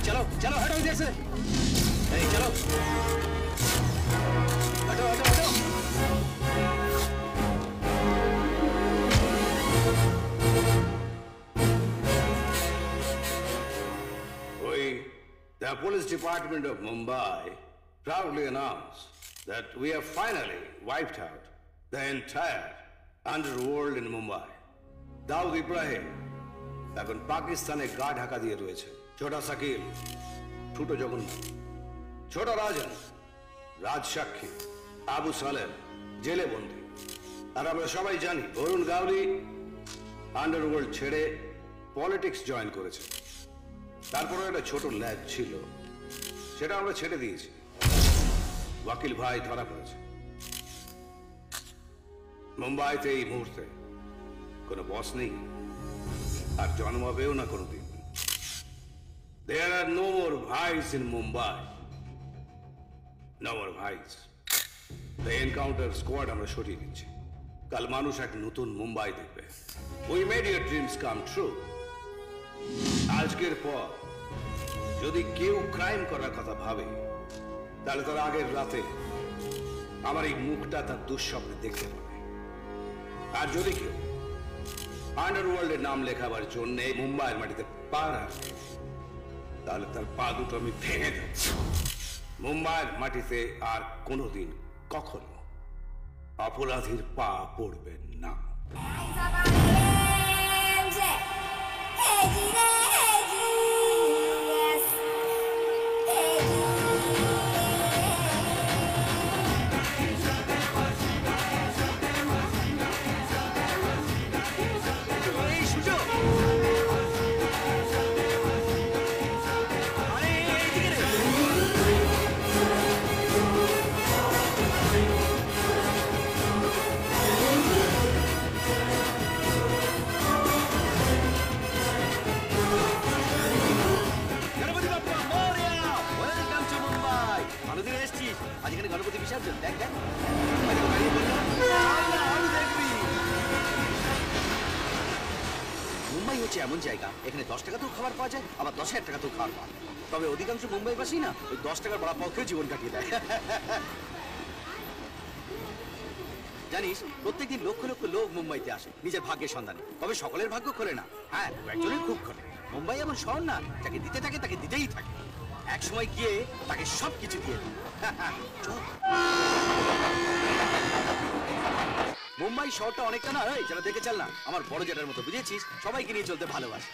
चलो चलो हटो इधर से। चलो हटो हटो हटो। The police department of Mumbai proudly announced that we have finally wiped out the entire underworld in Mumbai. Dawood Ibrahim এখন পাকিস্তানে গা ঢাকা দিয়ে রয়েছে। ছোটা শাকিল, ছোট জগন্নাথ, ছোট রাজন, রাজ সাক্ষী, আবু সালেম জেলে বন্দী। আর আমরা সবাই জানি অরুণ গাওলি আন্ডারওয়ার্ল্ড ছেড়ে পলিটিক্স জয়েন করেছে। তারপরে একটা ছোট ল্যাব ছিল, সেটা আমরা ছেড়ে দিয়েছি। ওয়াকিল ভাই ধরা পড়েছে। মুম্বাইতে এই মুহূর্তে কোনো বস নেই, আর জন্মাবেও না কোনোদিন। There are no more bhais in Mumbai. No more bhais. The encounter squad আমরা সরিয়ে দিচ্ছি। কাল মানুষ এক নতুন মুম্বাই দেখবে। We made your dreams come true. আজকের পর যদি কেউ ক্রাইম করার কথা ভাবে, তাহলে তার আগের রাতে আমার এই মুখটা তার দুঃস্বপ্নে দেখতে পাবে। আর যদি কেউ আন্ডারওয়ার্ল্ডের নাম লেখাবার জন্য মুম্বাইয়ের মাটিতে পা রাখে, তাহলে তার পা দুটো আমি ভেঙে দেব। মুম্বাইয়ের মাটিতে আর কোনোদিন কখনো অপরাধীর পা পড়বে না। মুম্বাই হচ্ছে এমন জায়গা, এখানে 10 টাকাতেও খাবার পাওয়া যায়, আবার 10,000 টাকাতেও খাবার পাওয়া যায়। তবে অধিকাংশ মুম্বাইবাসী না ওই 10 টাকার ভাড়া পক্ষে জীবন কাটিয়ে দেয়। জানিস, প্রত্যেকদিন লক্ষ লক্ষ লোক মুম্বাইতে আসে নিজের ভাগ্যের সন্ধানে। তবে সকলের ভাগ্য খোলে না। হ্যাঁ, একজনের খুব খোলে। মুম্বাই এমন শহর না, যাকে দিতে থাকে তাকে দিতেই থাকে। এক সময় গিয়ে তাকে সবকিছু দিয়ে দিই। মুম্বাই শহরটা অনেকটা না, যারা দেখে চাল না আমার বড় জেটার মতো, বুঝেছিস? সবাইকে নিয়ে চলতে ভালোবাসে।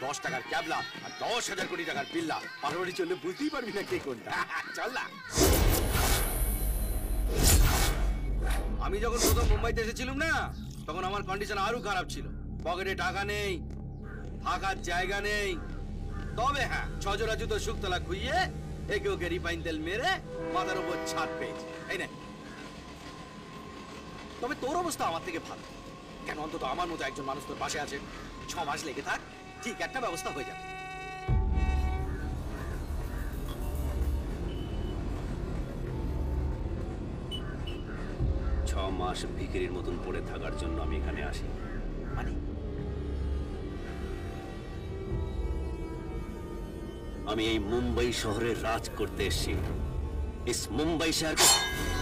10 টাকার ক্যাবলা আর 10,000 কোটি টাকার বিল্লা পাশাপাশি চললে বুঝতেই পারবি না কে কোনটা। চল না। আমি যখন প্রথম মুম্বাইতে এসেছিলাম না, তখন আমার কন্ডিশন আরো খারাপ ছিল। পকেটে টাকা নেই, থাকার জায়গা নেই। তবে হ্যাঁ, 6 জোড়া জুতো শুকতলা খুইয়ে একে ওকে রিফাইন তেল মেরে মাথার উপর ছাদ পেয়েছে। এই না, তবে তোর অবস্থা আমার থেকে ভালো। কেন, অন্তত আমার মতো একজন মানুষ তোর পাশে আছে। 6 মাস লেগে থাক, ঠিক একটা ব্যবস্থা হয়ে যাবে। মাস ভিখিরির মতন পড়ে থাকার জন্য আমি এখানে আসি। মানে আমি এই মুম্বাই শহরে রাজ করতে এসেছি। इस मुंबई शहर को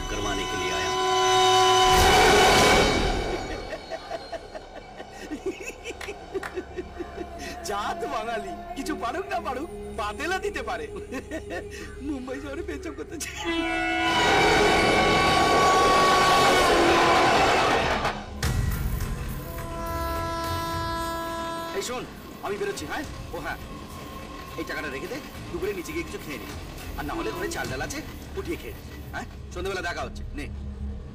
करवाने के लिए आया। জাত বাঙালি, কিছু পারুক না পারুক বাদেলা দিতে পারে। মুম্বাই শহরে পেচক করতে চাই। এই শোন, আমি বেরোচ্ছি। হ্যাঁ, ও হ্যাঁ, এই টাকাটা রেখে দে, দুপুরে নিচে গিয়ে কিছু খেয়ে নি। আর না হলে ঘরে চাল ডাল আছে, উঠিয়ে খেয়ে। হ্যাঁ, সন্ধ্যাবেলা দেখা হচ্ছে। নে,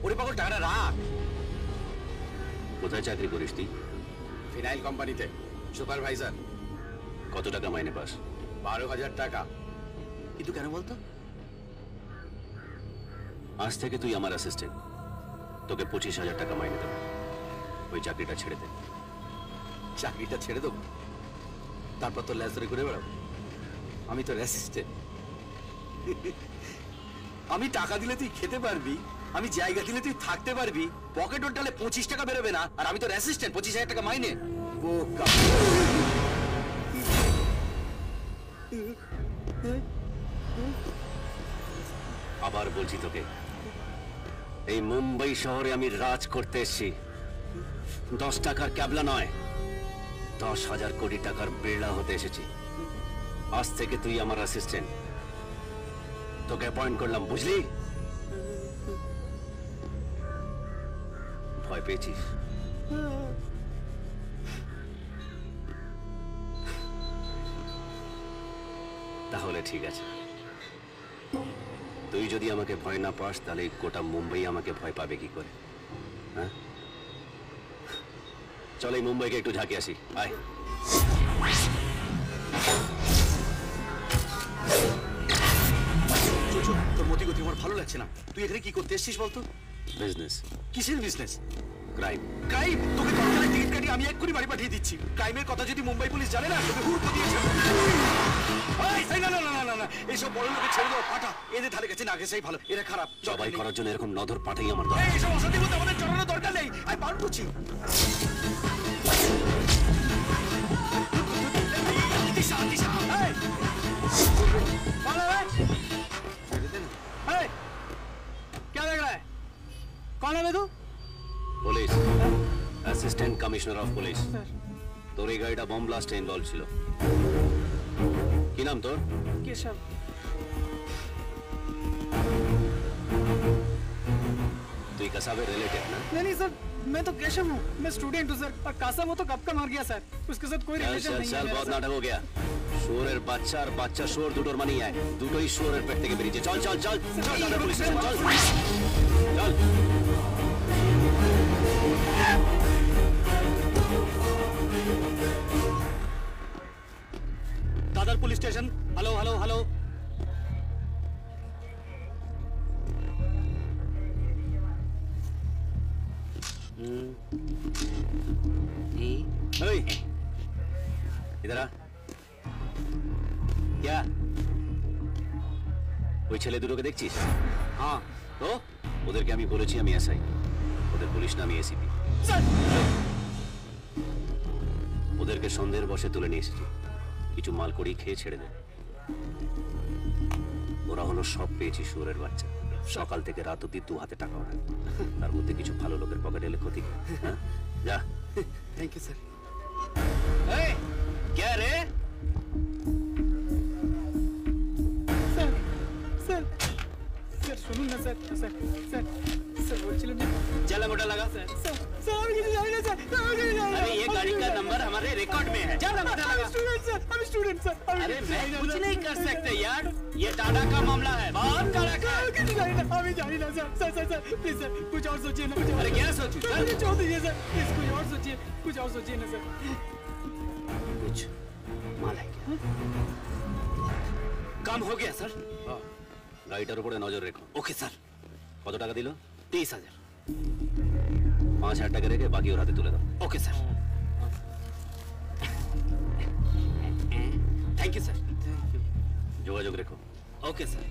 ওরে পাগল, টাকাটা রাখ। কোথায় চাকরি করিস তুই? ফিনাইল কোম্পানিতে সুপারভাইজার। কত টাকা মাইনে পাস? 12,000 টাকা। কিন্তু কেন বলতো? আজ থেকে তুই আমার অ্যাসিস্ট্যান্ট, তোকে 25,000 টাকা মাইনে দেবো। ওই চাকরিটা ছেড়ে দে। চাকরিটা ছেড়ে দেবো? তারপর তো ল্যাজ ধরে ঘুরে বেড়াবো? আমি তোর অ্যাসিস্ট্যান্ট। আমি টাকা দিলে তুই খেতে পারবি, আমি জায়গা দিলে তুই থাকতে পারবি। পকেট ওঠালে 25 টাকা বেরোবে না, আর আমি তোর অ্যাসিস্ট্যান্ট, 25,000 টাকা মাইনে। বোকা। আবার বলছি তোকে, এই মুম্বাই শহরে আমি রাজ করতে এসেছি। 10 টাকার ক্যাবলা নয়, 10,000 কোটি টাকার বিড়লা হতে এসেছি। আজ থেকে তুই আমার অ্যাসিস্ট্যান্ট। তোকে অ্যাপয়েন্ট করলাম, বুঝলি? ভয় পেয়েছিস? তাহলে ঠিক আছে, তুই যদি আমাকে ভয় না পাস তাহলে গোটা মুম্বাই আমাকে ভয় পাবে কি করে? হ্যাঁ, চল এই মুম্বাইকে একটু ঝাঁকে আসি, আয়। তোর মতি গতি আমার ভালো লাগছে না। তুই এখানে কি করতে এসেছিস বলতো? বিজনেস। কিসের বিজনেস? ক্রাইম। ক্রাইম? তোকে দরকারে টিকিট কাটিয়ে আমি এক্ষুনি বাড়ি পাঠিয়ে দিচ্ছি। ক্রাইমের কথা যদি মুম্বাই পুলিশ জানে না, তোকে হুড় করে দিয়েছে। না না না না না, এইসব বড় লোকে ছেড়ে দাও, পাঠা। এদের ধারে কাছে না গেছেই ভালো, এরা খারাপ। জবাই করার জন্য এরকম নধর পাঠাই আমার দরকার। এইসব অশান্তি বলতে আমাদের চড়ানোর দরকার নেই। আমি পার করছি। क्या लग रहा है? कौन है तू? Police, assistant commissioner of police. তোর এই গাড়িটা বম ব্লাস্টে ইনভলভ ছিল। কি নাম তোর? केशव। তুই কাসাবের রিলেটিভ না? नहीं सर, मैं तो केशव हूँ। मैं स्टूडेंट हूँ सर। और कासा वो तो कब का मर गया सर। उसके साथ कोई चल रिलेशन चल नहीं चल, है बहुत मेरा, नाटक हो गया। শুয়োরের বাচ্চা আর বাচ্চা শুয়োর দুটোর মানি এক, দুটোই শুয়োরের পেট থেকে বেরিয়েছে। চল চল চল চল, দাদা পুলিশ স্টেশন চল চল। Dadar police station. Hello hello hello. ওই इधर आ। क्या ওই ছেলে দুটোকে দেখছিস? हाँ তো ওদেরকে আমি বলেছি আমি এসআই, ওদের পুলিশ না আমি এসিপি। सर। ওদেরকে সন্দেহের বশে তুলে নিয়ে এসেছি, কিছু মাল করি খেয়ে ছেড়ে দে। ওরা হলো সব পেয়েছি শুয়োরের বাচ্চা। সকাল থেকে রাত অব্দি 2 হাতে টাকা ওরা, তার মধ্যে কিছু ভালো লোকের পকেটে এলে ক্ষতি কি? হ্যাঁ যা। Thank you sir. এই, কে রে? सर सर सर सुनो ना सर। सर सर सर बोलছিলাম যে चल अंगूठा लगा। सर सर सर আমি কিছু জানি না স্যার। আমি কিছু জানি না। अरे ये गाड़ी का नंबर हमारे रिकॉर्ड में है। चल अंगूठा আমি लगा। Student sir. আমি स्टूडेंट सर। अरे मैं कुछ नहीं कर सकते यार, ये टाटा का मामला है, बहुत कड़क है। আমি কিছু জানি না। আমি জানি না sir. Sir sir sir please sir कुछ और सोचिए ना। कुछ और। अरे क्या सोचूं? चल। मुझे छोड़ दीजिए सर प्लीज। कुछ और सोचिए, कुछ और सोचिए ना सर। कुछ माल है क्या? काम हो गया सर। গাড়িটার উপরে নজর রেখো। Okay sir. কত টাকা দিল? 23,000। 5,000 টাকা রেখে বাকি ওর হাতে তুলে দাও। Okay sir. Thank you sir. যোগাযোগ রেখো। Okay sir.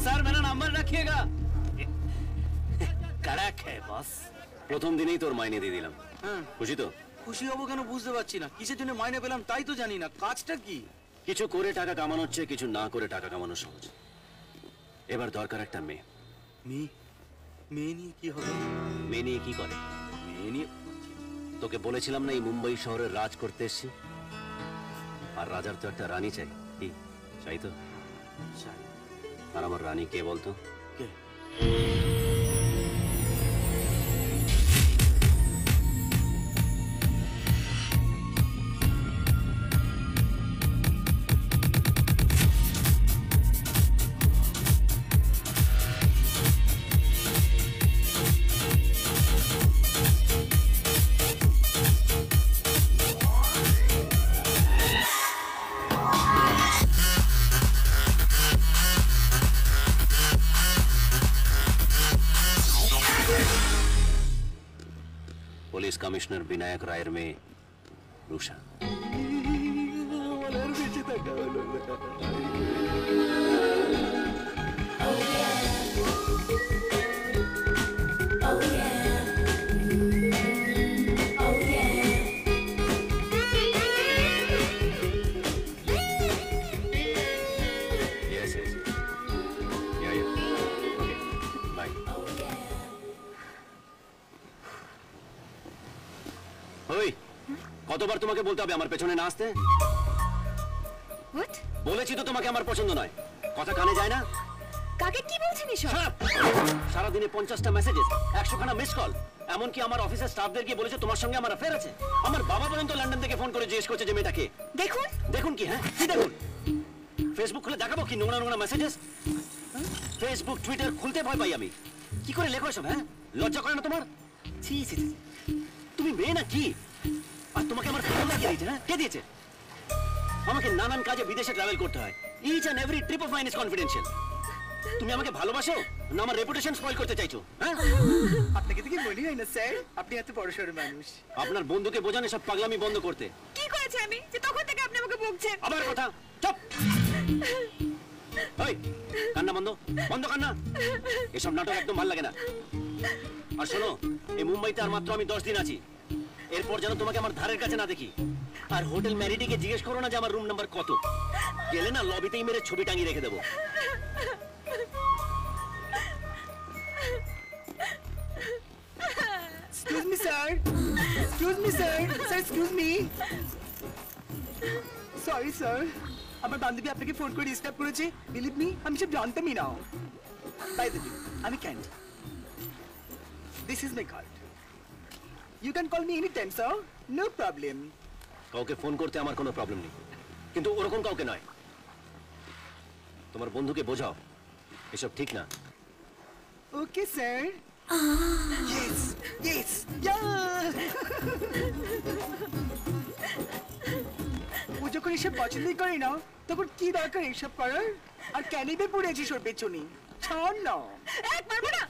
सर मेरा नंबर रखिएगा। कड़क है बॉस। প্রথম দিনেই তোর মাইনে দিয়ে দিলাম, হ্যাঁ, খুশি তো? খুশি হবো কেন বুঝতে পারছি না। কিসের জন্য মাইনে পেলাম তাই তো জানি না। কাজটা কি? কিছু করে টাকা কামানো হচ্ছে, কিছু না করে টাকা কামানো সহজ। এবার দরকার একটা মেয়ে। মেয়ে? মেয়ে নিয়ে কি হবে? মেয়ে নিয়ে কি করে? মেয়ে নিয়ে তোকে বলেছিলাম না এই মুম্বাই শহরে রাজ করতে এসেছি, আর রাজার তো একটা রানী চাই। কি চাই তো? চাই। আর আমার রানী কে বলতো? কে? पुलिस कमिश्नर विनायक रायर में रूषा। কতবার তোমাকে বলতে হবে আমার পেছনে না আসতে? হোয়াট? বলেছি তো তোমাকে আমার পছন্দ নয়। কথা কানে যায় না? কাকে কি বলছেন এসব? সারাদিনে 50টা মেসেজেস, 100 খানা মিস কল, এমনকি আমার অফিসের স্টাফদের গিয়ে বলেছে তোমার সঙ্গে আমার অ্যাফেয়ার আছে। আমার বাবা পর্যন্ত লন্ডন থেকে ফোন করে জিজ্ঞেস করছে যে মেয়েটাকে। দেখুন দেখুন কি? হ্যাঁ কি দেখুন? ফেসবুক খুলে দেখাবো কি নোংরা নোংরা মেসেজেস? ফেসবুক টুইটার খুলতে ভয় পাই আমি। কি করে লেখো এসব? হ্যাঁ লজ্জা করে না তোমার? ছি ছি ছি। তুমি মেয়ে না কি? আর তোমাকে আমার ফোন লাগিয়ে দিয়েছে? হ্যাঁ কে দিয়েছে? আমাকে নানান কাজে বিদেশে ট্রাভেল করতে হয়। Each and every trip of mine is confidential. তুমি আমাকে ভালোবাসো না আমার রেপুটেশন স্পয়েল করতে চাইছো? হ্যাঁ আপনাকে দেখে মনে হয় না স্যার আপনি এত বড় সড় মানুষ। আপনার বন্ধুকে বোঝান সব পাগলামি বন্ধ করতে। কি করেছে আমি যে তখন থেকে আপনি আমাকে বকছেন? আবার কথা চুপ। ওই কান্না বন্ধ, বন্ধ কান্না। এসব নাটক একদম ভালো লাগে না। আর শোনো, এই মুম্বাইতে আর মাত্র আমি 10 দিন আছি। এরপর যেন তোমাকে আমার ধারের কাছে না দেখি। আর হোটেল ম্যারিডিকে জিজ্ঞেস করো না যে আমার রুম নাম্বার কত। গেলে না লবিতেই মেরে ছবি টাঙিয়ে রেখে দেবো। Excuse me sir, excuse me sir, sir excuse me. Sorry sir, আমার বান্ধবী আপনাকে ফোন করে ডিস্টার্ব করেছে। বিলিভ মি, আমি সব জানতামই না। বাই দ্য ওয়ে, আমি can't. This is my card. You can call me any time sir, no problem. কাউকে ফোন করতে আমার কোনো প্রবলেম নেই, কিন্তু ওরকম কাউকে নয়। তোমার বন্ধুকে বোঝাও এসব ঠিক না। Okay sir. ইয়েস ইয়েস ইয়া। ও যখন এসব পছন্দই করে না তখন কি দরকার এসব করার? আর কেনই বে পড়ে আছিস ওর পেছনে? ছাড় না। এক পারবো না।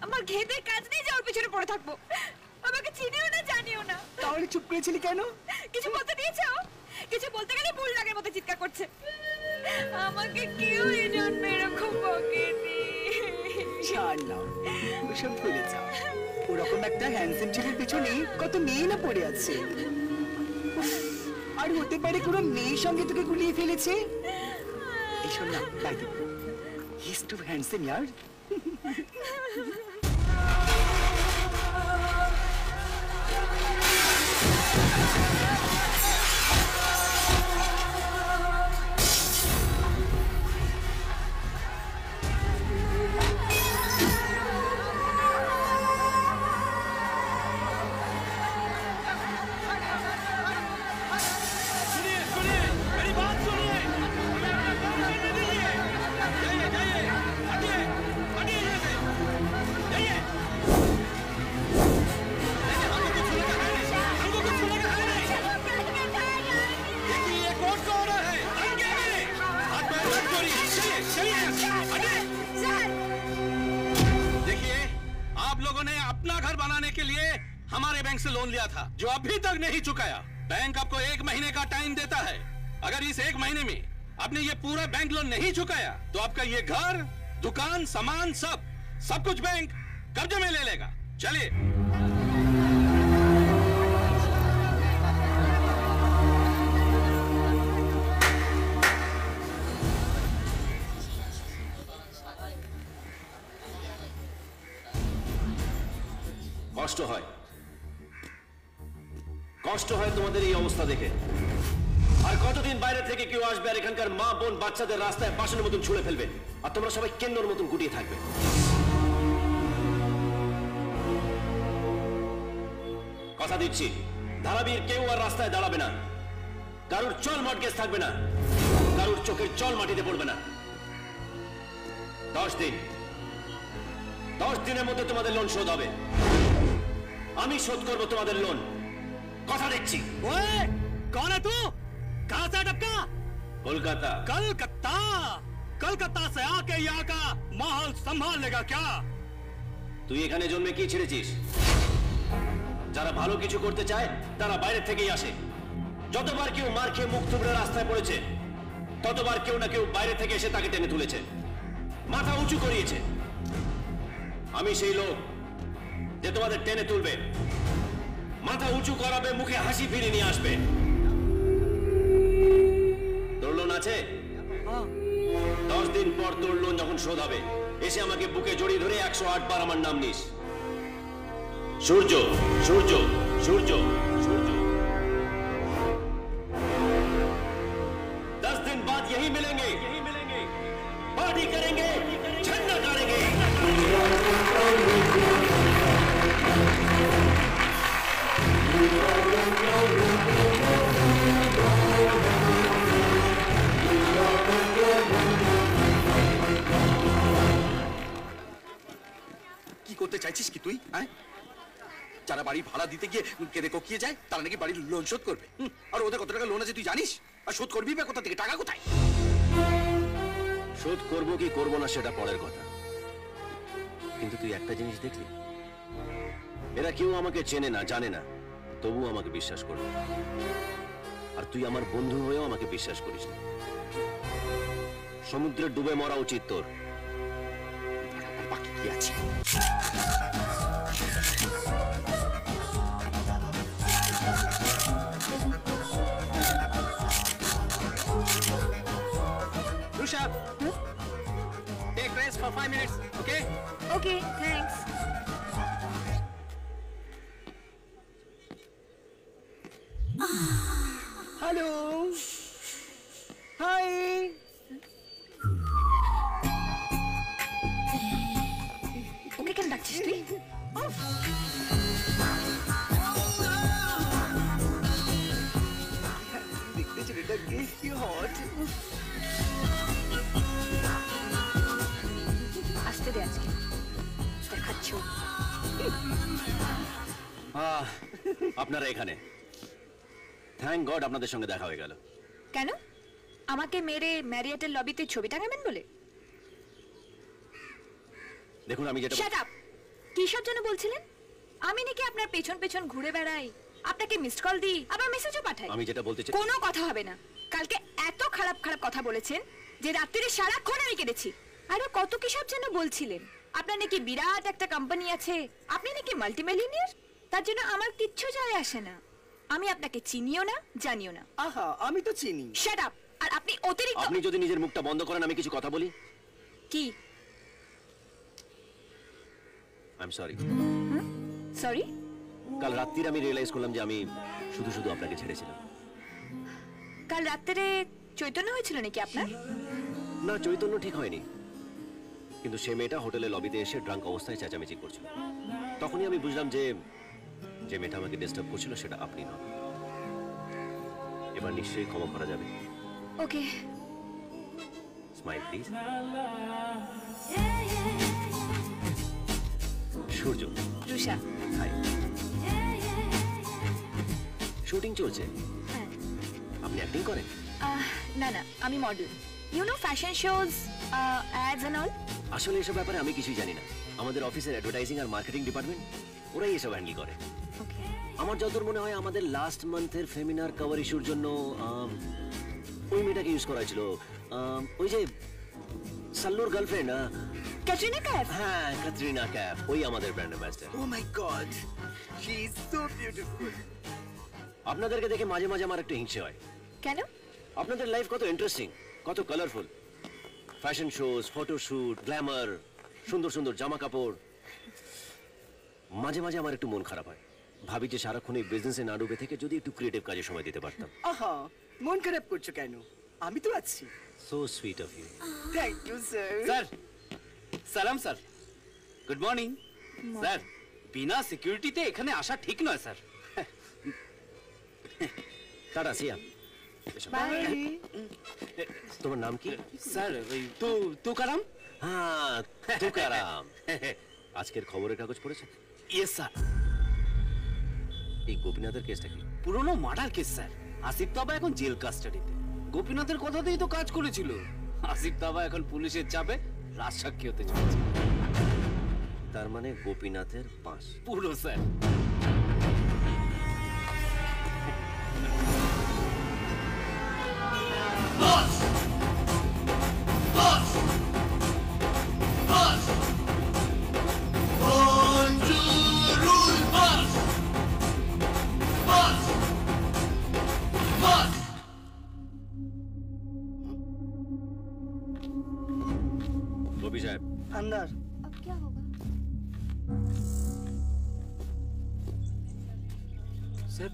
আমার ঘেদে কাজ নেই যে ওর পিছনে পড়ে থাকবো। আমাকে চিনিও না জানিও না। তাহলে চুপ করেছিলি কেন? কিছু বলতে দিয়েছে ও? কিছু বলতে গেলে বুল লাগের মতো চিৎকার করছে। আমাকে কেউ এই জন্মে এরকম বকেনি। ছাড় না, ওসব ভুলে যা। ওরকম একটা হ্যান্ডসাম ছেলের পিছনে কত মেয়ে না পড়ে আছে। উফ, আর হতে পারে কোনো মেয়ের সঙ্গে তোকে গুলিয়ে ফেলেছে। এই শোন না, by the way, he is too handsome ইয়ার। हमारे बैंक से लोन लिया था जो अभी तक नहीं चुकाया। बैंक आपको 1 महीने का टाइम देता है। अगर इस 1 महीने में आपने ये पूरा बैंक लोन नहीं चुकाया तो आपका ये घर, दुकान, सामान सब कुछ बैंक कब्जे में ले लेगा। चलिए। কষ্ট হয় তোমাদের এই অবস্থা দেখে। আর কতদিন বাইরে থেকে কেউ আসবে আর এখানকার মা বোন বাচ্চাদের রাস্তায় বাসনের মতন ছুঁড়ে ফেলবে, আর তোমরা সবাই কেন্দ্রের মতন গুটিয়ে থাকবে। কথা দিচ্ছি, ধারাবীর কেউ আর রাস্তায় দাঁড়াবে না, কারুর চল মটকেজ থাকবে না, কারুর চোখের জল মাটিতে পড়বে না। 10 দিন, 10 দিনের মধ্যে তোমাদের লোন শোধ হবে। আমি শোধ করবো তোমাদের লোন, কথা দিচ্ছি। ओए, कौन है तू? कहां से टपका? কলকাতা। कलकत्ता। कलकत्ता से आके यहाँ का माहौल संभाल लेगा क्या? তুই এখানে জন্মে কি ছেড়েছিস? যারা ভালো কিছু করতে চায় তারা বাইরে থেকেই আসে। যতবার কেউ মার খেয়ে মুখ থুবড়ে রাস্তায় পড়েছে ততবার কেউ না কেউ বাইরে থেকে এসে তাকে টেনে তুলেছে, মাথা উঁচু করিয়েছে। আমি সেই লোক যে তোমাদের টেনে তুলবে, মাথা উঁচু করাবে, মুখে হাসি ফিরিয়ে নিয়ে আসবে। তোর লোন আছে? 10 দিন পর তোর লোন যখন শোধ হবে এসে আমাকে বুকে জড়িয়ে ধরে 108 বার আমার নাম নিস। সূর্য, সূর্য, সূর্য, সূর্য। मिलेंगे, पार्टी करेंगे, झंडा गाड़ेंगे। কি করতে চাইছিস কি তুই? হ্যাঁ, যারা বাড়ি ভাড়া দিতে গিয়ে কেঁদে কোকিয়ে যায় তারা নাকি বাড়ির লোন শোধ করবে। আর ওদের কত টাকা লোন আছে তুই জানিস? আর শোধ করবি বা কোথা থেকে? টাকা কোথায়? শোধ করবো কি করবো না সেটা পরের কথা, কিন্তু তুই একটা জিনিস দেখলি, এরা কেউ আমাকে চেনে না, জানে না, তবু আমাকে বিশ্বাস করবে। আর তুই আমার বন্ধু হয়েও আমাকে বিশ্বাস করিস না। সমুদ্রে ডুবে মরা উচিত তোর। আর বাকি কি আছে? Rusha, take rest for 5 minutes, okay? Okay, thanks. Hello, hi. Okay কেন ডাকছিস তুই? দেখতে ছেলেটাকে কি হট। আসতে দে আজকে, দেখাচ্ছ। আপনারা এখানে, থ্যাংক গড আপনাদের সঙ্গে দেখা হয়ে গেল। কেন? আমাকে মেরে ম্যারিয়েটের লবিতে ছবি টাঙাবেন বলে? দেখুন আমি যেটা শাট আপ! কি সব যেন বলছিলেন? আমি নাকি আপনার পেছন পেছন ঘুরে বেড়াই, আপনাকে মিসড কল দিই, আবার মেসেজও পাঠাই। আমি যেটা বলতে চাই, কোনো কথা হবে না। কালকে এত খারাপ খারাপ কথা বলেছেন যে রাত্রিরে সারাক্ষণ আমি কেঁদেছি। আরো কত কি সব যেন বলছিলেন। আপনার নাকি বিরাট একটা কোম্পানি আছে, আপনি নাকি মাল্টিমিলিয়নিয়ার। তার জন্য আমার কিচ্ছু যায় আসে না। আমি আপনাকে চিনিও না, জানিও না। আহা, আমি তো চিনি। Shut up! আর আপনি অতিরিক্ত। আপনি যদি নিজের মুখটা বন্ধ করেন আমি কিছু কথা বলি। কি? I am sorry. সরি? কাল রাত্রিরে আমি রিয়েলাইজ করলাম যে আমি শুধু শুধু আপনাকে ছেড়েছিলাম। কাল রাত্রে চৈতন্য হয়েছিল নাকি আপনার? না, চৈতন্য ঠিক হয়নি, কিন্তু সে মেয়েটা হোটেলের লবিতে এসে ড্রাঙ্ক অবস্থায় চেঁচামেচি করছিল। তখনই আমি বুঝলাম যে যে মেয়েটা আমাকে ডিস্টার্ব করছিল সেটা আপনি নন। এবার নিশ্চয়ই ক্ষমা করা যাবে। Okay. Smile please. Surya. Rusha. Hi. Shooting চলছে? হ্যাঁ। আপনি অ্যাক্টিং করেন? না না, আমি model. You know fashion shows, ads and all. আসলে এসব ব্যাপারে আমি কিছুই জানি না। আমাদের অফিসের অ্যাডভার্টাইজিং আর মার্কেটিং ডিপার্টমেন্ট ওরাই এসব হ্যান্ডেল করে। ওকে। আমার যতদূর মনে হয় আমাদের লাস্ট মান্থের ফেমিনার কভার ইস্যুর জন্য ওই মেয়েটাকে ইউজ করা হয়েছিল। ওই যে সাল্লুর গার্লফ্রেন্ড। ক্যাটরিনা কাইফ। হ্যাঁ, ক্যাটরিনা কাইফ, ওই আমাদের brand ambassador. Oh my god, she is so beautiful. আপনাদেরকে দেখে মাঝে মাঝে আমার একটু হিংসে হয়। কেন? আপনাদের লাইফ কত ইন্টারেস্টিং, কত colourful. Fashion shows, photoshoot, Glamour, সুন্দর সুন্দর জামা কাপড়। মাঝে মাঝে আমার একটু মন খারাপ হয়। ভাবি যে সারাক্ষণ এই বিজনেসে না ডুবে থেকে যদি একটু ক্রিয়েটিভ কাজে সময় দিতে পারতাম। আহা, মন খারাপ করছো কেন? আমি তো আছি। So sweet of you. Thank you sir. Sir, সালাম স্যার। Good morning sir. বিনা সিকিউরিটিতে এখানে আসা ঠিক নয় স্যার। Tata, Siya. বাই। তোমার নাম কি? স্যার ওই তুকারাম। হ্যাঁ, তুকারাম। আজকের খবরের কাগজ পড়েছে? Yes sir. এই গোপীনাথের কেসটা কি? পুরনো মার্ডার কেস স্যার। আসিফ তাবা এখন জেল কাস্টাডিতে। গোপীনাথের কথাতেই তো কাজ করেছিল। আসিফ তাবা এখন পুলিশের চাপে রাজসাক্ষী হতে চলেছে। তার মানে গোপীনাথের পাশ। পুরো স্যার। গোপী সাহেব, अंदर। अब क्या होगा? স্যার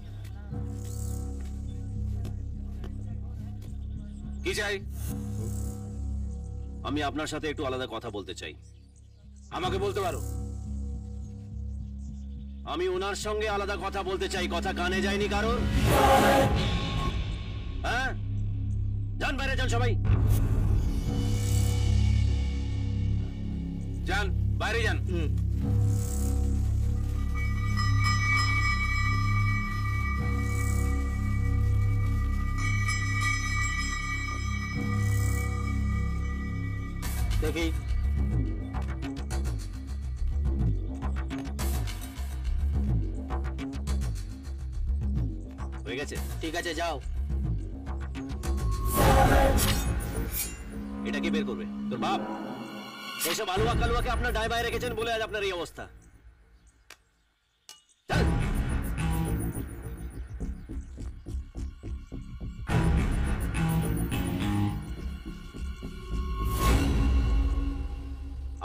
কি চাই? আমি আপনার সাথে একটু আলাদা কথা বলতে চাই। আমাকে বলতে পারো। আমি ওনার সঙ্গে আলাদা কথা বলতে চাই। কথা কানে যায়নি কারণ? হ্যাঁ, যান বাইরে যান সবাই, যান বাইরে যান। দেখি হয়ে গেছে। ঠিক আছে, যাও। এটা কি বের করবে? তোর বাপ? এইসব আলুয়া কালুয়াকে আপনার ডাইভায় রেখেছেন বলে আজ আপনার এই অবস্থা। চল।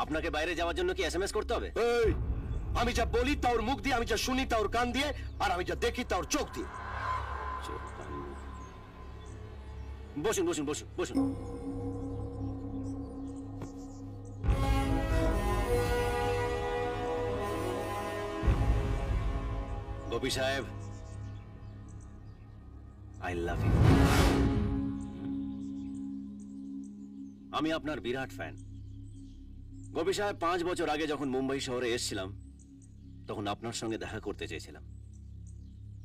আপনাকে বাইরে যাওয়ার জন্য কি এসএমএস করতে হবে? এই, আমি যা বলি তা ওর মুখ দিয়ে, আমি যা শুনি তা ওর কান দিয়ে, আর আমি যা দেখি তা ওর চোখ দিয়ে। বসুন বসুন বসুন বসুন। গোপী সাহেব, আই লাভ ইউ। আমি আপনার বিরাট ফ্যান। গোপী সাহেব, 5 বছর আগে যখন মুম্বাই শহরে এসেছিলাম তখন আপনার সঙ্গে দেখা করতে চেয়েছিলাম।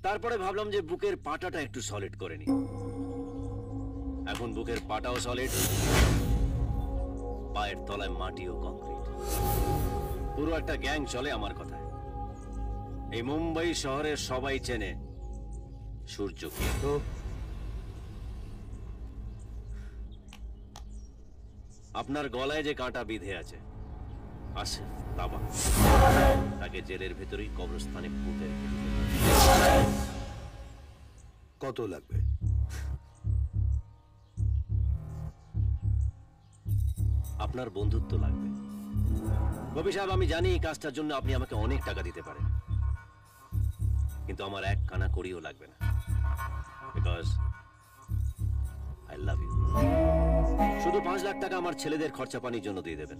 তারপরে ভাবলাম যে বুকের পাটাটা একটু সলিড করে নি। এখন বুকের পাটাও সলিড, পায়ের তলায় মাটিও কংক্রিট। পুরো একটা গ্যাং চলে আমার কথায়। এই মুম্বাই শহরের সবাই চেনে সূর্যকে। তো আপনার গলায় যে কাঁটা বিঁধে আছে আসিফ তাবা, তাকে জেলের ভেতরেই কবরস্থানে পুঁতে রেখে দিতে হবে। কত লাগবে? আপনার বন্ধুত্ব লাগবে। গোপী সাহেব, আমি জানি এই কাজটার জন্য আপনি আমাকে অনেক টাকা দিতে পারেন, কিন্তু আমার এক কানা করিও লাগবে না, বিকজ আই লাভ ইউ। শুধু 5 লাখ টাকা আমার ছেলেদের খরচা পানির জন্য দিয়ে দেবেন।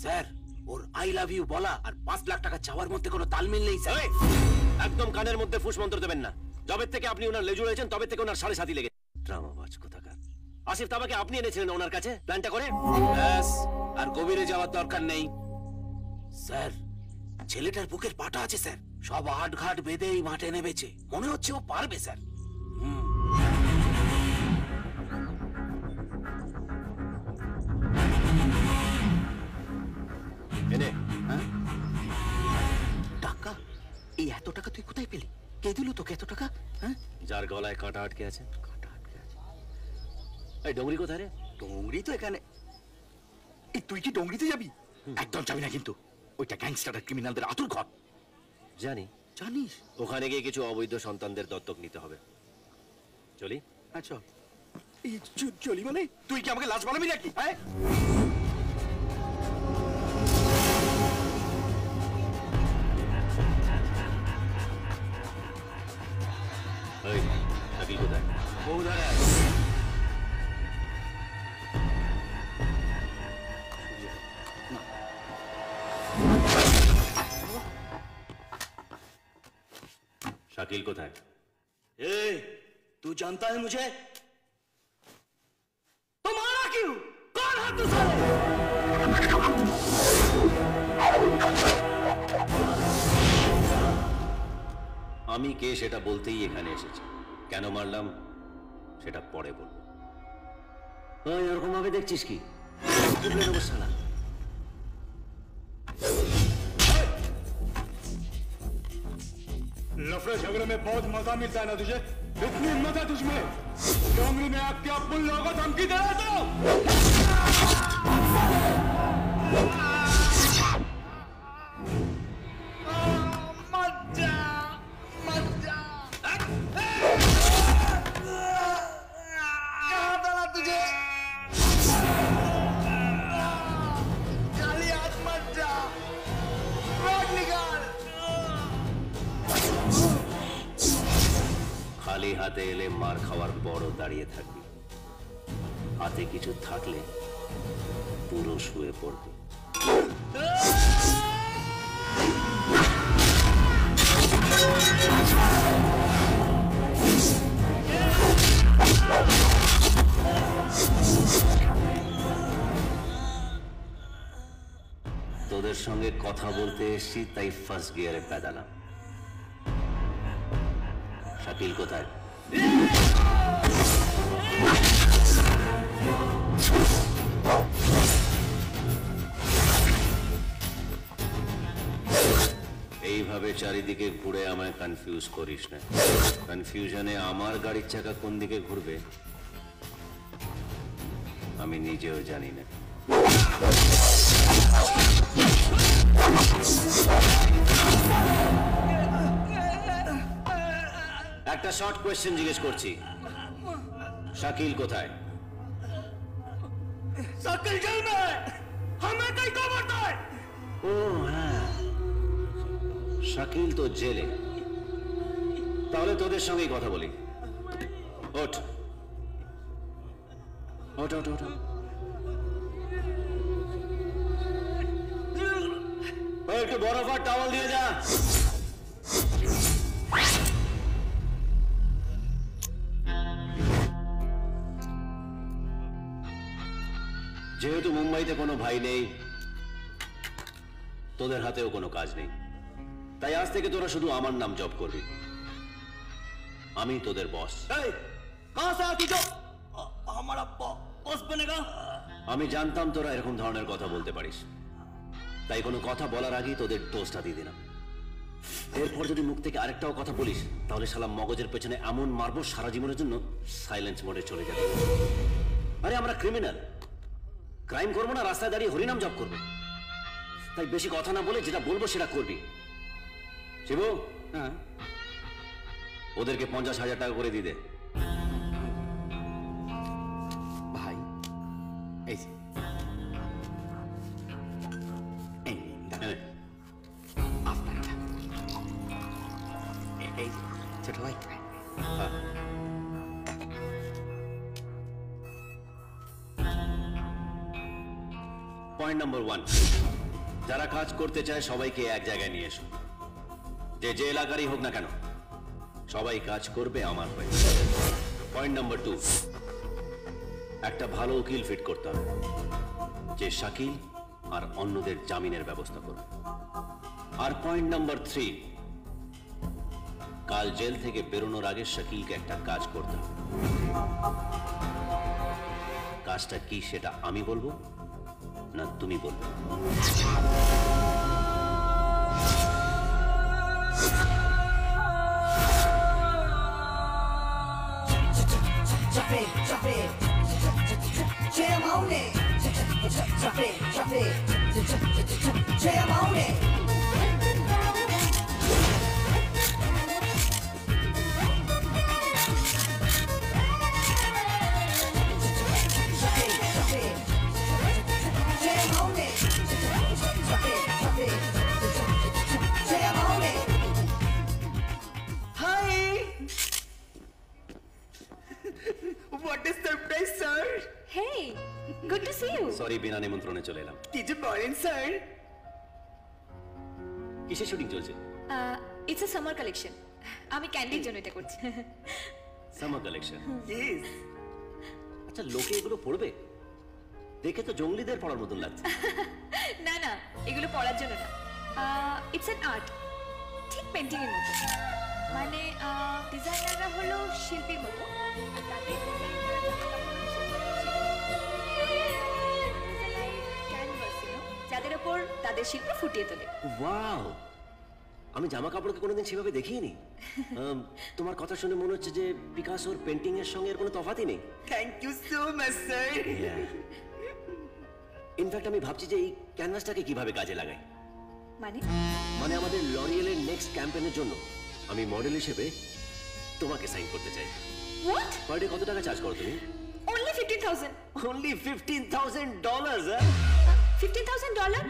স্যার, ওর আই লাভ ইউ বলা আর 5 লাখ টাকা চাওয়ার মধ্যে কোনো তালমিল নেই স্যার। একদম কানের মধ্যে ফুস মন্ত্র দেবেন না। যবে থেকে আপনি ওনার লেজু রয়েছেন তবে থেকে ওনার 7.5 লেগে। ড্রামাবাজ কোথাকার। আসিফ তাবাকে আপনি এনেছিলেন ওনার কাছে প্ল্যানটা করে। ব্যাস, আর গভীরে যাওয়ার দরকার নেই স্যার। ছেলেটার বুকের পাটা আছে স্যার, সব আট ঘাট বেঁধে এই মাঠে নেমেছে। মনে হচ্ছে ও পারবে স্যার। এনে টাকা? এই এত টাকা তুই কোথায় পেলি? কে দিল তোকে এত টাকা? হ্যাঁ, যার গলায় কাঁটা আটকে আছে। কাঁটা আটকে আছে। এই ডোংরি কোথায় রে? ডোংরি তো এখানে। এই তুই কি ডোংরিতে যাবি? একদম যাবি না কিন্তু। ওইটা গ্যাংস্টার আর ক্রিমিনালদের আতুর ঘর। জানি। জানিস? ওখানে গিয়ে কিছু অবৈধ সন্তানদের দত্তক নিতে হবে। চলি? আচ্ছা, এই চলি মানে তুই কি আমাকে লাশ বানাবি নাকি? হ্যাঁ, এই শাকিল কোথায়? বৌধারে শাকিল কোথায়? तू जानता है मुझे? तुम आना क्यों? कौन है तू साले? আমি কে সেটা বলতেই এখানে এসেছি। কেন মারলাম সেটা পরে বলবো। ওই এরকম ভাবে দেখছিস কি? শালা लफड़े झगड़े में बहुत मजा मिलता है ना तुझे? इतनी हिम्मत है तुझमें? डोंगरी में आग के अब लोगों को धमकी दे रहा तो? খালি হাতে এলে মার খাওয়ার বড় দাঁড়িয়ে থাকবি। হাতে কিছু থাকলে পুরো শুয়ে পড়বে। তোদের সঙ্গে কথা বলতে এসেছি, তাই ফার্স্ট গিয়ারে পেদালাম। শাকিল কোথায়? এইভাবে চারিদিকে ঘুরে আমায় কনফিউজ করিস না। কনফিউশনে আমার গাড়ির চাকা কোন দিকে ঘুরবে আমি নিজেও জানি না। একটা শর্ট কোয়েশ্চেন জিজ্ঞেস করছি, শাকিল কোথায়? শাকিল জেল মে हमें कहीं को मारता है। ও হ্যাঁ, শাকিল তো জেলে। তাহলে তোদের সঙ্গেই কথা বলি। ওঠ ওঠ ওঠ ওঠ। একটু বরফ আর টাওয়াল দিয়ে যা। যেহেতু মুম্বাইতে কোনো ভাই নেই, তোদের হাতেও কোনো কাজ নেই, তাই আজ থেকে তোরা শুধু আমার নাম জপ করবি। আমি তোদের বস। আমি জানতাম তোরা এরকম ধরনের কথা বলতে পারিস, তাই কোনো কথা বলার আগেই তোদের দোষটা দিয়ে দিলাম। এরপর যদি মুখ থেকে আরেকটাও কথা বলিস, তাহলে শালা মগজের পেছনে এমন মারবো সারা জীবনের জন্য সাইলেন্স মোডে চলে যাবে। আরে আমরা ক্রিমিনাল, ক্রাইম করবো না, রাস্তায় দাঁড়িয়ে হরিনাম জপ করবো। তাই বেশি কথা না বলে যেটা বলবো সেটা করবি। শিবু, হ্যাঁ ওদেরকে 50,000 টাকা করে দিয়ে দে। ভাই এই যে, এই নিন দাদা, হ্যাঁ, আপনারটা। এই যে, ছোট ভাই। হ্যাঁ। পয়েন্ট নাম্বার 1, যারা কাজ করতে চায় সবাইকে এক জায়গায় নিয়ে এসো। যে এলাকারই হোক না কেন, সবাই কাজ করবে আমার হয়ে। পয়েন্ট নাম্বার 2, একটা ভালো উকিল ফিট করতে হবে, যে শাকিল আর অন্যদের জামিনের ব্যবস্থা করবে। আর পয়েন্ট নাম্বার 3, কাল জেল থেকে বেরোনোর আগে শাকিলকে একটা কাজ করতে হবে। কাজটা কি সেটা আমি বলবো না তুমি বলবে? Jam on it. Drop it, drop it. Jam on it. What a surprise, sir! Hey, good to see you. Sorry, বিনা নিমন্ত্রণে চলে এলাম। কি যে বলেন স্যার? কিসের শুটিং চলছে? It's a summer collection. আমি ক্যান্ডির জন্য এটা করছি। Summer collection. Yes. আচ্ছা, লোকে এগুলো পড়বে? দেখে তো জঙ্গলিদের পড়ার মতন লাগছে। না না, এগুলো পড়ার জন্য না। ইটস অ্যান আর্ট, ঠিক পেন্টিং এর মতো। মানে ডিজাইনাররা হলো শিল্পীর মতো, আর তাদের ডিজাইন করা ক্যানভাস, যাদের উপর তাদের শিল্প ফুটিয়ে তোলে। ওয়াও, আমি জামা কাপড়কে কোনোদিন সেভাবে দেখিনি। তোমার কথা শুনে মনে হচ্ছে যে পিকাসোর পেন্টিং এর সঙ্গে এর কোনো তফাৎই নেই। Thank you so much, sir. In fact আমি ভাবছি যে এই ক্যানভাসটাকে কিভাবে কাজে লাগাই। মানে আমাদের লরিয়েলের নেক্সট ক্যাম্পেইনের জন্য আমি মডেল হিসেবে তোমাকে সাইন করতে চাই। হোয়াট? পার ডে কত টাকা চার্জ করো তুমি? Only 15,000. Only $15,000, huh? $15,000?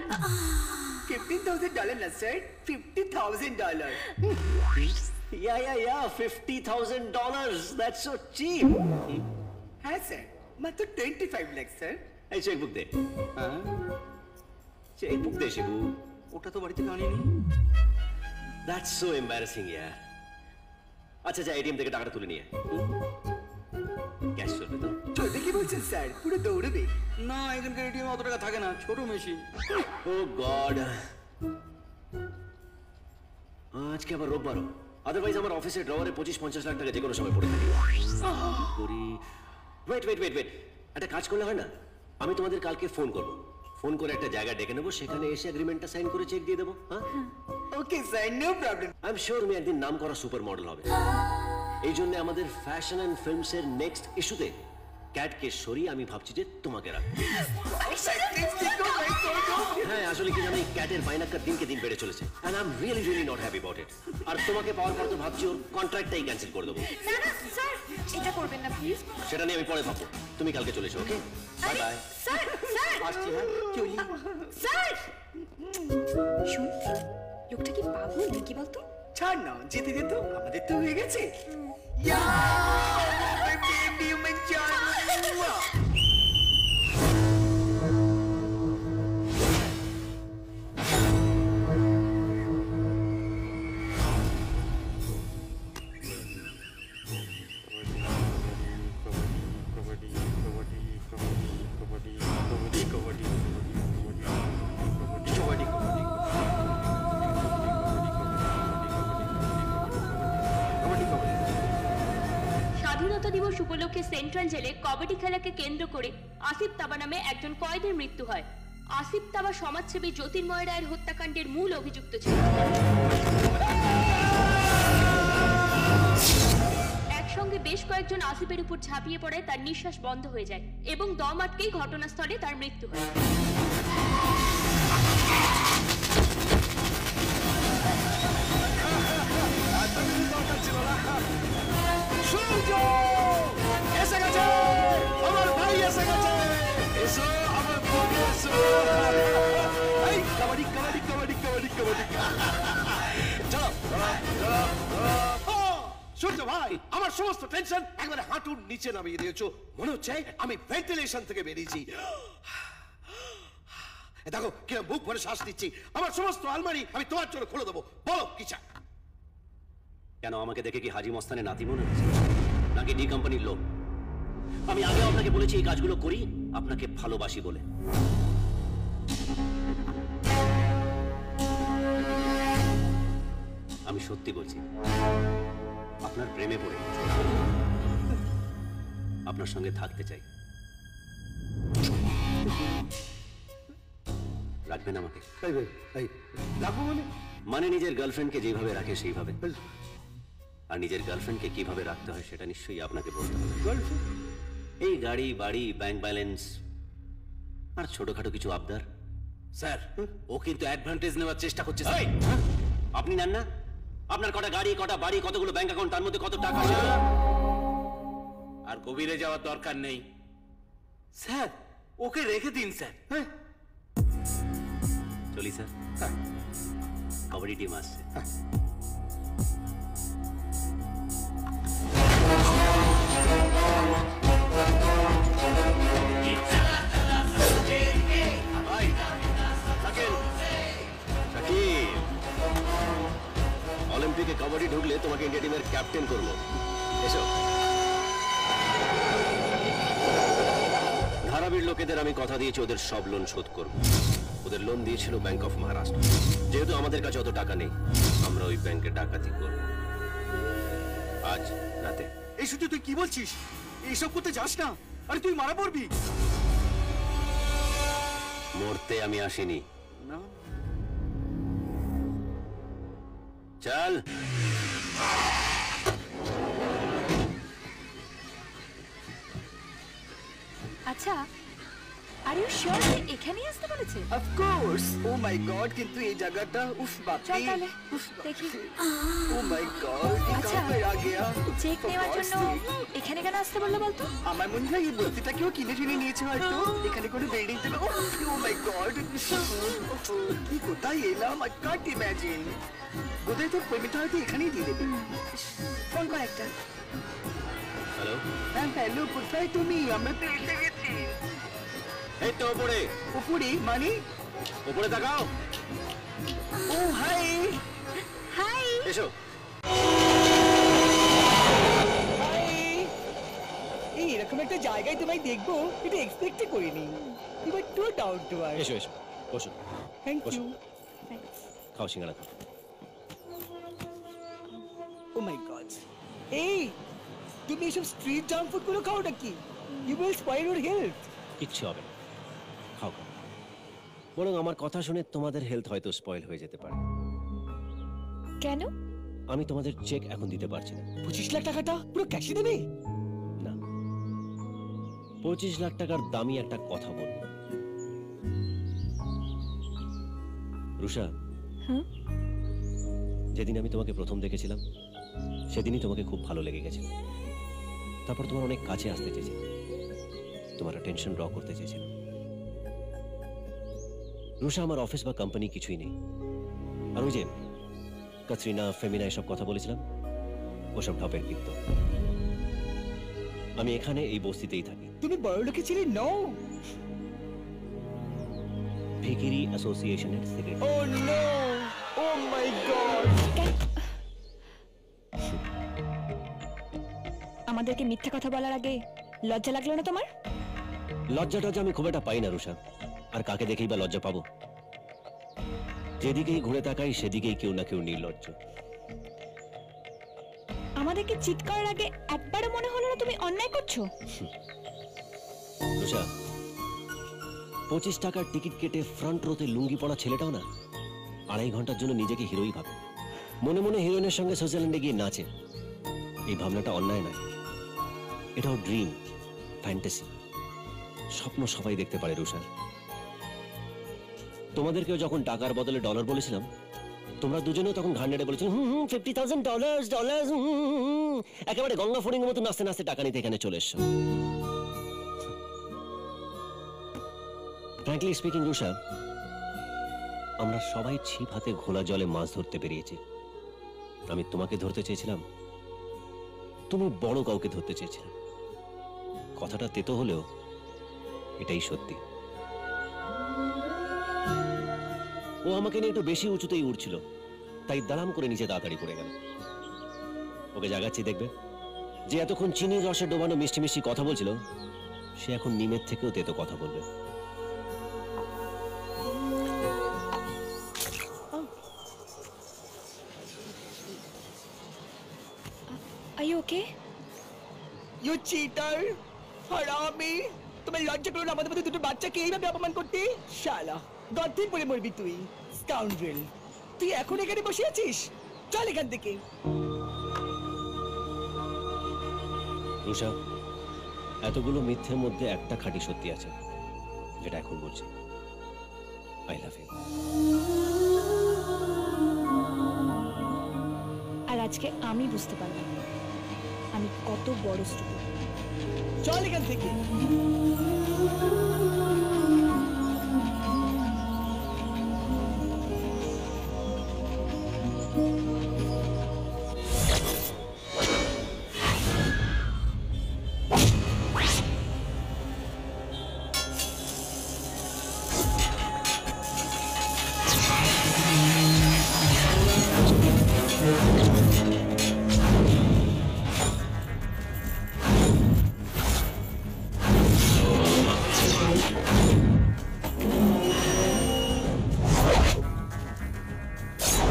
$15,000 না sir, $50,000. Yeah, $50,000. That's so cheap. হ্যাঁ স্যার, মাত্র 25 লাখ স্যার। এই চেকবুক দে। হ্যাঁ চেকবুক দে শিবু। ওটা তো বাড়ি থেকে আনিনি। দ্যাটস সো এম্বারাসিং ইয়ার। আচ্ছা যা এটিএম থেকে টাকাটা তুলে নিয়ে। ক্যাশ চলবে তো? চলবে কি বলছেন স্যার, পুরো দৌড়বে। না এখানকার এটিএম অত টাকা থাকে না, ছোট মেশিন। ও গড, আজকে আবার রোববারও। আদারওয়াইজ আমার অফিসের ড্রয়ারে 25-50 লাখ টাকা যে কোনো সময় পড়ে থাকে। করি ওয়েট ওয়েট ওয়েট ওয়েট, একটা কাজ করলে হয় না? আমি তোমাদের কালকে ফোন করব, ফোন করে একটা জায়গা ডেকে নেবো, সেখানে এসে এগ্রিমেন্টটা সাইন করে চেক দিয়ে দেবো। হ্যাঁ okay sir, no problem. I am sure তুমি একদিন নাম করা সুপার মডেল হবে। এই জন্য আমাদের ফ্যাশন অ্যান্ড ফিল্মস এর নেক্সট ইস্যুতে ক্যাটকে সরিয়ে আমি ভাবছি যে তোমাকে রাখবো। হ্যাঁ আসলে কি জানো, এই ক্যাটের বাইনাক্কার দিনকে দিন বেড়ে চলেছে, and I am really really not happy about it. আর তোমাকে পাওয়ার পর তো ভাবছি ওর কন্ট্রাক্টটাই ক্যান্সেল করে দেবো। না না স্যার, এটা করবেন না প্লিজ। সেটা নিয়ে আমি পরে ভাববো, তুমি কালকে চলে এসো। Okay bye bye. Sir sir আসছি। হ্যাঁ চলি। স্যার শুন, লোকটা কি পাগল নাকি বলতো? ছাড় না, যেতে যেত আমাদের তো হয়ে গেছে। ইয়া মাই বেবি মাই জানুয়া। স্বাধীনতা দিবস উপলক্ষে সেন্ট্রাল জেলে কবাডি খেলাকে কেন্দ্র করে আসিফ তাবা নামে একজন কয়েদির মৃত্যু হয়। আসিফ তাবা সমাজসেবী জ্যোতির্ময় রায়ের হত্যাকাণ্ডের মূল অভিযুক্ত ছিল। একসঙ্গে বেশ কয়েকজন আসিফের উপর ঝাঁপিয়ে পড়ায় তার নিঃশ্বাস বন্ধ হয়ে যায় এবং দম আটকেই ঘটনাস্থলে তার মৃত্যু হয়। সূর্য এসে গেছে, আমার ভাই এসে গেছে। এসো আমার বউ, এসো। এই কাবাডি কাবাডি কাবাডি কাবাডি কাবাডি। চলো চলো চলো। সূর্য ভাই, আমার সমস্ত টেনশন একবারে হাঁটুর নিচে নামিয়ে দিয়েছো। মনে হচ্ছে আমি ভেন্টিলেশন থেকে বেরিয়েছি। দেখো কিরম বুক ভরে শ্বাস নিচ্ছি। আমার সমস্ত আলমারি আমি তোমার জন্য খুলে দেবো। বলো কি চাই? কেন আমাকে দেখে কি হাজি মস্তানের নাতি মনে হচ্ছে, নাকি ডি কোম্পানির লোক? আমি আগে আপনাকে বলেছি এই কাজগুলো করি আপনাকে ভালোবাসি বলে। আমি সত্যি বলছি, আপনার প্রেমে পড়ে গেছি। আপনার সঙ্গে থাকতে চাই। রাখবেন আমাকে? রাখবো মানে নিজের গার্লফ্রেন্ডকে যেভাবে রাখে সেইভাবে, আর নিজের গার্লফ্রেন্ডকে কিভাবে রাখতে হয় সেটা নিশ্চয়ই আপনাকে বলতে হবে। এই গাড়ি বাড়ি ব্যাংক ব্যালেন্স আর ছোটখাটো কিছু আবদার। স্যার ও কিন্তু অ্যাডভান্টেজ নেওয়ার চেষ্টা করছে স্যার। আপনি নেন না? আপনার কটা গাড়ি, কটা বাড়ি, কতগুলো ব্যাংক অ্যাকাউন্ট, তার মধ্যে কত টাকা আছে? আর গভীরে যাওয়ার দরকার নেই স্যার, ওকে রেখে দিন স্যার। চলি স্যার, কবাডি টিম আসছে। অলিম্পিকে কবাডি ঢুকলে তোমাকে ইন্ডিয়া টিমের ক্যাপ্টেন করবো। এসো। ধারাবীর লোকেদের আমি কথা দিয়েছি ওদের সব লোন শোধ করব। ওদের লোন দিয়েছিল ব্যাংক অফ মহারাষ্ট্র। যেহেতু আমাদের কাছে অত টাকা নেই, আমরা ওই ব্যাংকে ডাকাতি করব আজ রাতে। এই শুধু তুই কি বলছিস? এইসব করতে যাস না। আরে তুই মারা পড়বি। মরতে আমি আসিনি। না চল। আচ্ছা, আর ইউ শিওর যে এখানেই আসতে বলেছে? Of course. Oh my god, কিন্তু এই জায়গাটা উফ বাপ চল রে। তাহলে দেখি। ও মাই গড, ये আচ্ছা, कहां पे आ गया? চেক For নেওয়ার God's জন্য sake। এখানে কেন আসতে বললো বলতো? আমার মনে হয় এই বস্তিটা কেউ কিনে টিনে নিয়েছে হয়তো। এখানে কোনো বিল্ডিং ছিল। ও মাই গড, কি কোথায় এলাম? I can't imagine. বোধহয় তোর প্রেমিকা হয়তো এখানেই দিয়ে দেবে। ফোন কর একটা। হ্যালো, হ্যাঁ হ্যালো, কোথায় তুমি? আমরা তো এসে গেছি। এই তো উপরে। উপরে মানে? উপরে তাকাও। ও হাই হাই। এসো। এই এরকম একটা জায়গায় তোমায় দেখবো এটা এক্সপেক্টই করিনি। You are too down to earth. এসো এসো, বসো। থ্যাংক বসো। ইউ। খাও সিঙ্গাড়া খাও। ও মাই গড, এই তুমি এসব স্ট্রিট জাঙ্ক ফুড গুলো খাও নাকি? You will spoil your health. কিচ্ছু হবে না, খাও খাও। বরং আমার কথা শুনে তোমাদের হেলথ হয়তো স্পয়েল হয়ে যেতে পারে। কেন? আমি তোমাদের চেক এখন দিতে পারছি না। 25 লাখ টাকাটা পুরো ক্যাশে দেবে? না, 25 লাখ টাকার দামি একটা কথা বলবো। রুষা, যেদিন আমি তোমাকে প্রথম দেখেছিলাম সেদিনই তোমাকে খুব ভালো লেগে গেছিল। তারপর তোমার অনেক কাছে আসতে চেয়েছিলাম, তোমার টেনশন ড্র করতে চেয়েছিলাম। রুষা, আমার অফিস বা কোম্পানি কিছুই নেই। আর ওই যে কাতরিনা, ফেমিনা এসব কথা বলেছিলাম, ওসব ঢপের কীর্ত। আমি এখানে এই বস্তিতেই থাকি। তুমি বড় লোকে ছিলে? নো। ভিকিরি অ্যাসোসিয়েশনের secretary. O no, O my god. আমাদেরকে মিথ্যা কথা বলার আগে লজ্জা লাগলো না তোমার? লজ্জাটা যে আমি খুব একটা পাই না রুষা, আর কাকে দেখেই বা লজ্জা পাবো? যেদিকেই ঘুরে তাকাই সেদিকেই কেউ না কেউ নির্লজ্জ। আমাদেরকে চিট করার আগে একবারও মনে হলো না তুমি অন্যায় করছো? রুষা, 25 টাকার টিকিট কেটে ফ্রন্ট রোতে লুঙ্গি পরা ছেলেটাও না 2.5 ঘন্টার জন্য নিজেকে হিরোই ভাবে। মনে মনে হিরোইনের সঙ্গে সুইজারল্যান্ডে গিয়ে নাচে। এই ভাবনাটা অন্যায় নয়, এটাও ড্রিম, ফ্যান্টাসি, স্বপ্ন সবাই দেখতে পারে রুষা। তোমাদেরকেও যখন টাকার বদলে ডলার বলেছিলাম, তোমরা দুজনেও তখন ঘাড় নেড়ে বলেছিল $50,000 একেবারে গঙ্গা ফড়িংয়ের মতো নাচতে নাচতে টাকা নিতে এখানে চলে এসছো। ফ্র্যাঙ্কলি স্পিকিং রুষা, আমরা সবাই ছিপ হাতে ঘোলা জলে মাছ ধরতে বেরিয়েছি। আমি তোমাকে ধরতে চেয়েছিলাম, তুমি বড় কাউকে ধরতে চেয়েছিলে। কথাটা তেতো হলেও এটাই সত্যি। ও আমাকে নিয়ে একটু বেশি উঁচুতেই উঠছিল, তাই দাঁড়াম করে নিচে তাড়াতাড়ি পড়ে গেল। ওকে জাগাচ্ছি, দেখবে যে এতক্ষণ চিনির রসে ডোবানো মিষ্টি মিষ্টি কথা বলছিল, সে এখন নিমের থেকেও তেতো কথা বলবে। Are you okay? You cheater, হারামি। তোমার লজ্জা করো না আমাদের মধ্যে দুটো বাচ্চাকে এইভাবে অপমান করতে? শালা, গর্তে পড়ে মরবি তুই, স্কাউন্ড্রেল। তুই এখন এখানে বসে আছিস? চল এখান থেকে। রুষা, এতগুলো মিথ্যের মধ্যে একটা খাঁটি সত্যি আছে, যেটা এখন বলছি। I love you. আর আজকে আমি বুঝতে পারলাম আমি কত বড় স্টুপিড। চল এখান থেকে।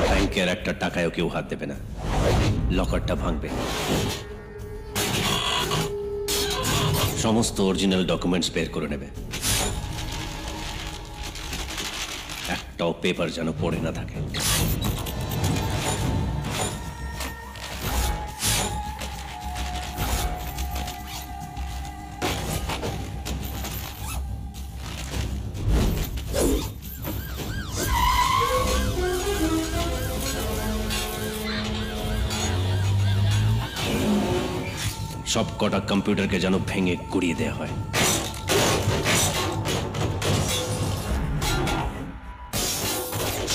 ব্যাংকের একটা টাকায়ও কেউ হাত দেবে না, লকারটা ভাঙবে, সমস্ত অরিজিনাল ডকুমেন্টস বের করে নেবে, একটাও পেপার যেন পড়ে না থাকে। সব কটা কম্পিউটারকে যেন ভেঙে গুড়িয়ে দেওয়া হয়।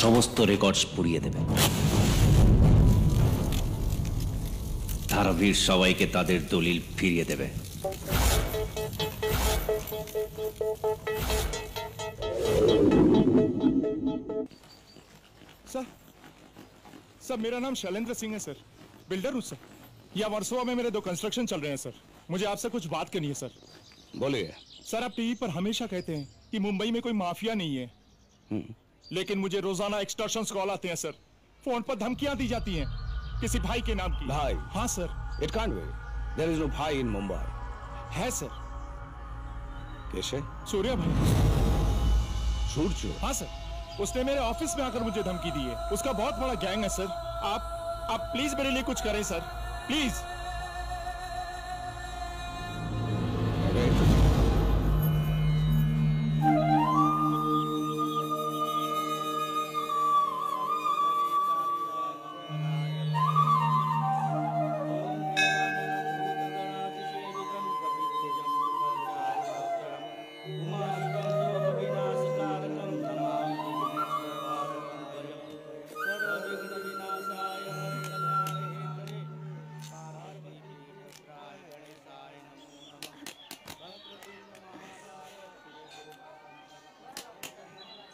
সমস্ত রেকর্ডস পুড়িয়ে দেবে। ধারাবীর সবাইকে তাদের দলিল ফিরিয়ে দেবে। सर सर मेरा नाम शैलेंद्र सिंह है सर, बिल्डर हूँ सर। यहाँ वर्सोवा में मेरे 2 कंस्ट्रक्शन चल रहे हैं सर। मुझे आपसे कुछ बात करनी है सर। बोलिए। सर आप टीवी पर हमेशा कहते हैं कि मुंबई में कोई माफिया नहीं है, लेकिन मुझे रोजाना एक्सटॉर्शंस कॉल आते हैं सर। फोन पर धमकियां दी जाती हैं किसी भाई के नाम की। भाई? हाँ sir. It can't be. There is no भाई in Mumbai. है सर। कैसे? सूर्या भाई। सूर्य? हाँ सर, उसने मेरे ऑफिस में आकर मुझे धमकी दी है। उसका बहुत बड़ा गैंग है सर। आप प्लीज मेरे लिए कुछ करें सर, प्लीज।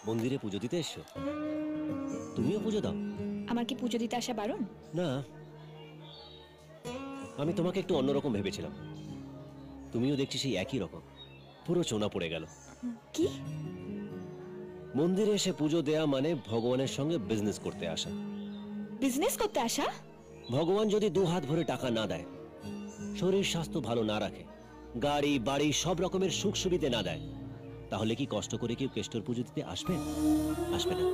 মন্দিরে পুজো দিতে এসছো? তুমিও পুজো দাও? আমার কি পুজো দিতে আসা বারণ? না, আমি তোমাকে একটু অন্যরকম ভেবেছিলাম। তুমিও দেখছি সেই একই রকম, পুরো চোনা পড়ে গেল। কি? মন্দিরে এসে পুজো দেয়া মানে ভগবানের সঙ্গে বিজনেস করতে আসা। বিজনেস করতে আসা? ভগবান যদি 2 হাত ভরে টাকা না দেয়, শরীর স্বাস্থ্য ভালো না রাখে, গাড়ি বাড়ি সব রকমের সুখ সুবিধে না দেয়, তাহলে কি কষ্ট করে কেউ কেষ্টর পুজো দিতে আসবে? আসবে না।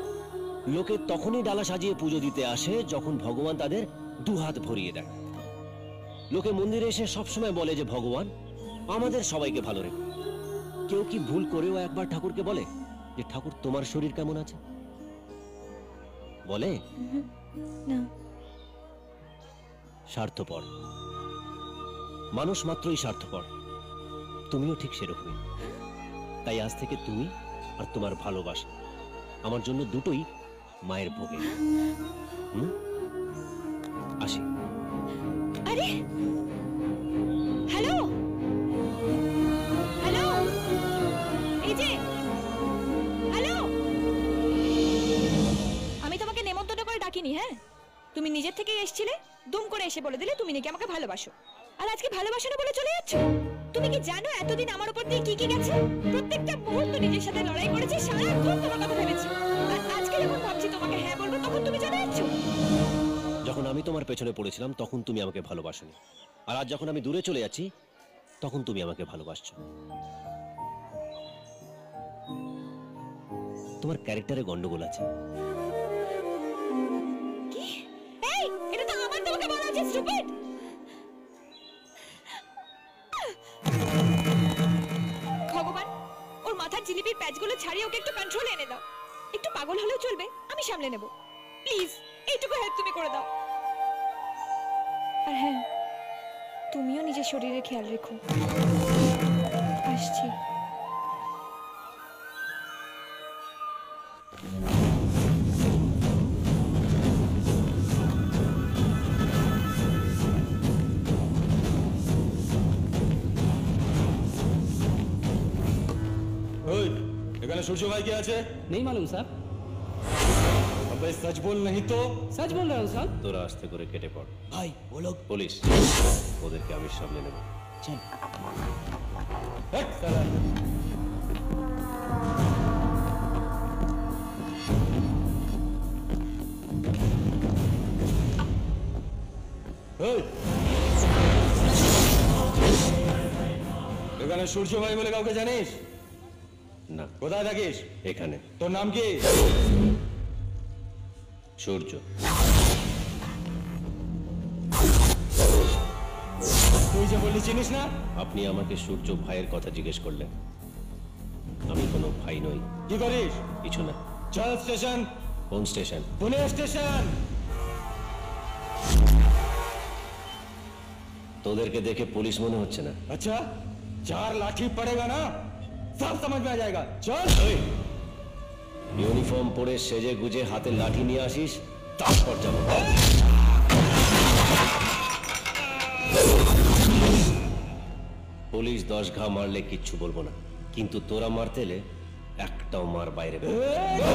লোকে তখনই ডালা সাজিয়ে পুজো দিতে আসে যখন ভগবান তাদের 2 হাত ভরিয়ে দেয়। লোকে মন্দিরে এসে সবসময় বলে যে ভগবান আমাদের সবাইকে ভালো রেখো। কেউ কি ভুল করেও একবার ঠাকুরকে বলে যে ঠাকুর তোমার শরীর কেমন আছে? বলে না। স্বার্থপর মানুষ মাত্রই স্বার্থপর। তুমিও ঠিক সেরকমই। তাই আজ থেকে তুমি আর তোমার ভালোবাসা আমার জন্য দুটোই মায়ের ভোগে। আসি। আরে হ্যালো হ্যালো, এই যে হ্যালো, আমি তোমাকে নেমন্তন্ন করে ডাকিনি। হ্যাঁ, তুমি নিজের থেকেই এসেছিলে, দুম করে এসে বলে দিলে তুমি নাকি আমাকে ভালোবাসো, আর আজকে ভালোবাসো না বলে চলে যাচ্ছ। তুমি কি জানো এতদিন আমার উপর দিয়ে কি কি গেছে? প্রত্যেকটা মুহূর্ত নিজের সাথে লড়াই করেছি, সারাক্ষণ তোমার কথা ভেবেছি, আর আজকে যখন ভাবছি তোমাকে হ্যাঁ বলবো তখন তুমি চলে যাচ্ছ। যখন আমি তোমার পেছনে পড়েছিলাম তখন তুমি আমাকে ভালোবাসোনি, আর আজ যখন আমি দূরে চলে যাচ্ছি তখন তুমি আমাকে ভালোবাসছো। তোমার ক্যারেক্টারে গন্ডগোল আছে। কি? এই, এটা তো আমার তোমাকে বলা উচিত, স্টুপিড। ভগবান, ওর মাথার জিলিপির প্যাচগুলো ছাড়িয়ে ওকে একটু কন্ট্রোলে এনে দাও। একটু পাগল হলেও চলবে, আমি সামলে নেব। প্লিজ এইটুকু হেল্প তুমি করে দাও। আর হ্যাঁ, তুমিও নিজের শরীরের খেয়াল রেখো। আসছি। এখানে সূর্য ভাই কে আছে? नहीं मालूम साहब। अबे सच बोल, नहीं तो। सच बोल रहा हूँ साहब। তোরা আস্তে করে কেটে পড়। ভাই ও লোক পুলিশ, ওদেরকে আমি সামলে নেব। চল। हट साला। এখানে সূর্য ভাই বলে কাউকে জানিস? না। কোথায় থাকিস? এখানে। তোর নাম কি? সূর্য। তুই যে বললি চিনিস না? আপনি আমাকে সূর্য ভাইয়ের কথা জিজ্ঞেস করলেন। আমি কোনো ভাই নই। কি করিস? কিছু না। চল স্টেশন। কোন স্টেশন? পুনে স্টেশন। তোদেরকে দেখে পুলিশ মনে হচ্ছে না। अच्छा, 4 लाठी पड़ेगा ना, सब समझ में आ जाएगा। चल। ইউনিফর্ম পরে সেজে গুজে হাতে লাঠি নিয়ে আসিস, তারপর যাবো। পুলিশ 10 ঘা মারলে কিচ্ছু বলবো না, কিন্তু তোরা মারতে এলে একটাও মার বাইরে বেরোবে না।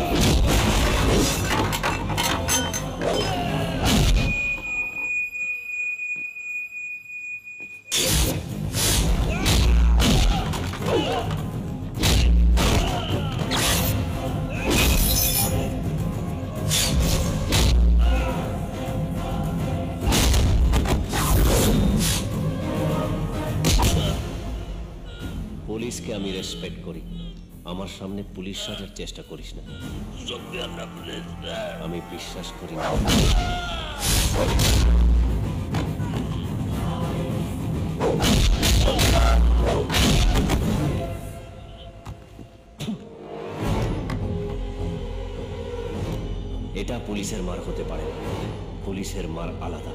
পুলিশকে আমি রেসপেক্ট করি, আমার সামনে পুলিশ সাজার চেষ্টা করিস না, আমি বিশ্বাস করি না। এটা পুলিশের মার হতে পারে না, পুলিশের মার আলাদা।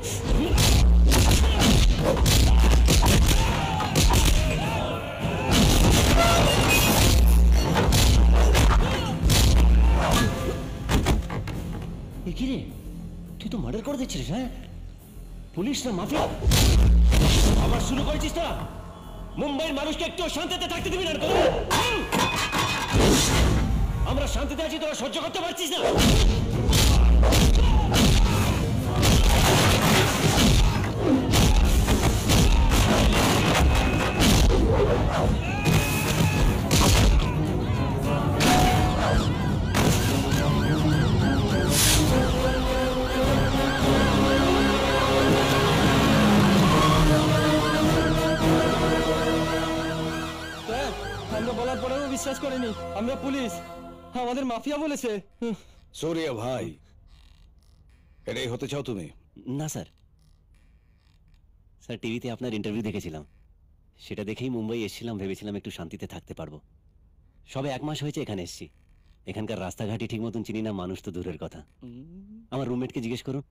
কিরে, তুই তো মার্ডার করে দিচ্ছিস? হ্যাঁ, পুলিশ না মাফিয়া? আবার শুরু করেছিস তোরা? মুম্বাইয়ের মানুষকে একটু শান্তিতে থাকতে দিবি না? আমরা শান্তিতে আছি, তোরা সহ্য করতে পারছিস না? আমরা বলার পরেও বিশ্বাস করেনি, আমরা পুলিশ, আমাদের মাফিয়া বলেছে। সূর্য ভাই, এটাই হতে চাও তুমি? না স্যার, স্যার টিভিতে আপনার ইন্টারভিউ দেখেছিলাম, সেটা দেখেই মুম্বাই এসেছিলাম, ভেবেছিলাম একটু শান্তিতে থাকতে পারবো। সবে 1 মাস হয়েছে এখানে এসেছি, এখানকার রাস্তাঘাটই ঠিক মতন চিনি না, মানুষ তো দূরের কথা। আমার রুমমেটকে জিজ্ঞেস করুন।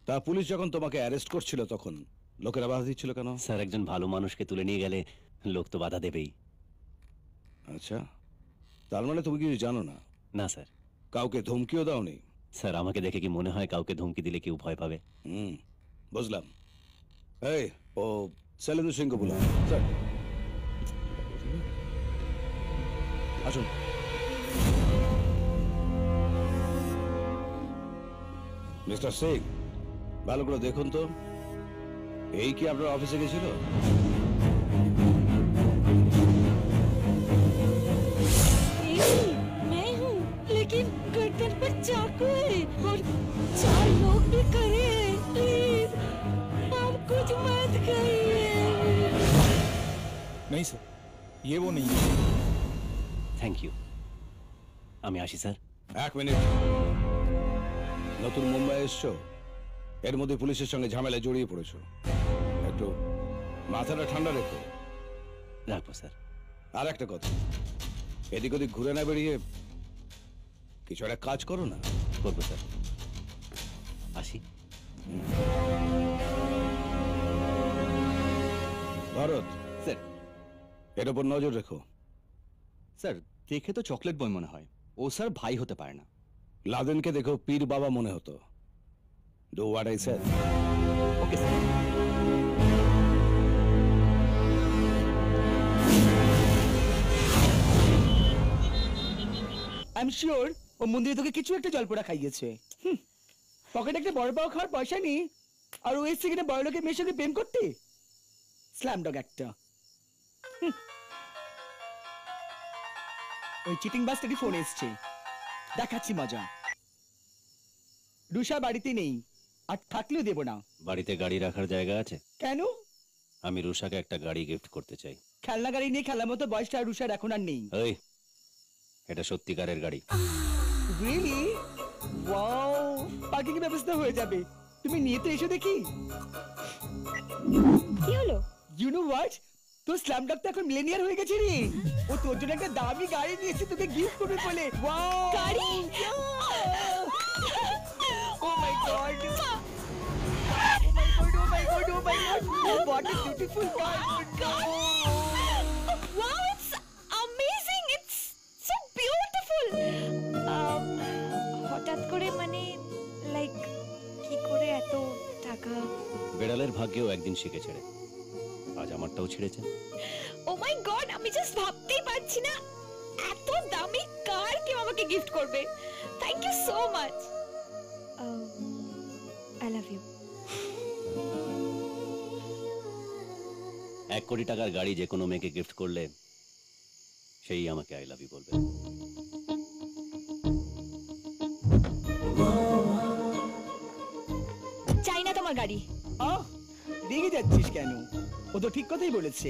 তা পুলিশ যখন তোমাকে অ্যারেস্ট করছিল তখন লোকেরা বাধা দিচ্ছিল কেন? স্যার, একজন ভালো মানুষকে তুলে নিয়ে গেলে লোক তো বাধা দেবেই। আচ্ছা, তার মানে তুমি কিছু জানো না? না স্যার। কাউকে ধমকিও দাওনি? স্যার, আমাকে দেখে কি মনে হয় কাউকে ধমকি দিলে কেউ ভয় পাবে? বুঝলাম। এই, ও শৈলেন্দ্র সিংকে বলো। স্যার, আসুন। মিস্টার সিং, ভালো করে দেখুন তো, এই কি আপনার অফিসে গেছিল? मैं हूँ, लेकिन गर्दन पर चाकू है और 4 लोग भी खड़े हैं। प्लीज आप कुछ मत करिए। नहीं सर, ये वो नहीं है। থ্যাংক ইউ, আমি আসি স্যার। 1 মিনিট। নতুন মুম্বাই এসছো, এর মধ্যে পুলিশের সঙ্গে ঝামেলায় জড়িয়ে পড়েছো, একটু মাথাটা ঠান্ডা রেখো। রাখবো স্যার। আর একটা কথা, এদিক ওদিক ঘুরে না বেরিয়ে কিছু একটা কাজ করো না। করবো স্যার, আসি। ভারত স্যার। এর উপর নজর রেখো। স্যার, দেখে তো চকলেট বয় মনে হয়, ও স্যার ভাই হতে পারে না। লাদেনকে দেখো পীর বাবা মনে হতো। Do what I said. Okay sir. I am sure ও মন্দিরে তোকে কিছু একটা জলপোড়া খাইয়েছে। পকেটে একটা বড় পাও খাওয়ার পয়সা নেই, আর ও এসে কিনা বড় লোকের মেয়ের সঙ্গে প্রেম করতে। স্ল্যাম ডগ একটা। ওই চিটিং বাসটারই ফোন এসছে, দেখাচ্ছি মজা। রুষা বাড়িতে নেই, আর থাকলেও দেব না। বাড়িতে গাড়ি রাখার জায়গা আছে? কেন? আমি রুষাকে একটা গাড়ি গিফট করতে চাই। খেলনা গাড়ি নিয়ে খেলার মতো বয়সটা রুষার এখন আর নেই। এই, এটা সত্যিকারের গাড়ি। রিয়েলি? ওয়াও, পার্কিং এর ব্যবস্থা হয়ে যাবে। তুমি নিয়ে তো এসো দেখি। কি হলো? ইউ নো হোয়াট, তোর স্ল্যাম ডগ তো এখন মিলেনিয়ার হয়ে গেছে রে। ও তোর জন্য একটা দামি গাড়ি নিয়ে এসে তোকে গিফট করবে বলে। ওয়াও, গাড়ি? Oh my god, oh my god, oh my god, oh my god, what a beautiful girl. Wow, it's amazing. It's so beautiful. হঠাৎ করে মানে লাইক কি করে এত টাকা? বেড়াল দালালের ভাগ্যেও একদিন শিখে ছেড়ে, আজ আমারটাও ছিঁড়েছে। ও মাই গড, আমি জাস্ট ভাবতেই পারছি না এত দামি কার কেউ আমাকে গিফট করবে। Thank you so much. I love you. 1 কোটি টাকার গাড়ি যে কোনো মেয়েকে গিফট করলে সেই আমাকে আই লাভ ইউ বলবে। চাই না তোমার গাড়ি। রেগে যাচ্ছিস কেন? ও তো ঠিক কথাই বলেছে।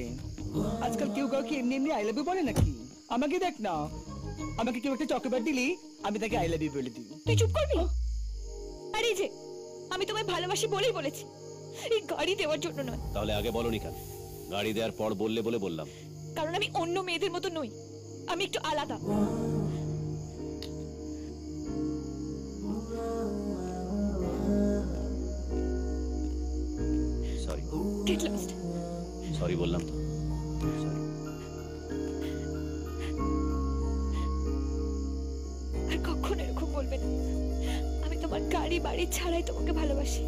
আজকাল কেউ কাউকে এমনি এমনি আই লাভ ইউ বলে নাকি? আমাকে দেখ না, আমাকে কেউ একটা চকোবার দিলি আমি তাকে আই লাভ ইউ বলে দিই। তুই চুপ করবি? আরে এই যে আমি তোমায় ভালোবাসি বলেই বলেছি, এই গাড়ি দেওয়ার জন্য নয়। তাহলে আগে বলনি কেন? গাড়ি দেওয়ার পর বললে বলে বললাম। কারণ আমি অন্য মেয়েদের মতো নই, আমি একটু আলাদা। সরি। Get lost. সরি বললাম তো। সরি। আর কখনো এরকম বলবে না। আমি তোমার গাড়ি বাড়ি ছাড়াই তোমাকে ভালোবাসি।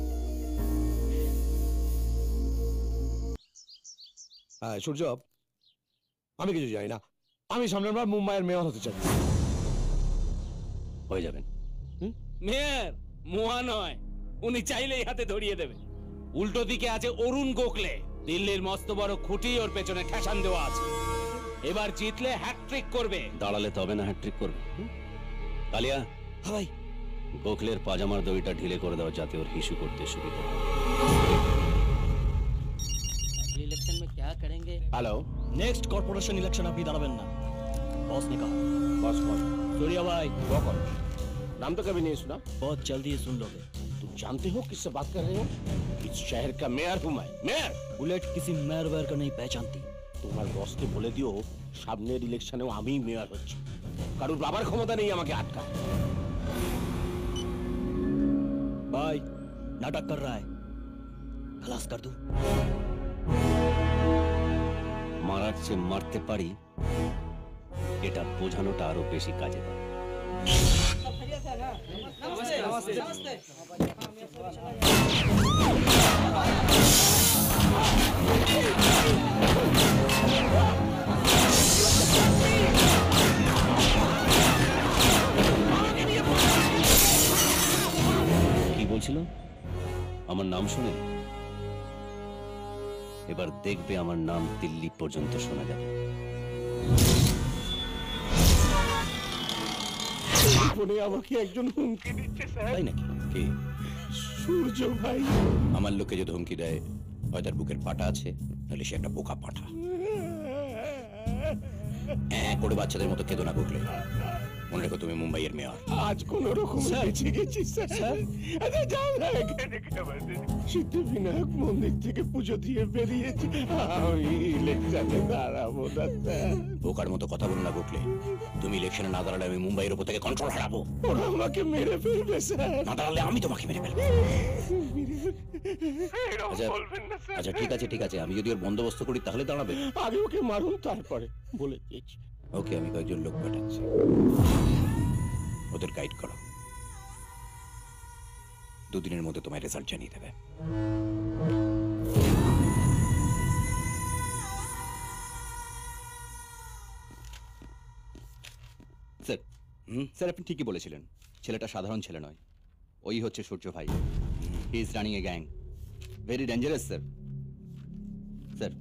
সূর্য, আমি কিছু জানি না। আমি সামনের বার মুম্বাইয়ের মেয়র হতে চাই। হয়ে যাবেন। মেয়র মোয়া নয়, উনি চাইলেই হাতে ধরিয়ে দেবে। উল্টো দিকে আছে অরুণ গোখলে, দিল্লির মস্ত বড় খুঁটি ওর পেছনে ঠেসান দেওয়া আছে। এবার জিতলে হ্যাটট্রিক করবে। দাঁড়ালে তবে না হ্যাট্রিক করবে। কালিয়া, ভাই গোখলের পাজামার দড়িটা ঢিলে করে দাও যাতে ওর হিসু করতে সুবিধা হয়। इलेक्शन में क्या करेंगे? हेलो, नेक्स्ट कॉर्पोरेशन इलेक्शन अभी दाड़ाबेन ना, बॉस ने कहा। बॉस कौन? सूर्या भाई। वो कौन? नाम तो कभी नहीं सुना। बहुत जल्दी ही सुन लोगे। तुम जानते हो किससे बात कर रहे हो? इस शहर का मेयर हूँ मैं। मेयर। बुलेट किसी मेयर वेयर का नहीं पहचानती। তোমার বসকে বলে দিও সামনের ইলেকশনেও আমি মেয়র হচ্ছি। কারোর বাবার ক্ষমতা নেই আমাকে আটকা। भाई नाटक कर रहा है, खलास कर दूं। মারার চেয়ে মারতে পারি, এটা বোঝানোটা আরো বেশি কাজে দেয়। কি বলছিল? আমার নাম শুনে? এবার দেখবে আমার নাম দিল্লি পর্যন্ত শোনা যাবে। ফোনে আমাকে একজন হুমকি দিচ্ছে স্যার। তাই নাকি? কে? সূর্য ভাই। আমার লোকে যদি হুমকি দেয়, হয় তার বুকের পাটা আছে, নাহলে সে একটা বোকা পাঠা। করে বাচ্চাদের মতো কেঁদো না গোখলে। মনে রেখো তুমি মুম্বাইয়ের মেয়র। আজ কোন রকম বেঁচে গেছি স্যার। আচ্ছা যাও না, এখানে খাবার দিন। সিদ্ধিবিনায়ক মন্দির থেকে পুজো দিয়ে বেরিয়েছি, আমি ইলেকশনে দাঁড়াবো না স্যার। বোকার মতো কথা বলো না গোখলে। তুমি ইলেকশনে না দাঁড়ালে আমি মুম্বাইয়ের উপর থেকে কন্ট্রোল হারাবো। ওরা আমাকে মেরে ফেলবে স্যার। না দাঁড়ালে আমি তোমাকে মেরে ফেলবো। আচ্ছা ঠিক আছে ঠিক আছে, আমি যদি ওর বন্দোবস্ত করি তাহলে দাঁড়াবে। আগে ওকে মারুন, তারপরে বলে দিয়েছি। ওকে, আমি কয়েকজন লোক পাঠাচ্ছি, ওদের গাইড করো। 2 দিনের মধ্যে তোমায় রেজাল্ট জানিয়ে দেবে। স্যার, স্যার আপনি ঠিকই বলেছিলেন, ছেলেটা সাধারণ ছেলে নয়। ওই হচ্ছে সূর্য ভাই। He is running A gang, very dangerous sir. Sir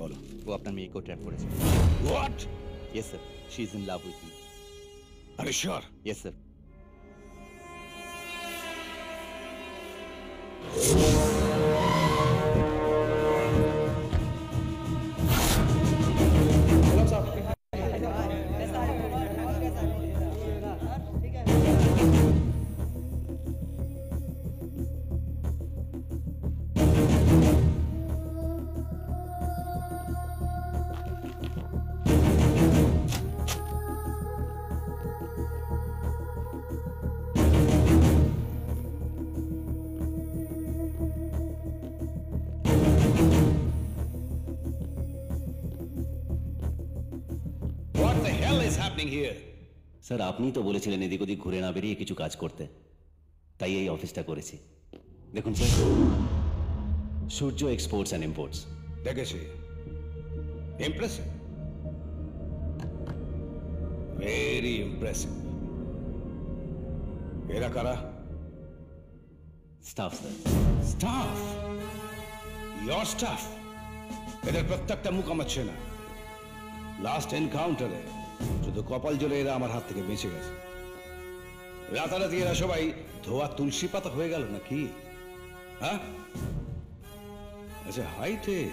বলো, ও আপনার মেয়েকেও ট্র্যাপ করেছে। What? Yes, sir. She's in love with me. Are you sure? Yes, sir. What the hell is happening here? Sir আপনি তো বলেছিলেন এদিক ওদিক ঘুরে না বেরিয়ে কিছু কাজ করতে, তাই এই অফিসটা করেছি। দেখুন sir, Surya exports and imports. দেখেছি, ইমপ্রেসিভ, ভেরি ইমপ্রেসিভ। এরা কারা? Staff sir. Staff? Your staff? এদের প্রত্যেকটা মুখ আমার চেনা। লাস্ট এনকাউন্টারে শুধু কপাল জোরে এরা আমার হাত থেকে বেঁচে গেছে। রাতারাতি এরা সবাই ধোয়া তুলসী পাতা হয়ে গেল নাকি? হ্যাঁ, আচ্ছা, হাইটেক।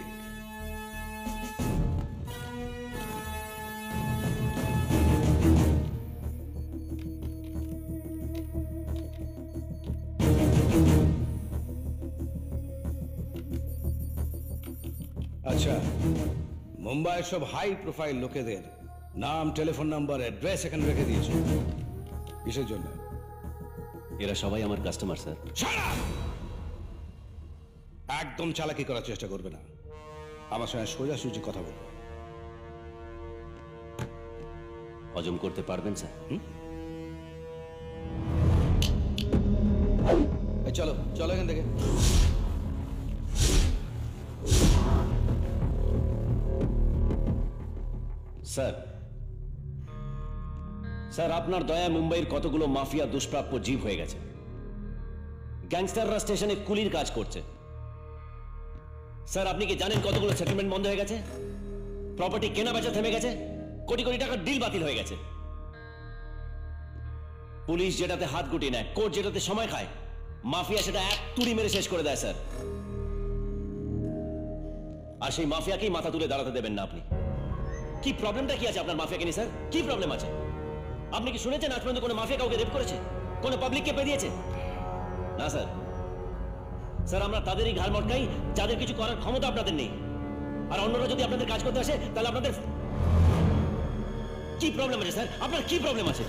আচ্ছা, মুম্বাইয়ের সব হাই প্রোফাইল লোকেদের নাম, টেলিফোন নাম্বার, অ্যাড্রেস এখানে রেখে দিয়েছো কিসের জন্য? এরা সবাই আমার কাস্টমার স্যার। একদম চালাকি করার চেষ্টা করবে না, আমার সঙ্গে সোজাসুজি কথা বলবে। হজম করতে পারবেন স্যার? চলো চলো এখান থেকে। স্যার, স্যার আপনার দয়ায় মুম্বাইয়ের কতগুলো মাফিয়া দুষ্প্রাপ্য জীব হয়ে গেছে। গ্যাংস্টাররা স্টেশনে কুলির কাজ করছে। স্যার আপনি কি জানেন কতগুলো সেটেলমেন্ট বন্ধ হয়ে গেছে? প্রপার্টি কেনা বেচা থেমে গেছে, কোটি কোটি টাকার ডিল বাতিল হয়ে গেছে। পুলিশ যেটাতে হাত গুটিয়ে নেয়, কোর্ট যেটাতে সময় খায়, মাফিয়া সেটা এক তুড়ি মেরে শেষ করে দেয় স্যার। আর সেই মাফিয়াকেই মাথা তুলে দাঁড়াতে দেবেন না আপনি। কি প্রবলেমটা কি আছে আপনার মাফিয়াকে নিয়ে স্যার? কি প্রবলেম আছে? আপনি কি শুনেছেন আজ পর্যন্ত কোনো মাফিয়া কাউকে রেপ করেছে, কোনো পাবলিককে পে দিয়েছে? না স্যার। স্যার আমরা তাদেরই ঘাড় মটকাই যাদের কিছু করার ক্ষমতা আপনাদের নেই। আর অন্যরা যদি আপনাদের কাজ করতে আসে তাহলে আপনাদের কি প্রবলেম আছে স্যার? আপনার কি প্রবলেম আছে?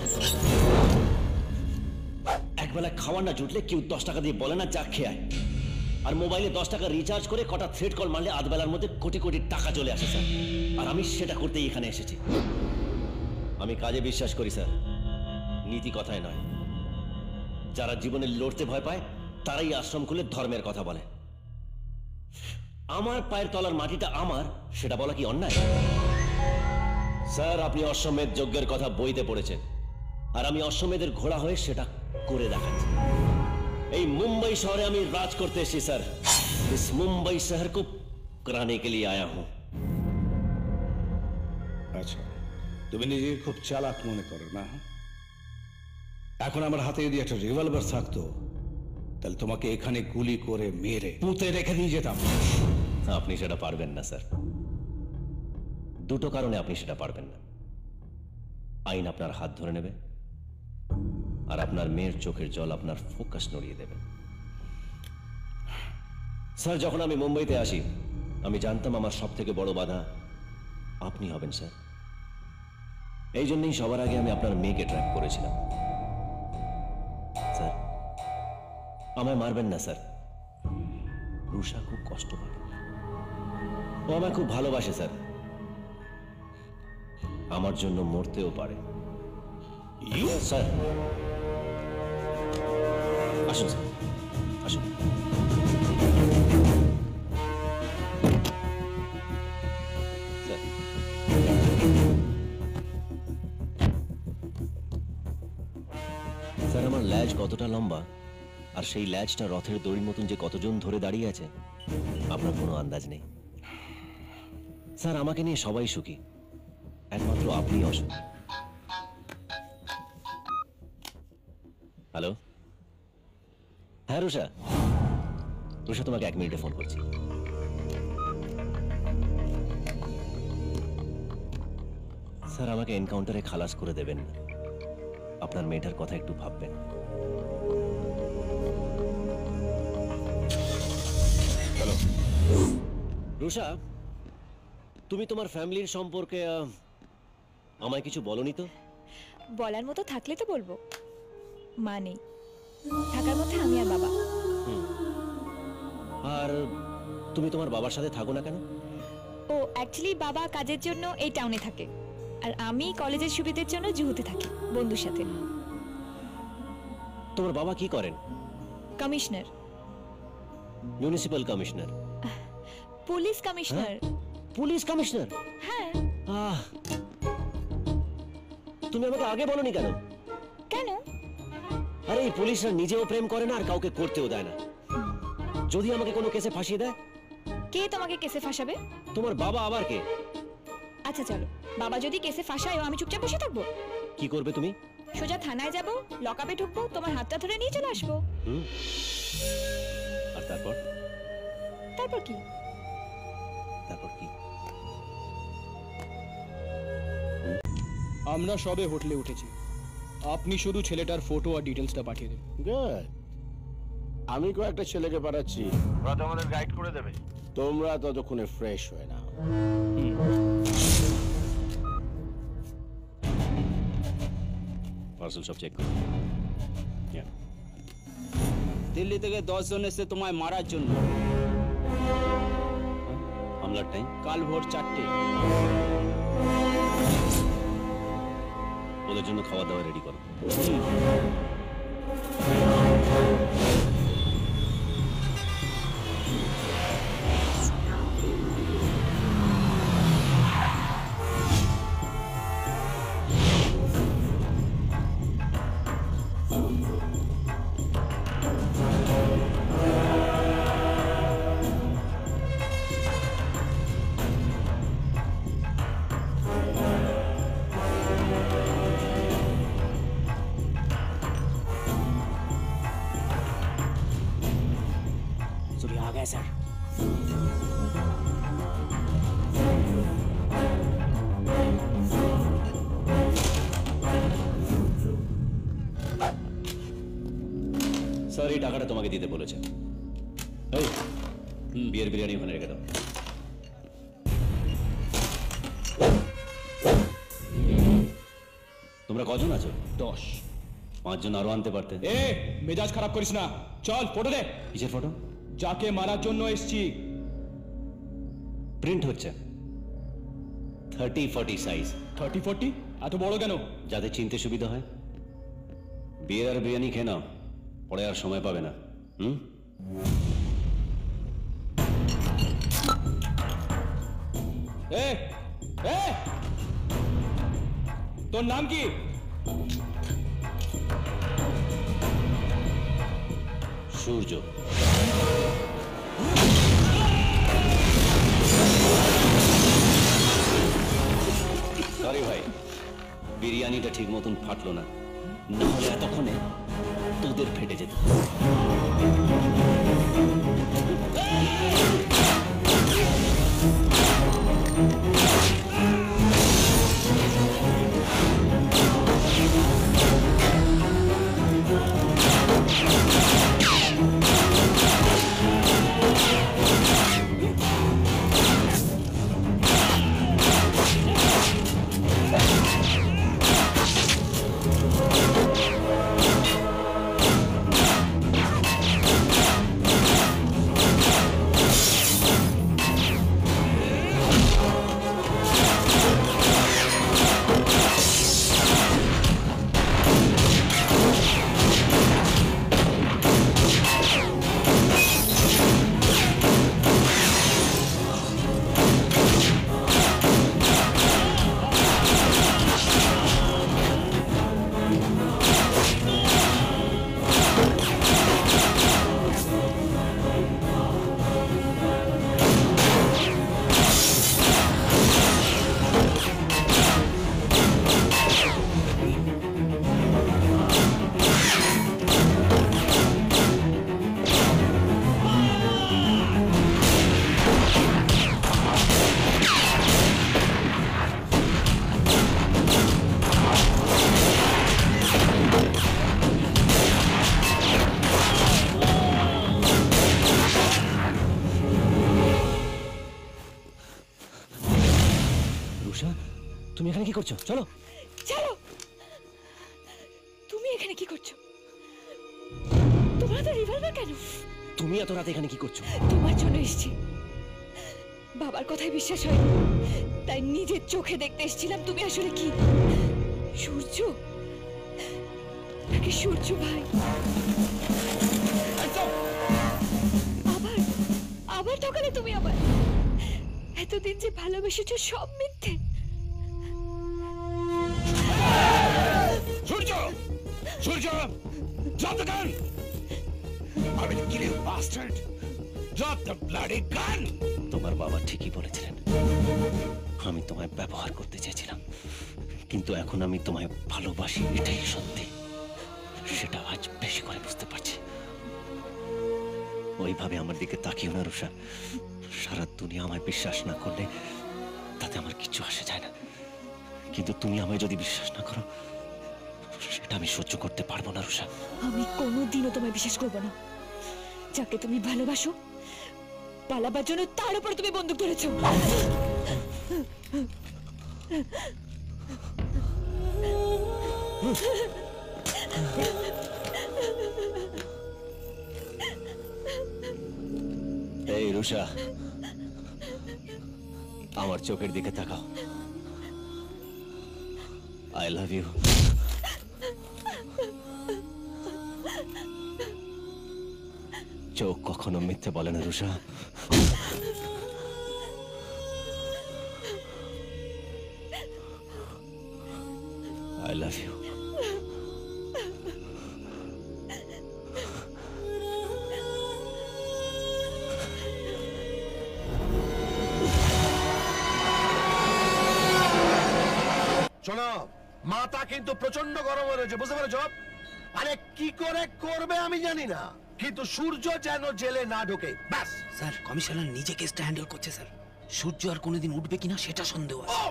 একবেলা খাওয়ার না জুটলে কেউ 10 টাকা দিয়ে বলে না যা খেয়ে আয়। আর মোবাইলে 10 টাকা রিচার্জ করে কটা থ্রেড কল মারলে আধ বেলার মধ্যে কোটি কোটি টাকা চলে আসে স্যার। আর আমি সেটা করতেই এখানে এসেছি। আমি কাজে বিশ্বাস করি স্যার, নীতি কথায় নয়। যারা জীবনে লড়তে ভয় পায় তারাই আশ্রম খুলে ধর্মের কথা বলে। আমার পায়ের তলার মাটিটা আমার, সেটা বলা কি অন্যায়? স্যার আপনি অশ্বমেধ যজ্ঞের কথা বইতে পড়েছেন, আর আমি অশ্বমেধের ঘোড়া হয়ে সেটা করে দেখাচ্ছি। এই মুম্বাই শহরে আমি রাজ করতে এসেছি স্যার। इस मुंबई शहर को कराने के लिए आया हूं। আচ্ছা, তুমি নিজেকে খুব চালাক মনে করো না? এখন আমার হাতে যদি একটা রিভলভার থাকতো তাহলে তোমাকে এখানে গুলি করে মেরে পুঁতে রেখে দিয়ে যেতাম। আপনি সেটা পারবেন না স্যার। দুটো কারণে আপনি সেটা পারবেন না। আইন আপনার হাত ধরে নেবে, আর আপনার মেয়ের চোখের জল আপনার ফোকাস নড়িয়ে দেবে। স্যার যখন আমি মুম্বাইতে আসি আমি জানতাম আমার সব থেকে বড় বাধা আপনি হবেন স্যার। এই জন্যই সবার আগে আমি আপনার মেয়েকে ট্র্যাক করেছিলাম। স্যার আমায় মারবেন না স্যার, রুষা খুব কষ্ট পাবে। ও আমায় খুব ভালোবাসে স্যার, আমার জন্য মরতেও পারে। স্যার আসুন স্যার, আসুন। স্যার আমার ল্যাজ কতটা লম্বা আর সেই ল্যাজটা রথের দড়ির মতন যে কতজন ধরে দাঁড়িয়ে আছে আপনার কোনো আন্দাজ নেই। স্যার আমাকে নিয়ে সবাই সুখী, একমাত্র আপনি অসুখী। হ্যালো, হ্যাঁ রুষা, রুষা তোমাকে 1 মিনিটে ফোন করছি। স্যার আমাকে এনকাউন্টারে খালাস করে দেবেন না, আপনার মেয়েটার কথা একটু ভাববেন। রুষা, তুমি তোমার ফ্যামিলির সম্পর্কে আমায় কিছু বলনি তো? বলার মতো থাকলে তো বলবো। মা নেই, থাকার মধ্যে আমি আর বাবা। আর তুমি তোমার বাবার সাথে থাকো না কেন? ও অ্যাকচুয়ালি বাবা কাজের জন্য এই টাউনে থাকে, আর আমি কলেজের সুবিধার জন্য জুহুতে থাকি বন্ধুর সাথে। তোমার বাবা কি করেন? Commissioner. Municipal commissioner? Police commissioner. Police commissioner? হ্যাঁ। তুমি আমাকে আগে বলনি কেন? কেন? আরে এই পুলিশরা নিজেও প্রেম করে না আর কাউকে করতেও দেয় না। যদি আমাকে কোনো কেসে ফাঁসিয়ে দেয়? কে তোমাকে কেসে ফাঁসাবে? তোমার বাবা। আবার কে? আচ্ছা চলো, বাবা যদি কেসে ফাঁসায় আমি চুপচাপ বসে থাকবো? কি করবে তুমি? সোজা থানায় যাব, লকআপে ঢুকবো, তোমার হাতটা ধরে নিয়ে চলে আসবো। আর তারপর? তারপর কি? তারপর কি? আমরা সবে হোটেলে উঠেছি, আপনি শুধু ছেলেটার ফটো আর ডিটেলসটা পাঠিয়ে দিন। গুড। আমি কয়েকটা ছেলেকে পাঠাচ্ছি, ওরা তোমাদের গাইড করে দেবে। তোমরা ততক্ষণে ফ্রেশ হয়ে নাও। পার্সেল সব চেক করো। দিল্লি থেকে 10 জন এসে তোমায় মারার জন্য। হামলার টাইম? কাল ভোর 4টে। ওদের জন্য খাওয়া দাওয়া রেডি করো। सूर्य आ गया सर। স্যার এই টাকাটা তোমাকে দিতে বলেছে। এই বিয়ের বিরিয়ানি ওখানে রেখে দাও। তোমরা কজন আছো? 10। 5 জন আরো আনতে পারতে। এ মেজাজ খারাপ করিস না, চল ফটো দে। কিসের ফটো? যাকে মারার জন্য এসেছি। প্রিন্ট হচ্ছে 30-40 সাইজ। 30-40? এত বড় কেন? যাতে চিনতে সুবিধা হয়। বিয়ের আর বিরিয়ানি খেয়ে নাও, পরে আর সময় পাবে না। এ এ তোর নাম কি? সূর্য। সরি ভাই, বিরিয়ানিটা ঠিক মতন ফাটলো না, নাহলে এতক্ষণে তোদের ফেটে যেত। তুমি এখানে কি করছো? চলো চলো। তুমি এখানে কি করছো? তোমার তো রিভলভার কেন? তুমি এত রাতে এখানে কি করছো? তোমার জন্য এসেছি। বাবার কথায় বিশ্বাস হয় তাই নিজের চোখে দেখতে এসেছিলাম তুমি আসলে কি সূর্য নাকি সূর্য ভাই। আবার আবার ঠকালে তুমি আবার। এতদিন যে ভালোবেসেছো সব মিথ্যে। সূর্য সূর্য drop the gun I will kill you bastard drop the bloody gun তোমার বাবা ঠিকই বলেছিলেন, আমি তোমায় ব্যবহার করতে চেয়েছিলাম, কিন্তু এখন আমি তোমায় ভালোবাসি, এটাই সত্যি। সেটা আজ বেশি করে বুঝতে পারছি। ওইভাবে আমার দিকে তাকিও না রুষা। সারা দুনিয়া আমায় বিশ্বাস না করলে তাতে আমার কিচ্ছু আসে যায় না, কিন্তু তুমি আমায় যদি বিশ্বাস না করো সেটা আমি সহ্য করতে পারবো না রুষা। আমি কোনোদিনও তোমায় বিশ্বাস করবো না। যাকে তুমি ভালোবাসো পালাবার জন্য তার উপর তুমি বন্দুক ধরেছো। এই রুষা, আমার চোখের দিকে তাকাও। I love you. চোখ কখনো মিথ্যে বলে না রুষা। I love you. শোনো, মাথা কিন্তু প্রচন্ড গরম হয়েছে, বুঝতে পেরেছো? আরে কি করে করবে আমি জানি না, কিন্তু সূর্য যেন জেলে না ঢোকে ব্যাস। স্যার, কমিশনার নিজে কেসটা হ্যান্ডেল করছে স্যার। সূর্য আর কোনোদিন উঠবে কিনা সেটা সন্দেহ আছে।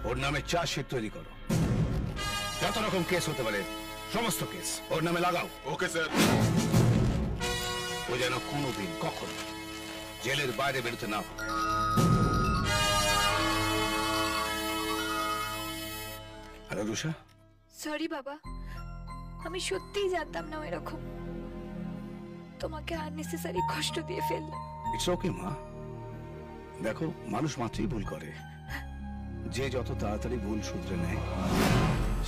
ওর নামে চার্জশিট তৈরি করো, যত রকম কেস হতে পারে সমস্ত কেস ওর নামে লাগাও। Okay sir. ও যেন কোনোদিন কখনো জেলের বাইরে বেরোতে না পারে। হ্যালো রুষা। সরি বাবা, আমি সত্যিই জানতাম না এরকম। তোমাকে আননেসেসারি কষ্ট দিয়ে ফেললাম। ইটস ওকে মা, দেখো মানুষ মাত্রই ভুল করে। যে যত তাড়াতাড়ি ভুল শুধরে নেয়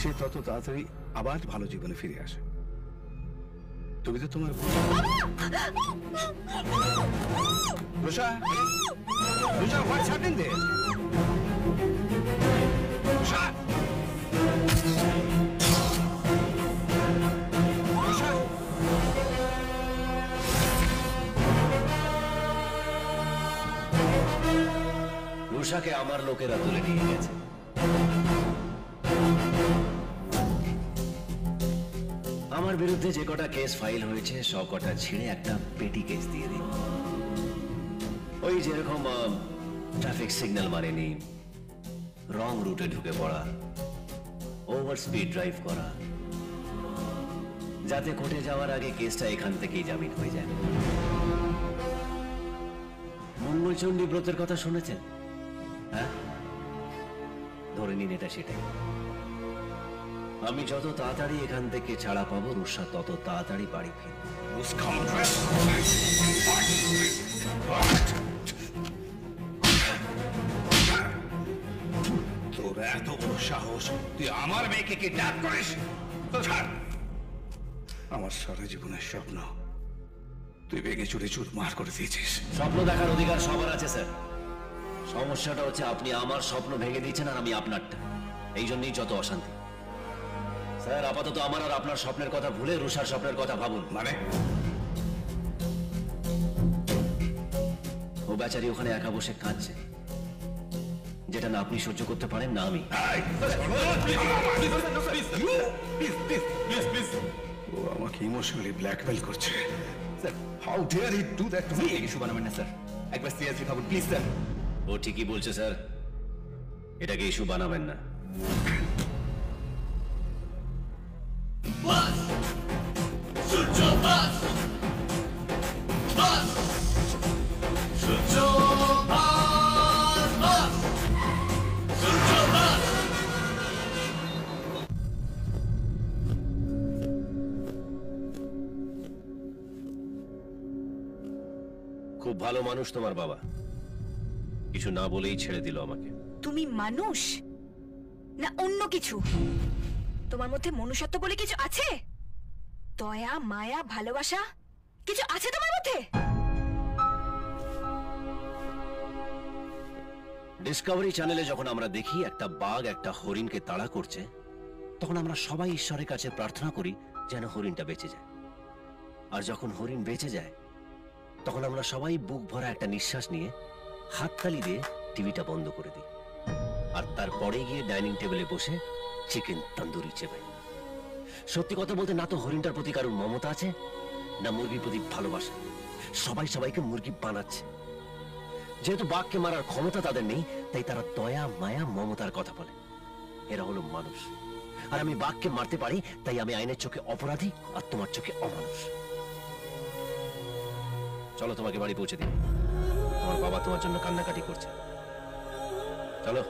সে তত তাড়াতাড়ি আবার ভালো জীবনে ফিরে আসে। তুমি তো তোমার রুষা, রুষা, হোয়াটস হ্যাপেনিং দেয়ার? রুষা, রুষা, রুষাকে আমার লোকেরা তুলে নিয়ে গেছে। আমার বিরুদ্ধে যে কটা কেস ফাইল হয়েছে সব কটা ছিঁড়ে একটা পেটি কেস দিয়ে দিন। ওই যেরকম ট্রাফিক সিগন্যাল মানেনি, রং রুটে ঢুকে পড়া, ওভার স্পিড ড্রাইভ করা, যাতে কোর্টে যাওয়ার আগে কেসটা এখান থেকেই জামিন হয়ে যায়। মঙ্গলচণ্ডী ব্রতের কথা শুনেছেন? হ্যাঁ, ধরে নিন এটা সেটাই। আমি যত তাড়াতাড়ি এখান থেকে ছাড়া পাবো, রুষা তত তাড়াতাড়ি বাড়ি ফিরবে। তোর এত বড় সাহস, তুই আমার মেয়েকে কিডন্যাপ করিস? আমার সারা জীবনের স্বপ্ন তুই ভেঙে চুরে চুরমার করে দিয়েছিস। স্বপ্ন দেখার অধিকার সবার আছে স্যার। সমস্যাটা হচ্ছে আপনি আমার স্বপ্ন ভেঙে দিয়েছেন আর আমি আপনারটা। এই জন্যই যত অশান্তি। স্যার, আপাতত আমার আর আপনার স্বপ্নের কথা ভুলে রুষার স্বপ্নের কথা ভাবুন। মানে? ও বেচারি ওখানে একা বসে কাঁদছে, যেটা না আপনি সহ্য করতে পারেন না আমি। ও আমাকে ইমোশনালি ব্ল্যাকমেল করছে। Sir, how dare he do that to me? Issue বানাবেন না স্যার, একবার সিরিয়াসলি ভাবুন প্লিজ স্যার। ও ঠিকই বলছে স্যার, এটাকে ইস্যু বানাবেন না। খুব ভালো মানুষ তোমার বাবা, কিছু না বলেই ছেড়ে দিল আমাকে। তুমি মানুষ? না অন্য কিছু? তোমার মধ্যে মনুষ্যত্ব বলে কিছু আছে? দয়া, মায়া, ভালোবাসা কিছু আছে তোমার মধ্যে? ডিসকভারি চ্যানেলে যখন আমরা দেখি একটা বাঘ একটা হরিণকে তাড়া করছে, তখন আমরা সবাই ঈশ্বরের কাছে প্রার্থনা করি যেন হরিণটা বেঁচে যায়। আর যখন হরিণ বেঁচে যায়, তখন আমরা সবাই বুক ভরা একটা নিঃশ্বাস নিয়ে হাততালি দিয়ে টিভিটা বন্ধ করে দিই। আর তারপরে গিয়ে ডাইনিং টেবিলে বসে চিকেন তন্দুরি চেপে। সত্যি কথা বলতে, না তো হরিণটার প্রতি কারোর মমতা আছে, না মুরগির প্রতি ভালোবাসা। সবাই সবাইকে মুরগি বানাচ্ছে। যেহেতু বাঘকে মারার ক্ষমতা তাদের নেই, তাই তারা দয়া, মায়া, মমতার কথা বলে। এরা হলো মানুষ। আর আমি বাঘকে মারতে পারি, তাই আমি আইনের চোখে অপরাধী আর তোমার চোখে অমানুষ। চলো তোমাকে বাড়ি পৌঁছে দিই। তোমার বাবা তোমার জন্য কান্নাকাটি করছে। চলো।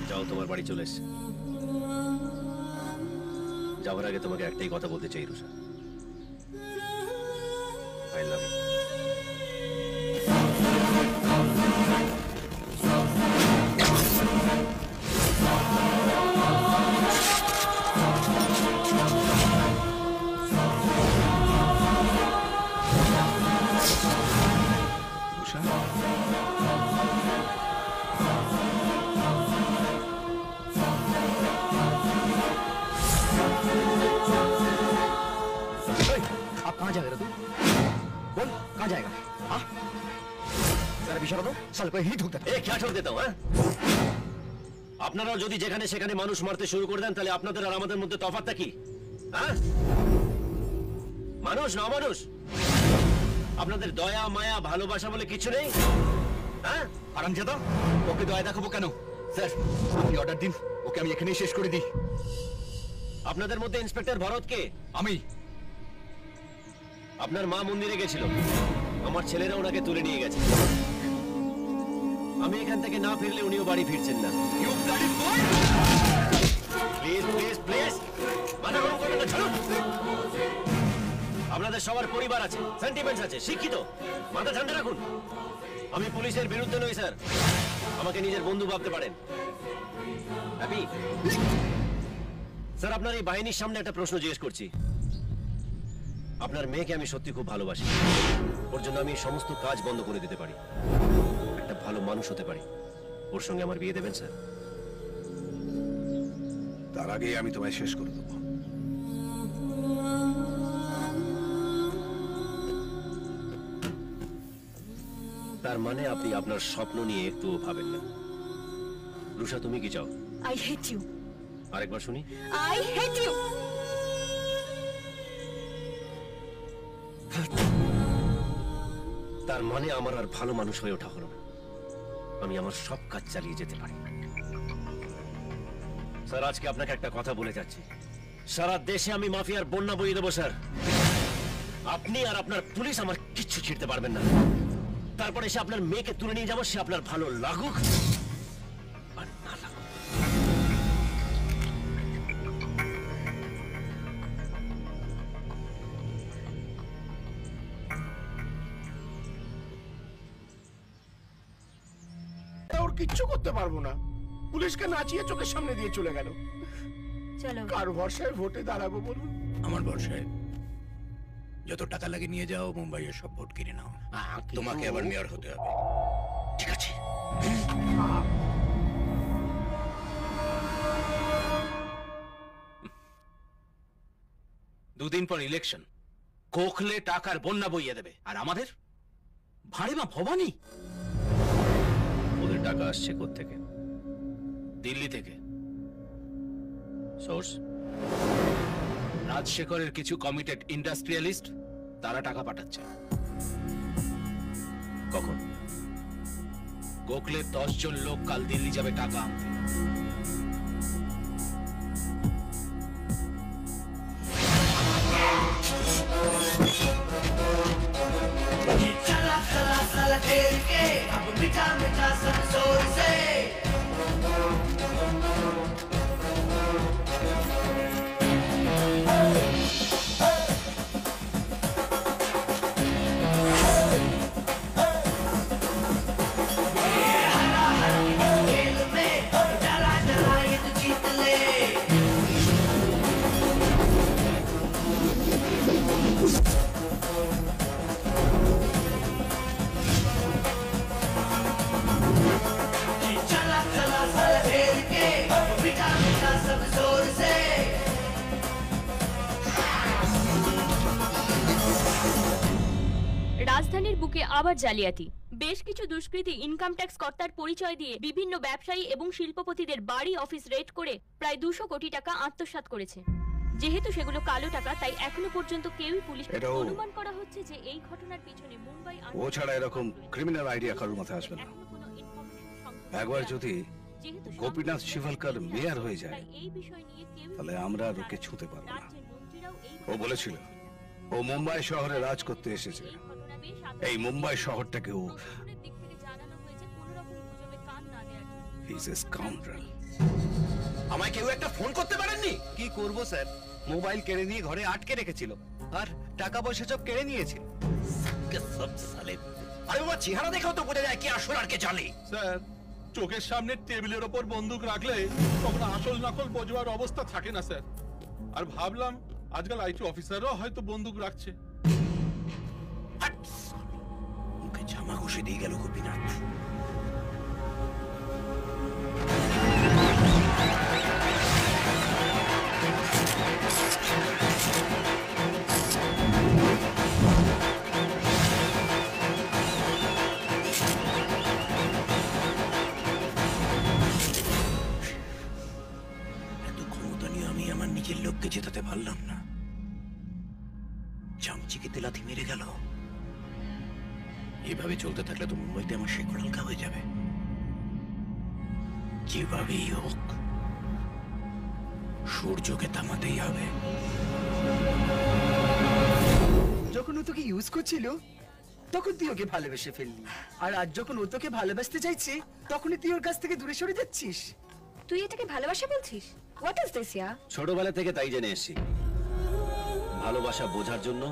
যাও, তোমার বাড়ি চলে এসছে। যাওয়ার আগে তোমাকে একটাই কথা বলতে চাই, Rusha. I love you. Rusha, आप कहाँ जा रहे हो? बोल, कहाँ जाएगा? हाँ? जरा इशारा दो, साल को ही ठोक देता। ए, क्या ठोक देता हूँ? আপনারা যদি যেখানে সেখানে মানুষ মারতে শুরু করে দেন, তাহলে আপনাদের আর আমাদের মধ্যে তফাৎটা কি? হ্যাঁ? মানুষ না মানুষ? আপনাদের দয়া, মায়া, ভালোবাসা বলে কিছু নেই? হ্যাঁ? আরামজাদা, ওকে দয়া দেখাবো কেন? স্যার, আপনি অর্ডার দিন, ওকে আমি এখানেই শেষ করে দিই। আপনাদের মধ্যে ইন্সপেক্টর ভরত কে? আমি। আপনার মা মন্দিরে গেছিল, আমার ছেলেরা ওনাকে তুলে নিয়ে গেছে। আমি এখান থেকে না ফিরলে উনিও বাড়ি ফিরছেন না। প্লিজ প্লিজ প্লিজ, মাথা গরম করবেন না, ছাড়ুন। আপনাদের সবার পরিবার আছে, সেন্টিমেন্টস আছে, শিক্ষিত। মাথা ঠান্ডা রাখুন। আমি পুলিশের বিরুদ্ধে নই স্যার, আমাকে নিজের বন্ধু ভাবতে পারেন। হ্যাপি স্যার, আপনার এই বাহিনীর সামনে একটা প্রশ্ন জিজ্ঞেস করছি। আপনার মেয়েকে আমি সত্যি খুব ভালোবাসি। ওর জন্য আমি সমস্ত কাজ বন্ধ করে দিতে পারি, একটা ভালো মানুষ হতে পারি। ওর সঙ্গে আমার বিয়ে দেবেন স্যার? তার আগেই আমি তোমায় শেষ করে দেবো। তার মানে আপনি আপনার স্বপ্ন নিয়ে একটুও ভাবেন না। রুষা, তুমি কি চাও? I hate you. আরেকবার শুনি। I hate you. তার মানে আমার আর ভালো মানুষ হয়ে ওঠা হলো না। আমি আমার সব কাজ চালিয়ে যেতে পারি। স্যার, আজকে আপনাকে একটা কথা বলে যাচ্ছি। সারা দেশে আমি মাফিয়ার বন্যা বইয়ে দেবো স্যার। আপনি আর আপনার পুলিশ আমার কিচ্ছু ছিড়তে পারবেন না। তারপরে এসে আপনার মেয়েকে তুলে নিয়ে যাবো, সে আপনার ভালো লাগুক আর না লাগুক। ওর কিচ্ছু করতে পারবো না। পুলিশকে নাচিয়ে চোখের সামনে দিয়ে চলে গেল। চলো। কার ভরসায় ভোটে দাঁড়াবো বলুন? আমার ভরসায় যত টাকা লাগে নিয়ে যাও, মুম্বাইয়ের সব ভোট কিনে নাও। তোমাকে আবার মেয়র হতে হবে। ঠিক আছে? দুদিন পর ইলেকশন, কোখলে টাকার বন্যা বইয়ে দেবে, আর আমাদের ভাড়ে মা ভবানী। ওদের টাকা আসছে কোত্থেকে? দিল্লি থেকে। সোর্স? রাজশেখরের কিছু কমিটেড ইন্ডাস্ট্রিয়ালিস্ট, তারা টাকা পাঠাচ্ছে। কখন? গোখলের 10 জন লোক কাল দিল্লি যাবে টাকা আনতে। चला चला चला तेल के अब मीठा मीठा सरसों से রাজধানীর বুকে আবার জালিয়াতি। বেশ কিছু দুষ্কৃতী ইনকাম ট্যাক্স কর্তার পরিচয় দিয়ে বিভিন্ন ব্যবসায়ী এবং শিল্পপতিদের বাড়ি অফিস রেড করে প্রায় 200 কোটি টাকা আত্মসাৎ করেছে। যেহেতু সেগুলো কালো টাকা, তাই এখনো পর্যন্ত কেউই পুলিশকে অনুমান করা হচ্ছে যে এই ঘটনার পিছনে মুম্বাই ও ছাড়া এরকম ক্রিমিনাল আইডিয়া কারোর মাথায় আসবে না। একবার যদি গোপীনাথ শিভালকার মেয়র হয়ে যায়, তাহলে আমরা আর ওকে ছুঁতে পারবো না। ও বলেছিল ও মুম্বাই শহরে রাজ করতে এসেছে। এই মুম্বাই শহরটাকে ও He's a scoundrel. আমায় কেউ একটা ফোন করতে পারেননি? কি করব স্যার, মোবাইল কেড়ে নিয়ে ঘরে আটকে রেখেছিল আর টাকা পয়সা সব কেড়ে নিয়েছিল। সব সালে, আরে বাবা চেহারা দেখেও তো বোঝা যায় কি আসল আর কে জানে। স্যার, চোখের সামনে টেবিলের ওপর বন্দুক রাখলে তখন আসল নকল বোঝবার অবস্থা থাকে না স্যার। আর ভাবলাম আজকাল আইটি অফিসাররাও হয়তো বন্দুক রাখছে। মুখে জামা ঘষে দিয়ে গেল গোপীনাথ। এত ক্ষমতা নিয়ে আমি আমার নিজের লোককে জেতাতে পারলাম না। চামচিকে তেলাথি মেরে গেল। এভাবে চলতে থাকলে তো মুম্বাইতে আমার শেকড় হালকা হয়ে যাবে। যেভাবেই হোক সূর্যকে থামাতেই হবে। যখন ও তোকে ইউজ করছিল তখন তুই ওকে ভালোবেসে ফেললি, আর আজ যখন ও তোকে ভালোবাসতে চাইছে তখনই তুই ওর কাছ থেকে দূরে সরে যাচ্ছিস। তুই এটাকে ভালোবাসা বলছিস? হোয়াট ইজ দিস ইয়া? ছোটবেলা থেকে তাই জেনে এসেছি, ভালোবাসা বোঝার জন্য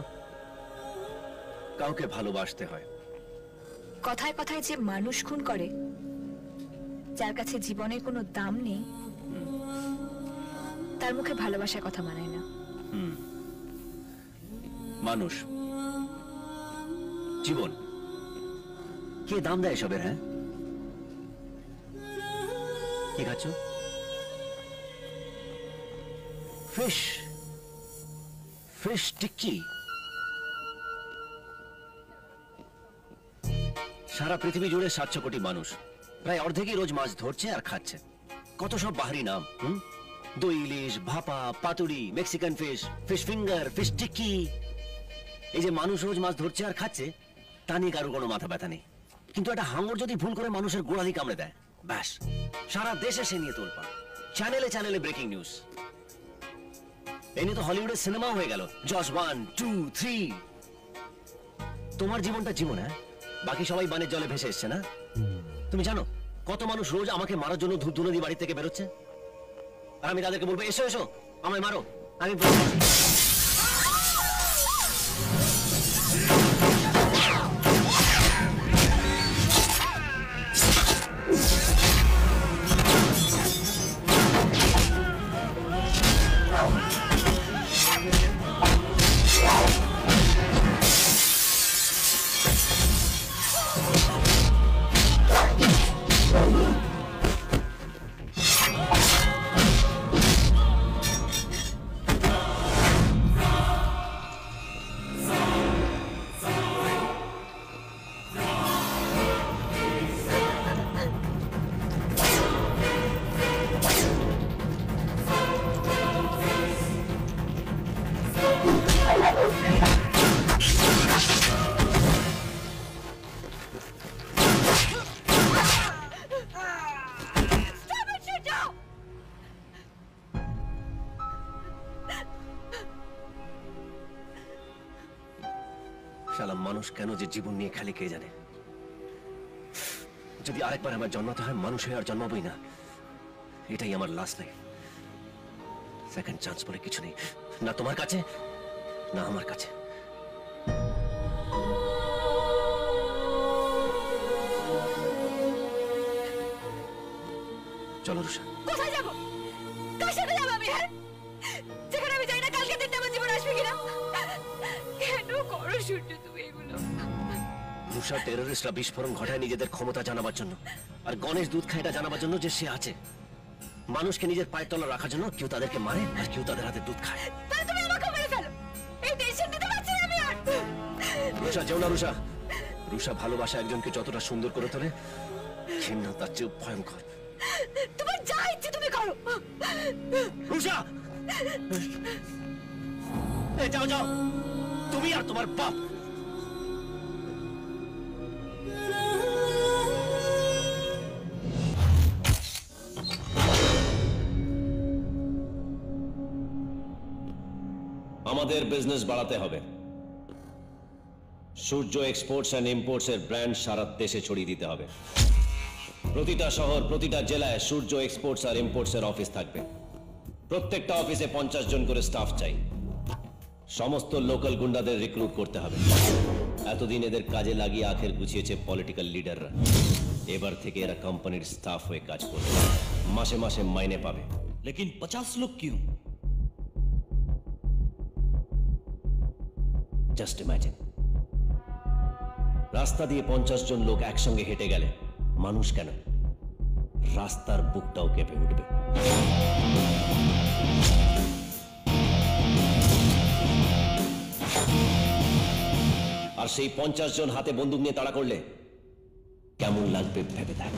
কাউকে ভালোবাসতে হয়। কথায় কথায় যে মানুষ খুন করে, যার কাছে জীবনের কোনো দাম নেই, তার মুখে ভালোবাসার কথা মানায় না। মানুষ, জীবন, কে দাম দেয় এসবের? হ্যাঁ, কি খাচ্ছ? Fish, fish tikki. সারা পৃথিবী জুড়ে 700 কোটি মানুষ, প্রায় অর্ধেকই রোজ মাছ ধরছে আর খাচ্ছে। কত সব বাহারি নাম, দই ইলিশ, ভাপা, পাতুরি, Mexican fish, fish finger, fish tikki. এই যে মানুষ রোজ মাছ ধরছে আর খাচ্ছে, তা নিয়ে কারোর কোনো মাথা ব্যথা নেই। কিন্তু একটা হাঙর যদি ভুল করে মানুষের গোড়ালি কামড়ে দেয়, ব্যাস সারা দেশে সে নিয়ে তোলপাড়। চ্যানেলে চ্যানেলে ব্রেকিং নিউজ। এই নিয়ে তো হলিউডের সিনেমা হয়ে গেল, জজ 1, 2, 3। তোমার জীবনটা জীবন, হ্যাঁ, বাকি সবাই বানের জলে ভেসে এসছে না? তুমি জানো কত মানুষ রোজ আমাকে মারার জন্য ধূপ ধুনো দিয়ে বাড়ি থেকে বেরোচ্ছে, আর আমি তাদেরকে বলবো এসো এসো আমায় মারো। আমি মানুষ কেন যে জীবন নিয়ে খেলে কে জানে। যদি আরেকবার আমার জন্মাতে হয়, মানুষ হয়ে আর জন্মাবই না। এটাই আমার লাস্ট লাইফ। সেকেন্ড চান্স বলে কিছু নেই, না তোমার কাছে না আমার কাছে। চলো রুষা। কোথায় যাবো? কার সাথে যাবো আমি? হ্যাঁ, যেখানে আমি যাই না, কালকে দিনটা আমার জীবন আসবে কিনা? কেন করো সূর্য তুমি এগুলো? রুষা, টেররিস্টরা বিস্ফোরণ ঘটায় নিজেদের ক্ষমতা জানাবার জন্য, আর গণেশ দুধ খায় এটা জানাবার জন্য যে সে আছে। মানুষকে নিজের পায়ের তলা রাখার জন্য কেউ তাদেরকে মারে আর কেউ তাদের হাতে দুধ খায়। তাহলে তুমি আমাকে মেরে ফেলো, এই টেনশন নিতে পারছি না আমি আর। রুষা যেও না, রুষা রুষা ভালোবাসা একজনকে যতটা সুন্দর করে তোলে, ঘৃণা তার চেয়ে ভয়ঙ্কর। তোমার যা ইচ্ছে তুমি করো। রুষা, যাও যাও, তুমি আর তোমার বাপ। আমাদের বিজনেস বাড়াতে হবে। সূর্য এক্সপোর্টস অ্যান্ড ইম্পোর্টস এর ব্র্যান্ড সারা দেশে ছড়িয়ে দিতে হবে। প্রতিটা শহর, প্রতিটা জেলায় সূর্য এক্সপোর্টস আর ইম্পোর্টস এর অফিস থাকবে। প্রত্যেকটা অফিসে 50 জন করে স্টাফ চাই। সমস্ত লোকাল গুন্ডাদের রিক্রুট করতে হবে। এতদিন এদের কাজে লাগিয়ে আখের গুছিয়েছে পলিটিক্যাল লিডাররা। এবার থেকে এরা কোম্পানির স্টাফ হয়ে কাজ করবে, মাসে মাসে মাইনে পাবে। लेकिन 50 लोग क्यों? জাস্ট ইমাজিন, রাস্তা দিয়ে 50 জন লোক একসঙ্গে হেঁটে গেলে মানুষ কেন, রাস্তার বুকটাও কেঁপে উঠবে। আর সেই 50 জন হাতে বন্দুক নিয়ে তাড়া করলে কেমন লাগবে ভেবে দেখ।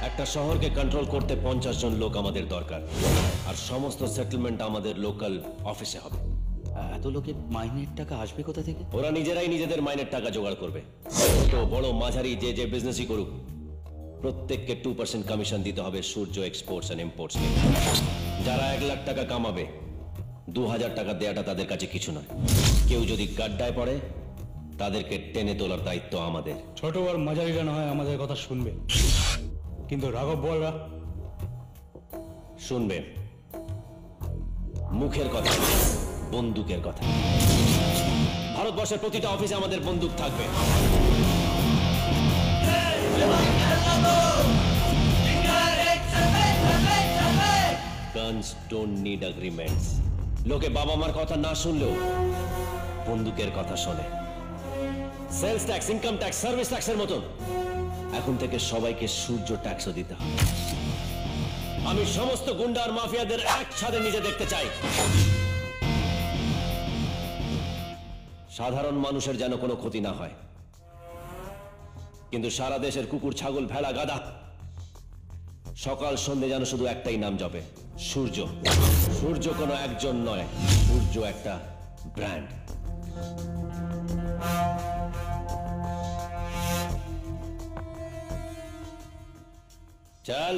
একটা শহরকে কন্ট্রোল করতে 50 জন লোক আমাদের দরকার, আর সমস্ত সেটেলমেন্ট আমাদের লোকাল অফিসে হবে। এত লোকের মাইনের টাকা আসবে কোথা থেকে? ওরা নিজেরাই নিজেদের মাইনের টাকা জোগাড় করবে। তো বড় মাঝারি যে যে বিজনেসই করুক, প্রত্যেককে 2% কমিশন দিতে হবে সূর্য এক্সপোর্টস এন্ড ইম্পোর্টস কে। যারা 1 লাখ টাকা কামাবে, 2000 টাকা দেয়াটা তাদের কাছে কিছু নয়। কেউ যদি গাড্ডায় পড়ে, তাদেরকে টেনে তোলার দায়িত্ব আমাদের। ছোট আর মাঝারিরা না হয় আমাদের কথা শুনবে, কিন্তু রাঘব বলরা শুনবে। মুখের কথা, বন্দুকের কথা। ভারতবর্ষের প্রতিটা অফিসে আমাদের বন্দুক থাকবে। Guns don't need agreements. লোকে বাবা মার কথা না শুনলেও বন্দুকের কথা শোনে। Sales tax, income tax, service ট্যাক্সের মতন এখন থেকে সবাইকে সূর্য ট্যাক্সও দিতে হবে। আমি সমস্ত গুন্ডা আর মাফিয়াদের একসাথে নিজে দেখতে চাই। সাধারণ মানুষের যেন কোনো ক্ষতি না হয়, কিন্তু সারা দেশের কুকুর, ছাগল, ভেড়া, গাধা সকাল সন্ধে যেন শুধু একটাই নাম জপে, সূর্য। সূর্য কোনো একজন নয়, সূর্য একটা ব্র্যান্ড। চল।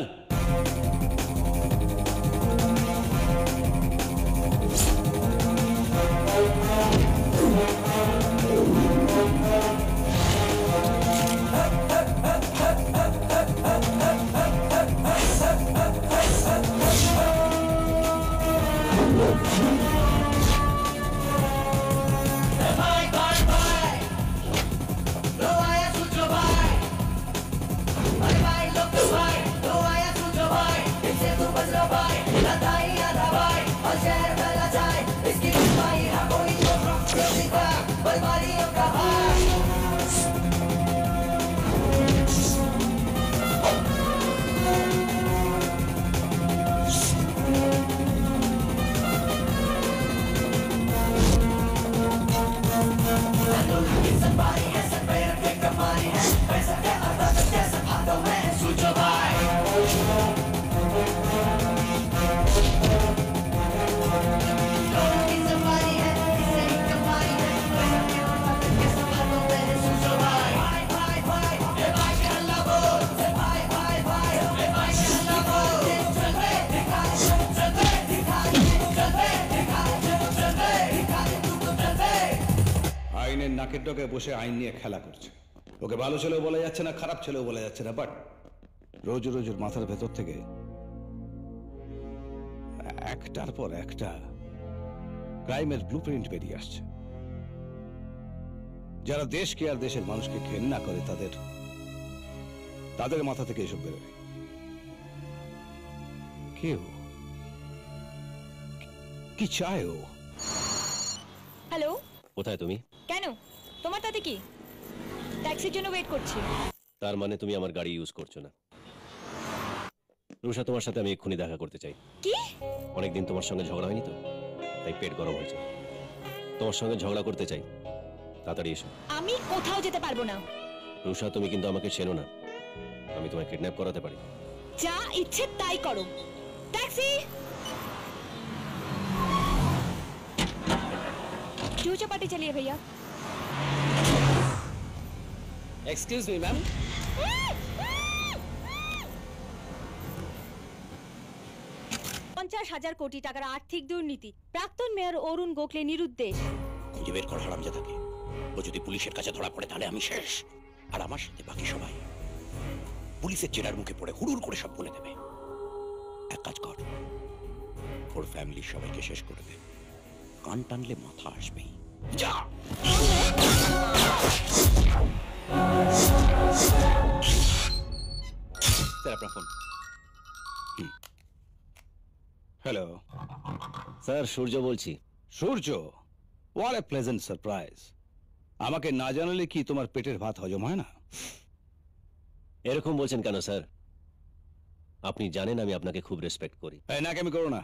আইনের নাকের ডগে বসে আইন নিয়ে খেলা করছে। ওকে ভালো ছেলেও বলা যাচ্ছে না, খারাপ ছেলেও বলা যাচ্ছে না, বাট রোজ রোজ ওর মাথার ভেতর থেকে একটার পর একটা ক্রাইমের ব্লুপ্রিন্ট বেরিয়ে আসছে। যারা দেশকে আর দেশের মানুষকে ঘেন্না করে, তাদের মাথা থেকে এসব বেরোয়। কেউ কি চায় ও? হ্যালো, কোথায় তুমি? কেন? তোমার তাতে কি? ট্যাক্সির জন্য ওয়েট করছি। তার মানে তুমি আমার গাড়ি ইউজ করছো না। রুষা, তোমার সাথে আমি এক্ষুনি দেখা করতে চাই। কি? অনেকদিন তোমার সঙ্গে ঝগড়া হয়নি তো, তাই পেট গরম হয়েছে। তোমার সঙ্গে ঝগড়া করতে চাই, তাড়াতাড়ি এসো। আমি কোথাও যেতে পারবো না। রুষা, তুমি কিন্তু আমাকে চেনো না, আমি তোমায় কিডন্যাপ করাতে পারি। যা ইচ্ছে তাই করো। ট্যাক্সি! क्यों चपाटी चलिए भैया? Excuse me ma'am. 50,000 কোটি টাকার আর্থিক দুর্নীতি, প্রাক্তন মেয়র অরুণ গোখলে নিরুদ্দেশ। খুঁজে বের কর হারামজাদাকে। ও যদি পুলিশের কাছে ধরা পড়ে তাহলে আমি শেষ, আর আমার সাথে বাকি সবাই পুলিশের জেরার মুখে পড়ে হুড়ুর করে সব বলে দেবে। এক কাজ কর, ওর ফ্যামিলির সবাইকে শেষ করে দে। কান টানলে মাথা আসবেই। যা। স্যার আপনার ফোন। হ্যালো স্যার, সূর্য বলছি। সূর্য, হোয়াট এ প্লেজেন্ট সারপ্রাইজ। আমাকে না জানালে কি তোমার পেটের ভাত হজম হয় না? এরকম বলছেন কেন স্যার? আপনি জানেন আমি আপনাকে খুব রেসপেক্ট করি। নাকামি করো না,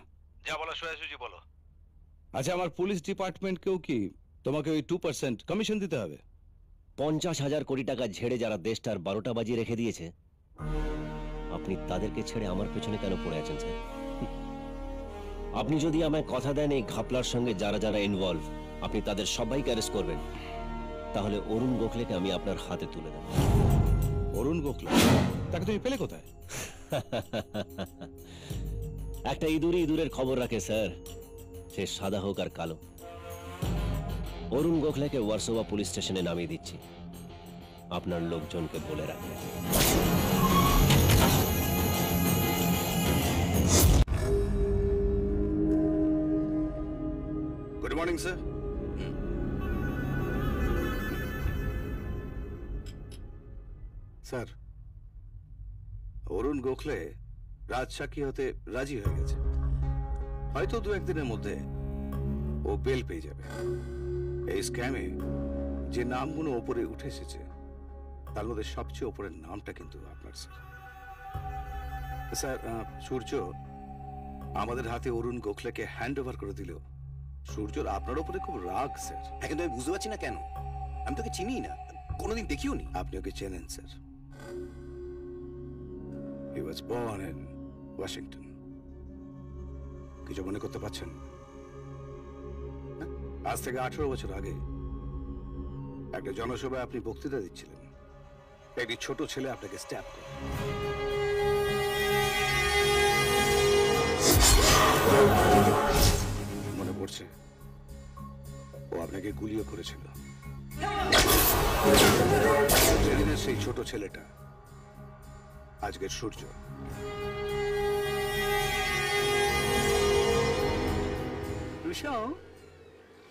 যা বলা সোজাসুজি বলো। আচ্ছা, আমার পুলিশ ডিপার্টমেন্টকেও কি তোমাকে ওই 2% কমিশন দিতে হবে? 50,000 কোটি টাকা ঝেড়ে যারা দেশটার 12টা বাজিয়ে রেখে দিয়েছে, আপনি তাদেরকে ছেড়ে আমার পেছনে কেন পড়ে আছেন স্যার? আপনি যদি আমায় কথা দেন এই ঘাপলার সঙ্গে যারা যারা ইনভলভ, আপনি তাদের সবাইকে অ্যারেস্ট করবেন, তাহলে অরুণ গোখলেকে আমি আপনার হাতে তুলে দেব। অরুণ গোখলে? তাকে তুমি পেলে কোথায়? একটা ইঁদুরের খবর রাখে স্যার, সে সাদা হোক আর কালো। অরুণ গোখলেকে ওয়ারসোভা পুলিশ স্টেশনে নামিয়ে দিচ্ছি, আপনার লোকজনকে বলে রাখবেন। Good morning sir. স্যার, অরুণ গোখলে রাজসাক্ষী হতে রাজি হয়ে গেছে। হয়তো 2-1 দিনের মধ্যে ও বেল পেয়ে যাবে। এই স্ক্যামে যে নামগুলো ওপরে উঠে এসেছে তার মধ্যে সবচেয়ে ওপরের নামটা কিন্তু আপনার স্যার। স্যার, সূর্য আমাদের হাতে অরুণ গোখলেকে হ্যান্ড ওভার করে দিল। সূর্যর আপনার উপরে খুব রাগ স্যার। এখন তো আমি বুঝতে পারছি না কেন। আমি তোকে চিনি না, কোনোদিন দেখিও নি। আপনি ওকে চেনেন sir. He was born in Washington. কিছু মনে করতে পারছেন? আজ থেকে 18 বছর আগে একটা জনসভায় আপনি বক্তৃতা দিচ্ছিলেন। একটি ছোট ছেলে আপনাকে স্ট্যাপ করে। মনে পড়ছে? ও আপনাকে গুলিও করেছিল। সেদিনের সেই ছোট ছেলেটা আজকের সূর্য। রুষা,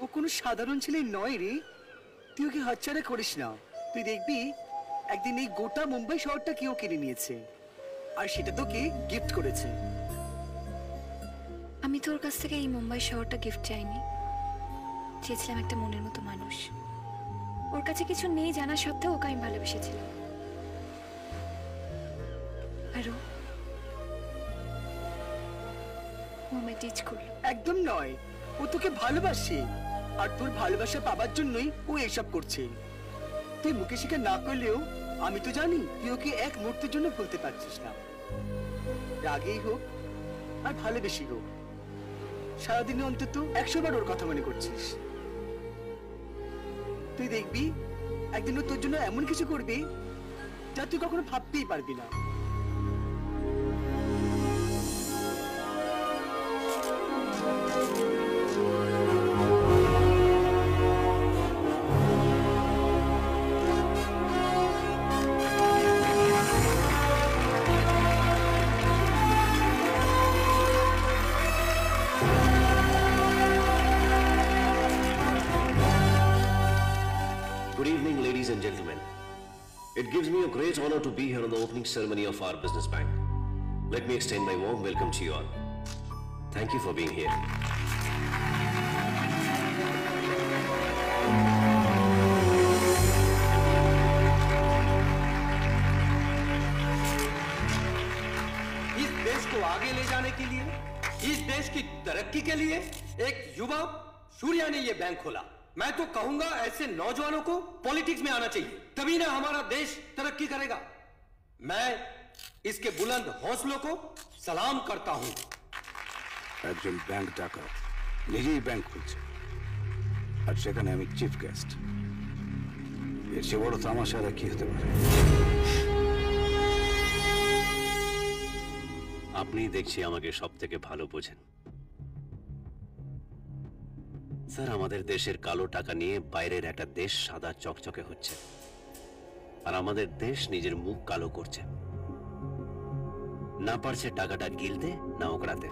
ও কোনো সাধারণ ছেলে নয় রে। তুই ওকে হাতছাড়া করিস না। তুই দেখবি একদিন এই গোটা মুম্বাই শহরটা কেউ কিনে নিয়েছে, আর সেটা তোকে গিফট করেছে। আমি তোর কাছ থেকে এই মুম্বাই শহরটা গিফট চাইনি, চেয়েছিলাম একটা মনের মতো মানুষ। ওর কাছে কিছু নেই জানা সত্ত্বেও ওকে আমি ভালোবেসেছিলাম। আর ও আমায় টিচ করলো। একদম নয়, ও তোকে ভালোবাসে, আর তোর ভালোবাসা পাবার জন্যই ও এসব করছে। তুই মুখে স্বীকার না করলেও আমি তো জানি তুই ওকে এক মুহূর্তের জন্য ভুলতে পারছিস না। রাগেই হোক আর ভালোবেসেই হোক, সারাদিনে অন্তত 100 বার ওর কথা মনে করছিস। তুই দেখবি একদিন ও তোর জন্য এমন কিছু করবে যা তুই কখনো ভাবতেই পারবি না। Good evening, ladies and gentlemen. It gives me a great honor to be here on the opening ceremony of our business bank. Let me extend my warm welcome to you all. Thank you for being here. इस देश को आगे ले जाने के लिए, इस देश की तरक्की के लिए एक युवा सूर्या ने ये बैंक खोला। मैं तो कहूंगा ऐसे नौजवानों को पॉलिटिक्स में आना चाहिए, तभी ना हमारा देश तरक्की करेगा। मैं इसके बुलंद हौसलों को सलाम करता हूं। একজন ব্যাংক ডাকাত নিজেই ব্যাংক খুলছে, আর সেখানে আমি চিফ গেস্ট। এর চেয়ে বড় তামাশা আর কি হতে পারে? আপনি দেখছি আমাকে সব থেকে ভালো বোঝেন। স্যার, আমাদের দেশের কালো টাকা নিয়ে বাইরের একটা দেশ সাদা চকচকে হচ্ছে, আর আমাদের দেশ নিজের মুখ কালো করছে। না পারছে টাকাটা গিলতে না ওকড়াতে।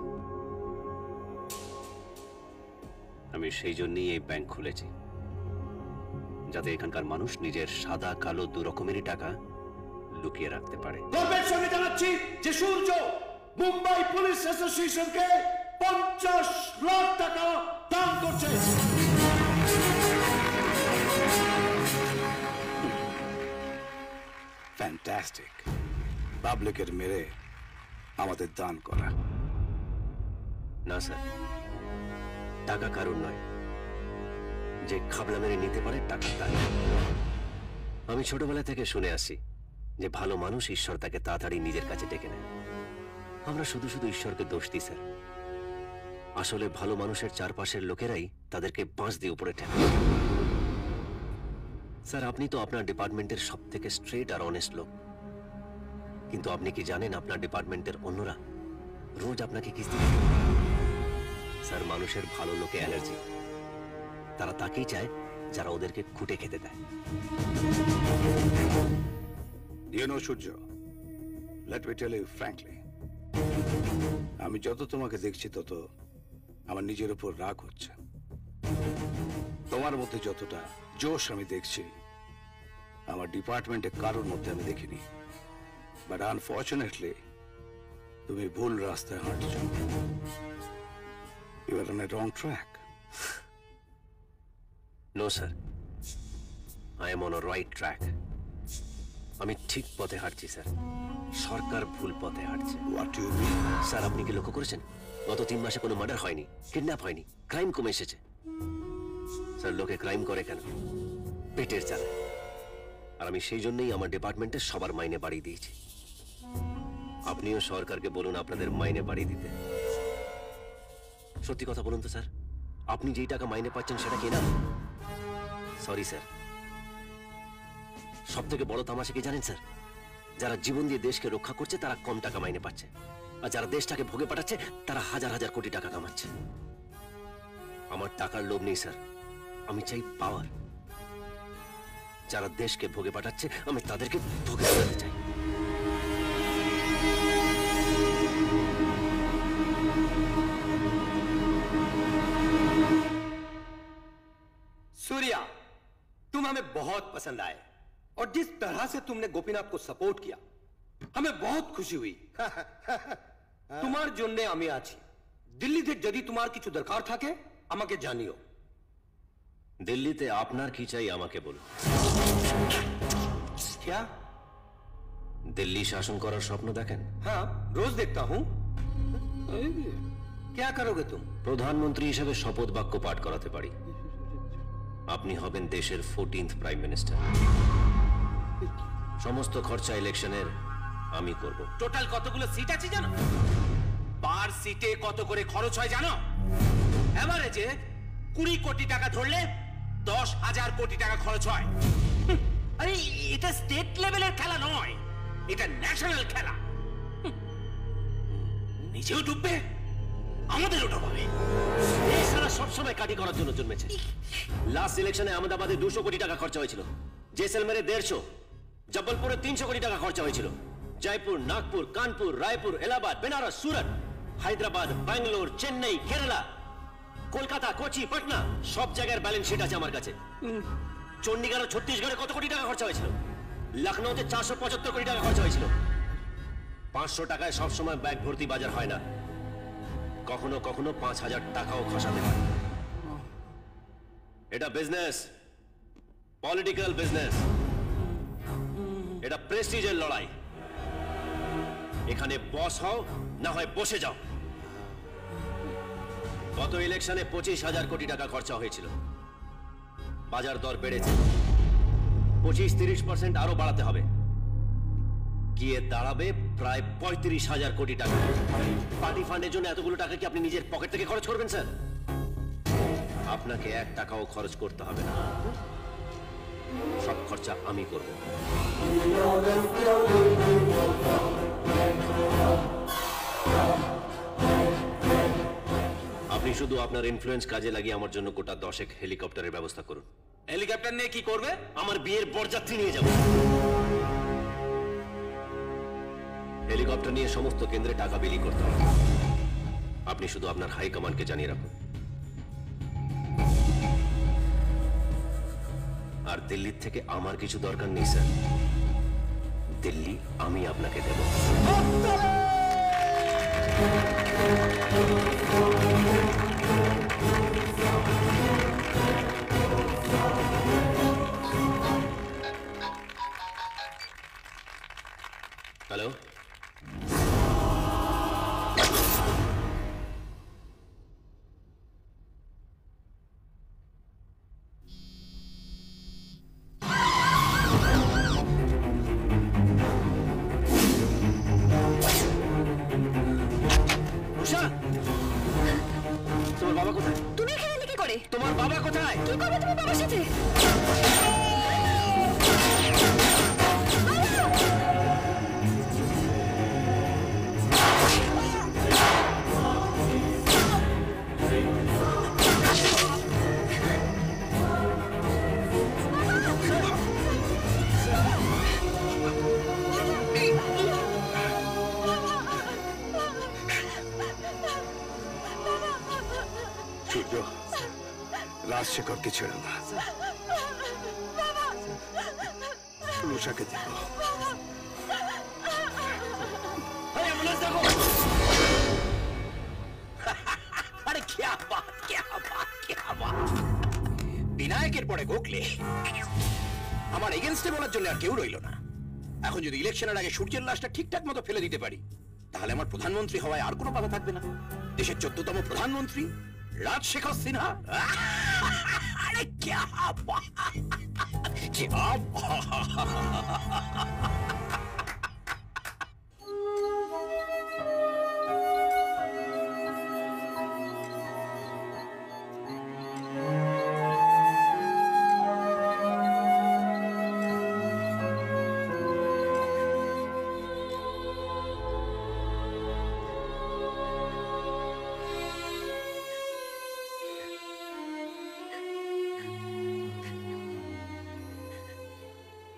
আমি সেই জন্যই এই ব্যাংক খুলেছি, যাতে এখানকার মানুষ নিজের সাদা কালো দু রকমেরই টাকা লুকিয়ে রাখতে পারে। গর্বের সঙ্গে জানাচ্ছি যে সূর্য মুম্বাই পুলিশ অ্যাসোসিয়েশনকে 50 লাখ টাকা দান করছে। ফ্যান্টাস্টিক। পাবলিকের মেরে আমাদের দান করা। না স্যার, টাকা কারণ নয়, যে খাবলা মেরে নিতে পারে টাকা তার। আমি ছোটবেলা থেকে শুনে আসি যে ভালো মানুষ ঈশ্বর তাকে তাড়াতাড়ি নিজের কাছে ডেকে নেয়। আমরা শুধু শুধু ঈশ্বরকে দোষ দিই স্যার। আসলে ভালো মানুষের চারপাশের লোকেরাই তাদেরকে বাঁশ দিয়ে উপরে ঠেলে। স্যার, আপনি তো আপনার ডিপার্টমেন্টের সব থেকে স্ট্রেট আর অনেস্ট লোক, কিন্তু আপনি কি জানেন আপনার ডিপার্টমেন্টের অন্যরা রোজ আপনাকে কিস্তি দেয়? স্যার, মানুষের ভালো লোকে অ্যালার্জি। তারা তাকেই চায় যারা ওদেরকে খুঁটে খেতে দেয়। You know, Surya, let me tell you frankly, আমি যত তোমাকে দেখছি তত আমার নিজের উপর রাগ হচ্ছে। তোমার মধ্যে যতটা জোশ আমি দেখছি আমার ডিপার্টমেন্টে কারোর মধ্যে আমি দেখিনি। বাট আনফর্চুনেটলি তুমি ভুল রাস্তায় হাঁটছো। You are on a wrong track. No, sir. I am on a right track. আমি ঠিক পথে হাঁটছি স্যার। সরকার ভুল পথে হাঁটছে। What do you mean? Sir, আপনি কি লক্ষ্য করেছেন গত 3 মাসে কোনো মার্ডার হয়নি, কিডন্যাপ হয়নি, ক্রাইম কমে এসেছে? স্যার, লোকে ক্রাইম করে কেন? পেটের জ্বালায়। আর আমি সেই জন্যই আমার ডিপার্টমেন্টে সবার মাইনে বাড়িয়ে দিয়েছি। আপনিও সরকারকে বলুন আপনাদের মাইনে বাড়িয়ে দিতে। সত্যি কথা বলুন তো স্যার, আপনি যেই টাকা মাইনে পাচ্ছেন সেটা কি না? সরি স্যার, সব থেকে বড় তামাশা কি জানেন স্যার? যারা জীবন দিয়ে দেশকে রক্ষা করছে তারা কম টাকা মাইনে পাচ্ছে, আর যারা দেশটাকে ভোগে পাঠাচ্ছে তারা হাজার হাজার কোটি টাকা কামাচ্ছে। আমার টাকার লোভ নেই স্যার, আমি চাই পাওয়ার। যারা দেশকে ভোগে পাঠাচ্ছে আমি তাদেরকে ভোগে পাঠাতে চাই। सूर्या, तुम हमें बहुत पसंद आए और जिस तरह से तुमने गोपीनाथ को सपोर्ट किया हमें बहुत खुशी हुई। তোমার জন্য আমি আছি। দিল্লিতে যদি তোমার কিছু দরকার থাকে আমাকে জানিও। দিল্লিতে আপনার কি চাই আমাকে বলুন। क्या? দিল্লি শাসন করার স্বপ্ন দেখেন? हाँ, रोज देखता हूँ। क्या करोगे तुम? প্রধানমন্ত্রী হিসেবে শপথ বাক্য পাঠ করাতে পারি। আপনি হবেন দেশের 14th প্রাইম মিনিস্টার। সমস্ত খরচা ইলেকশনের আমি করব। টোটাল কতগুলো সিট আছে জানো? পার সিটে কত করে খরচ হয় জানো? এভারেজে 20 কোটি টাকা ধরলে 10,000 কোটি টাকা খরচ হয়। আরে এটা স্টেট লেভেলের খেলা নয়, এটা ন্যাশনাল খেলা। নিজেও ডুববে, আমাদেরও ডুবাবে। এই সারা সবসময় কাটি করার জন্য জন্মেছে। লাস্ট ইলেকশনে আহমেদাবাদে 200 কোটি টাকা খরচা হয়েছিল, জেসলমেরে 150, জব্বলপুরে 300 কোটি টাকা খরচা হয়েছিল, জয়পুর, নাগপুর, কানপুর, রায়পুর, এলাহাবাদ, বেনারস, সুরত, হায়দ্রাবাদ, ব্যাঙ্গালোর, চেন্নাই, কেরালা, কলকাতা, কোচি, পাটনা, সব জায়গার ব্যালেন্স শিট আছে আমার কাছে। চণ্ডীগড়, ছত্তিশগড়ে কত কোটি টাকা খরচা হয়েছিল, লখনৌতে 475 কোটি টাকা খরচা হয়েছিল। 500 টাকায় সবসময় ব্যাগ ভর্তি বাজার হয় না, কখনো কখনো 5,000 টাকাও খসাতে পারে। এটা বিজনেস, পলিটিক্যাল বিজনেস, এটা প্রেস্টিজের লড়াই। এখানে বস হও না হয় বসে যাও। গত ইলেকশনে 25,000 কোটি টাকা খরচা হয়েছিল, বাজার দর বেড়েছে, 25-30% আরো বাড়াতে হবে, গিয়ে দাঁড়াবে প্রায় 35,000 কোটি টাকা। পার্টি ফান্ডের জন্য এতগুলো টাকা কি আপনি নিজের পকেট থেকে খরচ করবেন স্যার? আপনাকে 1 টাকাও খরচ করতে হবে না, সব খরচা আমি করব। আপনি শুধু আপনার ইনফ্লুয়েন্স কাজে লাগিয়ে আমার জন্য গোটা 10 হেলিকপ্টারের ব্যবস্থা করুন। হেলিকপ্টার নিয়ে কি করবে? আমার বিয়ের বরযাত্রী নিয়ে যাব। হেলিকপ্টার নিয়ে সমস্ত কেন্দ্রে টাকা বিলি করতে হবে। আপনি শুধু আপনার হাই কমান্ডকে জানিয়ে রাখুন। আর দিল্লির থেকে আমার কিছু দরকার নেই স্যার, দিল্লি আমি আপনাকে দেব। হ্যালো, তোমার বাবা কোথায়? তুমি এখানে এলে কি করে? তোমার বাবা কোথায়? কি করবে তোমার বাবার সাথে? সূর্য, রাজশেখরকে ছেড়ে না, রুষাকে দেখো। আরে क्या बात, क्या बात, क्या बात। বিনায়কের পরে গোখলে, আমার এগেনস্টে বলার জন্য আর কেউ রইল না। এখন যদি ইলেকশনের আগে সূর্যের লাশটা ঠিকঠাক মতো ফেলে দিতে পারি, তাহলে আমার প্রধানমন্ত্রী হওয়ায় আর কোনো বাধা থাকবে না। দেশের 14তম প্রধানমন্ত্রী রাজশেখর সিনহা। আরে क्या बात, क्या बात।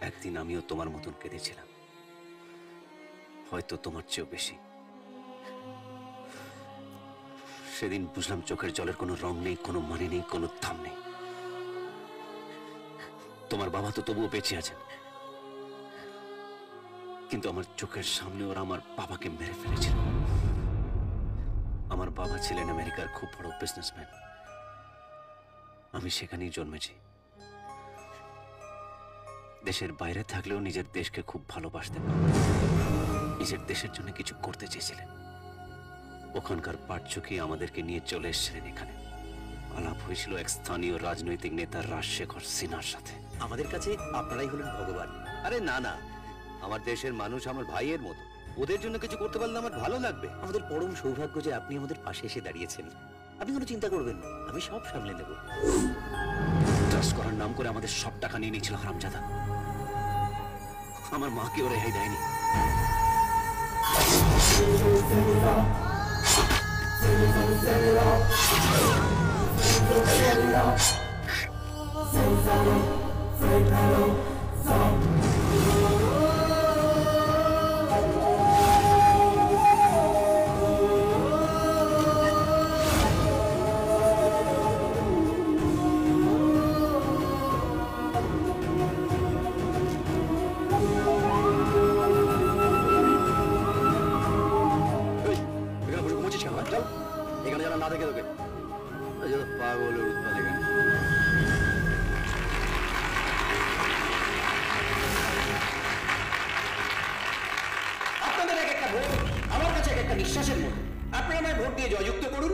একদিন আমিও তোমার মতন কেঁদেছিলাম, হয়তো তোমার চেয়েও বেশি। সেদিন বুঝলাম চোখের জলের কোনো রং নেই, কোনো মানে নেই, কোনো দাম নেই। তোমার বাবা তো তবুও বেঁচে আছেন, কিন্তু আমার চোখের সামনে ওরা আমার বাবাকে মেরে ফেলেছিল। আমার বাবা ছিলেন আমেরিকার খুব বড় বিজনেসম্যান, আমি সেখানেই জন্মেছি। দেশের বাইরে থাকলেও নিজের দেশকে খুব ভালোবাসতেন, নিজের দেশের জন্য কিছু করতে চেয়েছিলেন। ওখানকার পাঠচুকি আমাদেরকে নিয়ে চলে এসেছিলেন এখানে। আলাপ হয়েছিল এক স্থানীয় রাজনৈতিক নেতা রাজশেখর সিনহার সাথে। আমাদের কাছে আপনারাই হলেন ভগবান। আরে না না, আমার দেশের মানুষ আমার ভাইয়ের মতো, ওদের জন্য কিছু করতে পারলে আমার ভালো লাগবে। আমাদের পরম সৌভাগ্য যে আপনি আমাদের পাশে এসে দাঁড়িয়েছেন। আপনি কোনো চিন্তা করবেন না, আমি সব সামলে নেব। ট্রাস্ট করার নাম করে আমাদের সব টাকা নিয়ে নিয়েছিল হারামজাদা। আমার মাকেও রেহাই দেয়নি। এখানে যারা না দেখে তোকে পাগলের উৎপাদ এখানে। আপনাদের এক একটা ভোট আমার কাছে এক একটা নিঃশ্বাসের মতো। আপনারা আমায় ভোট দিয়ে জয়যুক্ত করুন,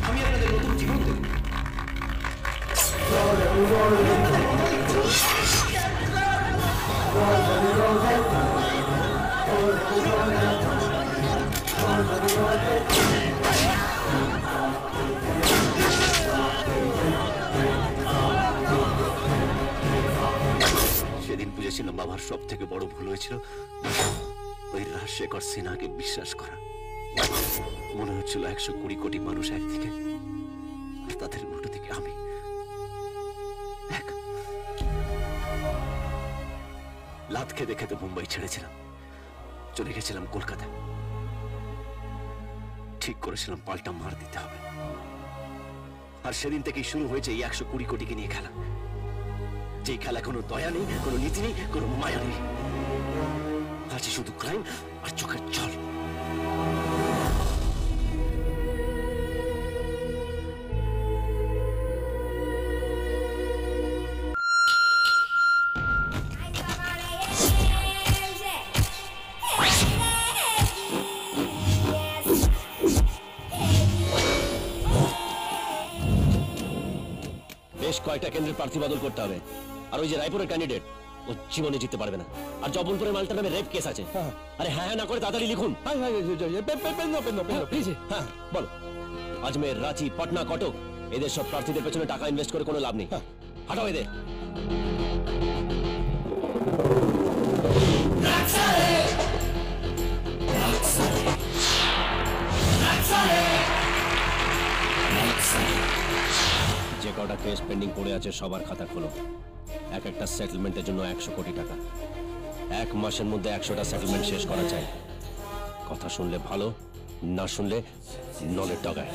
আমি আপনাদের নতুন জীবন দেব। সেদিন বুঝেছিলাম বাবার সব থেকে বড় ভুল হয়েছিল ওই রাজশেখর সিনহাকে বিশ্বাস করা। মনে হচ্ছিল 120 কোটি মানুষ একদিকে, আর তাদের উল্টো দিকে আমি। লাত খেতে খেতে মুম্বাই ছেড়েছিলাম, চলে গেছিলাম কলকাতায়। ঠিক করেছিলাম পাল্টা মার দিতে হবে, আর সেদিন থেকেই শুরু হয়েছে এই 120 কোটিকে নিয়ে খেলা। যে খেলা কোনো দয়া নেই, কোনো নীতি নেই, কোনো মায়া নেই, আছে শুধু ক্রাইম আর চোখের জল। বেশ কয়েকটা কেন্দ্রের প্রার্থী বদল করতে হবে, আর ওই যে রায়পুরের ক্যান্ডিডেট ও জীবনে জিততে পারবে না। আর জবলপুরের মালটার নামে রেপ কেস আছে। আরে হ্যাঁ না করে তাড়াতাড়ি লিখুন। হ্যাঁ বলো। আজমের, রাঁচি, পাটনা, কটক এদের সব প্রার্থীদের পেছনে টাকা ইনভেস্ট করে কোনো লাভ নেই। হাঁটাও এদের। যে কটা কেস পেন্ডিং পড়ে আছে সবার খাতা খোলো। এক একটা সেটেলমেন্টের জন্য 100 কোটি টাকা। 1 মাসের মধ্যে 100টা সেটেলমেন্ট শেষ করা চাই। কথা শুনলে ভালো, না শুনলে নলের ডগায়।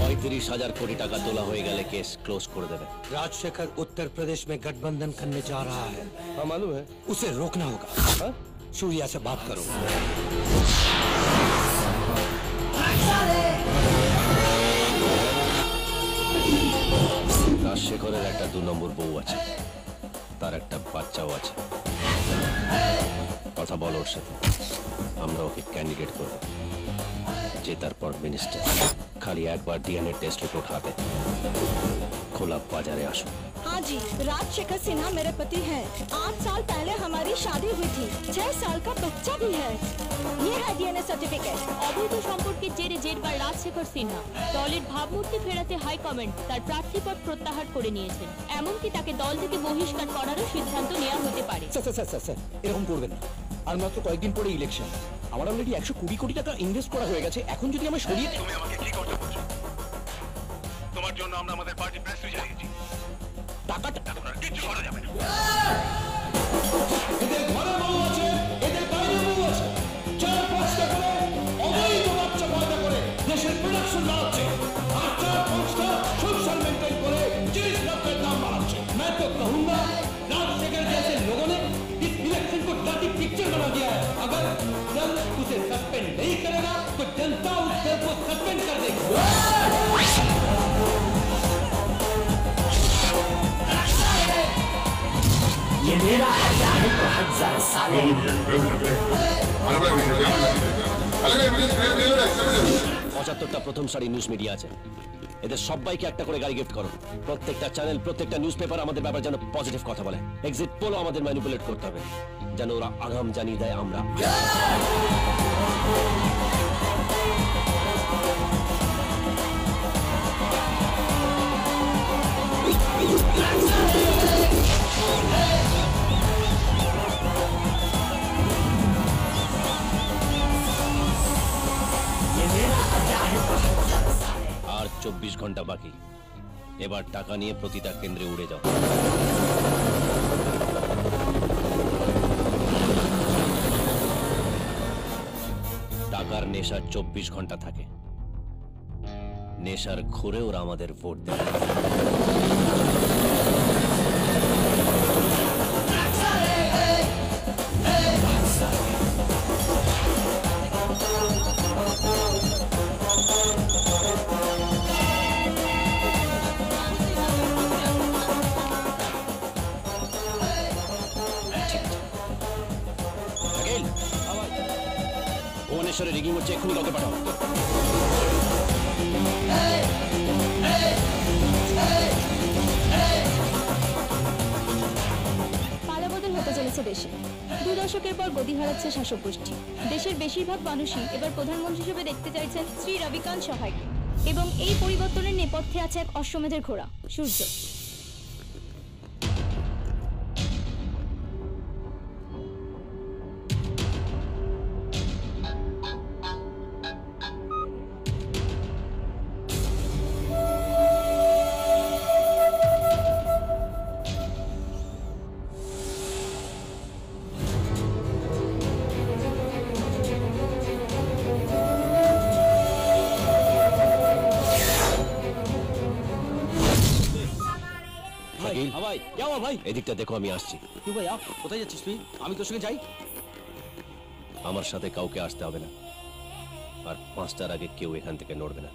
35,000 कोटी টাকা তোলা হয়ে গেলে केस क्लोज कर देवे। राजशेखर उत्तर प्रदेश में गठबंधन करने जा रहा है। हाँ मालूम है। उसे रोकना होगा। हाँ? सूर्या से बात करो। রাজশেখরের একটা 2 নম্বর বউ আছে, তার একটা বাচ্চাও আছে। কথা বলো ওর সাথে, আমরা ওকে ক্যান্ডিডেট করব। জেতার পর মিনিস্টার, खाली एक बार डीएनए टेस्ट रिपोर्ट आते खुला बाजारे आशो। हाँ जी, राजशेखर सिन्हा मेरे पति हैं। 8 साल पहले हमारी शादी हुई थी। 6 साल का बच्चा भी है। ये है डीएनए सर्टिफिकेट। অবৈধ সম্পর্কের জেরে জেরবার রাজশেখর সিনহা দলের ভাবমূর্তি ফেরাতে হাইকমান্ড তার প্রার্থীপদ প্রত্যাহার করে নিয়েছেন। এমনকি তাকে দল থেকে বহিষ্কার করারও সিদ্ধান্ত নেওয়া হতে পারে। স্যার এরকম করবেন না। আর মাত্র কয়েকদিন পরে ইলেকশন। আমার অলরেডি 120 কোটি টাকা ইনভেস্ট করা হয়ে গেছে। এখন যদি আমি সরিয়ে দিই, তুমি আমাকে কি করতে বলছো? তোমার জন্য আমরা আমাদের পার্টি প্রেস জানিয়েছি। টাকাটা এখন আর কিছু করা যাবে না। এদের ঘরে বউ আছে, এদের বাইরে বউ আছে। 4-5টা করে অবৈধ বাচ্চা পয়দা করে দেশের প্রোডাকশন বাড়াচ্ছে, আর 4-5টা সোশ্যাল মেন্টেন করে জিনিস দ্রব্যের দাম বাড়াচ্ছে। मैं तो कहूंगा राजशेखर जैसे लोगों ने इस इलेक्शन को डर्टी पिक्चर बना दिया है। अगर दल उसे सस्पेंड नहीं करेगा तो जनता उस दल को सस्पेंड कर देगी। ये मेरा हजार को हजार साले। 75টা প্রথম সারি নিউজ মিডিয়া আছে, এদের সবাইকে একটা করে গাড়ি গিফট করো। প্রত্যেকটা চ্যানেল, প্রত্যেকটা নিউজ পেপার আমাদের ব্যাপারে যেন পজিটিভ কথা বলে। এক্সিট পোলও আমাদের ম্যানিপুলেট করতে হবে, যেন ওরা আগাম জানিয়ে দেয় আমরা। আর 24 ঘন্টা বাকি। এবার টাকা নিয়ে প্রতিটা কেন্দ্রে উড়ে যাও। টাকার নেশা 24 ঘন্টা থাকে। নেশার ঘুরে ওরা আমাদের ভোট দেয়। ভুবনেশ্বরে রিগিং হচ্ছে, এক্ষুনি কাউকে পাঠাও। পালাবদল হতে চলেছে দেশে। 2 দশকের পর গদি হারাচ্ছে শাসক গোষ্ঠী। দেশের বেশিরভাগ মানুষই এবার প্রধানমন্ত্রী হিসেবে দেখতে চাইছেন শ্রী রবিকান্ত সহায়কে, এবং এই পরিবর্তনের নেপথ্যে আছে এক অশ্বমেধের ঘোড়া, সূর্য। ভাই যাও ভাই, এদিকটা দেখো, আমি আসছি। তুই ভাই কোথায় যাচ্ছিস তুই? আমি তোর সঙ্গে যাই। আমার সাথে কাউকে আসতে হবে না, আর 5টার আগে কেউ এখান থেকে নড়বে না।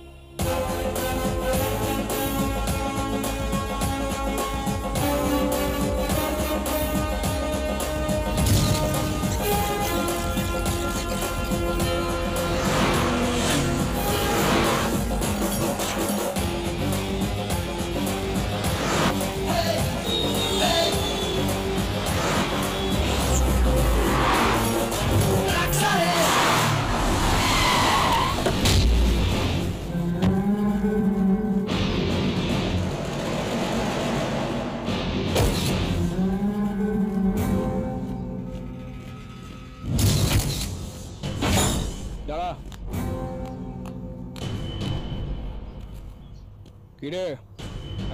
কিরে,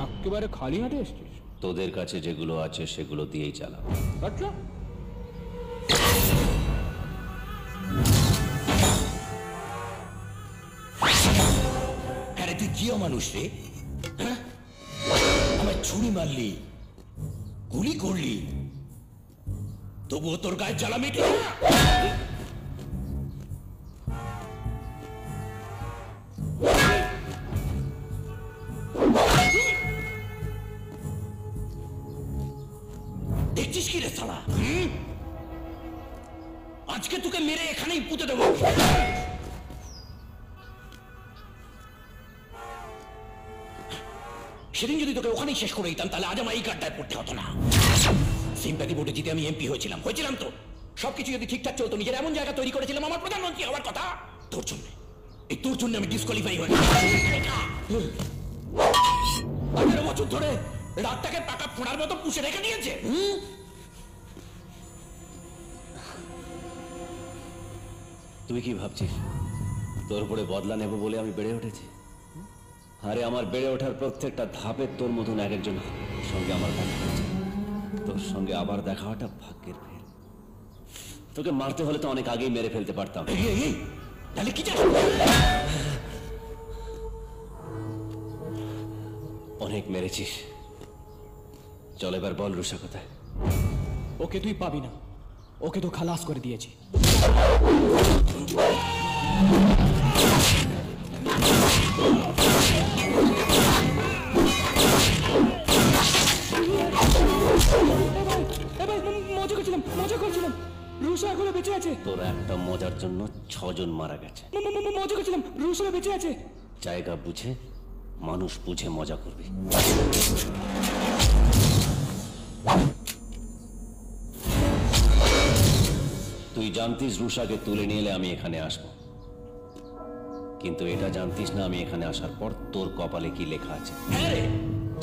একেবারে খালি হাতে এসছিস? তোদের কাছে যেগুলো আছে সেগুলো দিয়েই চালা। আচ্ছা, আরে তুই কি মানুষ রে? আমায় ছুরি মারলি, গুলি করলি, তবুও তোর গায়ে জ্বালা মিটল না? দেখছিস কি রে শালা? আজকে তোকে মেরে এখানেই পুঁতে দেবো। সেদিন যদি তোকে ওখানেই শেষ করে দিতাম তাহলে আজ আমার এই কার্ডটায় পড়তে হতো না। সিম্প্যাথি ভোটে জিতে আমি এমপি হয়েছিলাম তো। সবকিছু যদি ঠিকঠাক চলতো, নিজের এমন জায়গা তৈরি করেছিলাম আমার প্রধানমন্ত্রী হওয়ার কথা। তোর জন্য, এই তোর জন্য আমি ডিসকোয়ালিফাই হয়ে 18 বছর ধরে রাতটাকে পাকা ফোড়ার মতো পুষে রেখে দিয়েছে। তুই কি ভাবছিস তোর উপরে বদলা নেব বলে আমি বেড়ে উঠেছি? আরে আমার বেড়ে ওঠার প্রত্যেকটা ধাপে তোর মতন এক একজন সঙ্গে আমার দেখা হয়েছে। তোর সঙ্গে আবার দেখা হওয়াটা ভাগ্যের ফের। তোকে মারতে হলে তো অনেক আগেই মেরে ফেলতে পারতাম। তাহলে কি চাস? অনেক মেরেছিস, চল এবার বল রুষা কোথায়? ওকে তুই পাবি না, ওকে তো খালাস করে দিয়েছি। মজা করছিলাম, রুষা এখনো বেঁচে আছে। তোর একটা মজার জন্য 6 জন মারা গেছে। মজা করছিলাম, রুষা বেঁচে আছে। জায়গা বুঝে, মানুষ বুঝে মজা করবি। তুই জানতিস রুষাকে তুলে নিয়ে এলে আমি এখানে আসবো, কিন্তু এটা জানতিস না আমি এখানে আসার পর তোর কপালে কি লেখা আছে।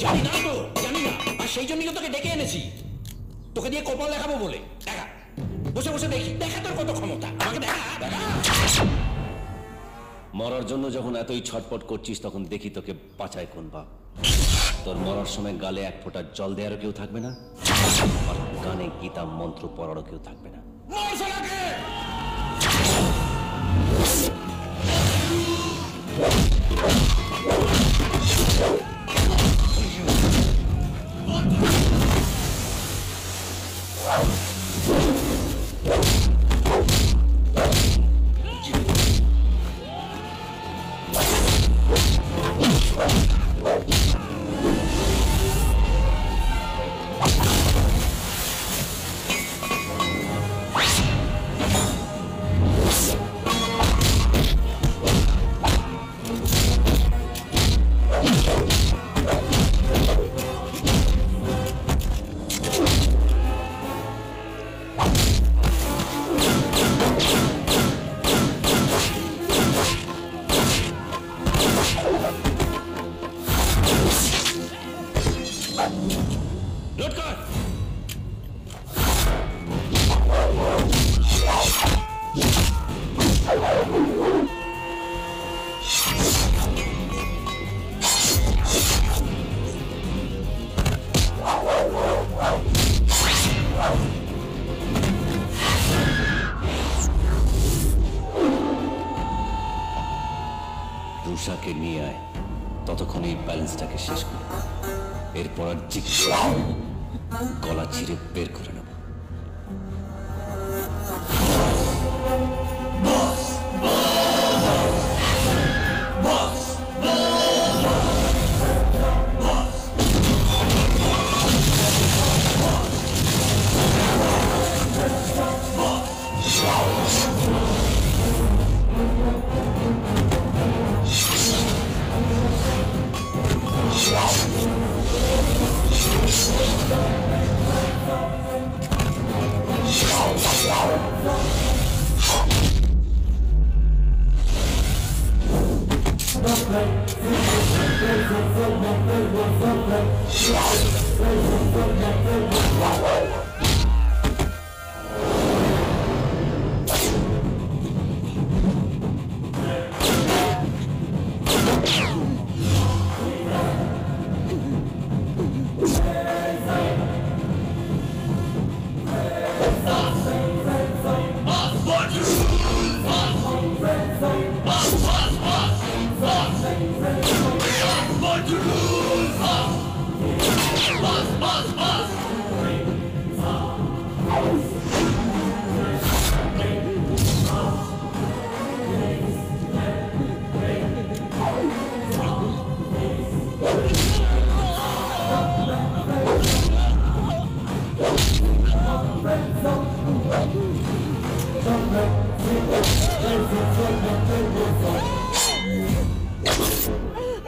জানি না তো, জানি না, আর সেই জন্যই তো তোকে ডেকে এনেছি, তোকে দিয়ে কপাল দেখাবো বলে। দেখা, বসে বসে দেখি, দেখা তোর কত ক্ষমতা, আমাকে দেখা। মরার জন্য যখন এতই ছটপট করছিস তখন দেখি তোকে বাঁচায় কোন বাপ। তোর মরার সময় গালে 1 ফোঁটা জল দেওয়ারও কেউ থাকবে না, আর গানে গীতা মন্ত্র পড়ারও কেউ থাকবে না। রুষাকে নিয়ে আয়, ততক্ষণ এই ব্যালেন্সটাকে শেষ করে এরপর আর গলা ছিঁড়ে বের করে নেব।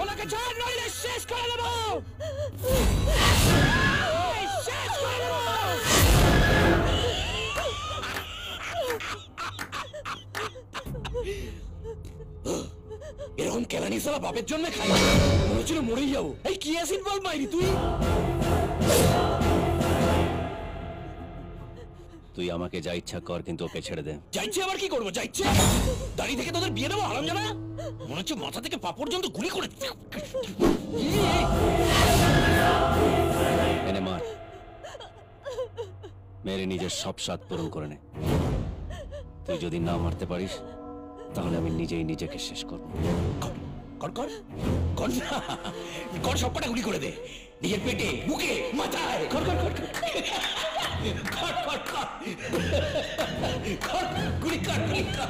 ওনাকে ছাড়, নইলে শেষ করে দেব। শেষ করে দেব। এরকম কেলানি সালা বাপের জন্য খাই, মনে হচ্ছিল মরেই যাবো। এই কি অ্যাসিড বল মাইরি তুই? তুই আমাকে যা ইচ্ছা কর, কিন্তু ওকে ছেড়ে দে। যাইছে আবার কি করবো? যাইছে দাঁড়িয়ে থেকে তোদের বিয়ে দেবো হারাম জানা? মনে হচ্ছে মাথা থেকে পা পর্যন্ত গুলি করে এনে মার, মেরে নিজের সব স্বাদ পূরণ করে নে। তুই যদি না মারতে পারিস তাহলে আমি নিজেই নিজেকে শেষ করব। কর কর কর কর, সব কটা গুলি করে দে, নিজের পেটে, বুকে, মাথায়। কর কর কর কর কর কর কর কর, গুলি কর, গুলি কর।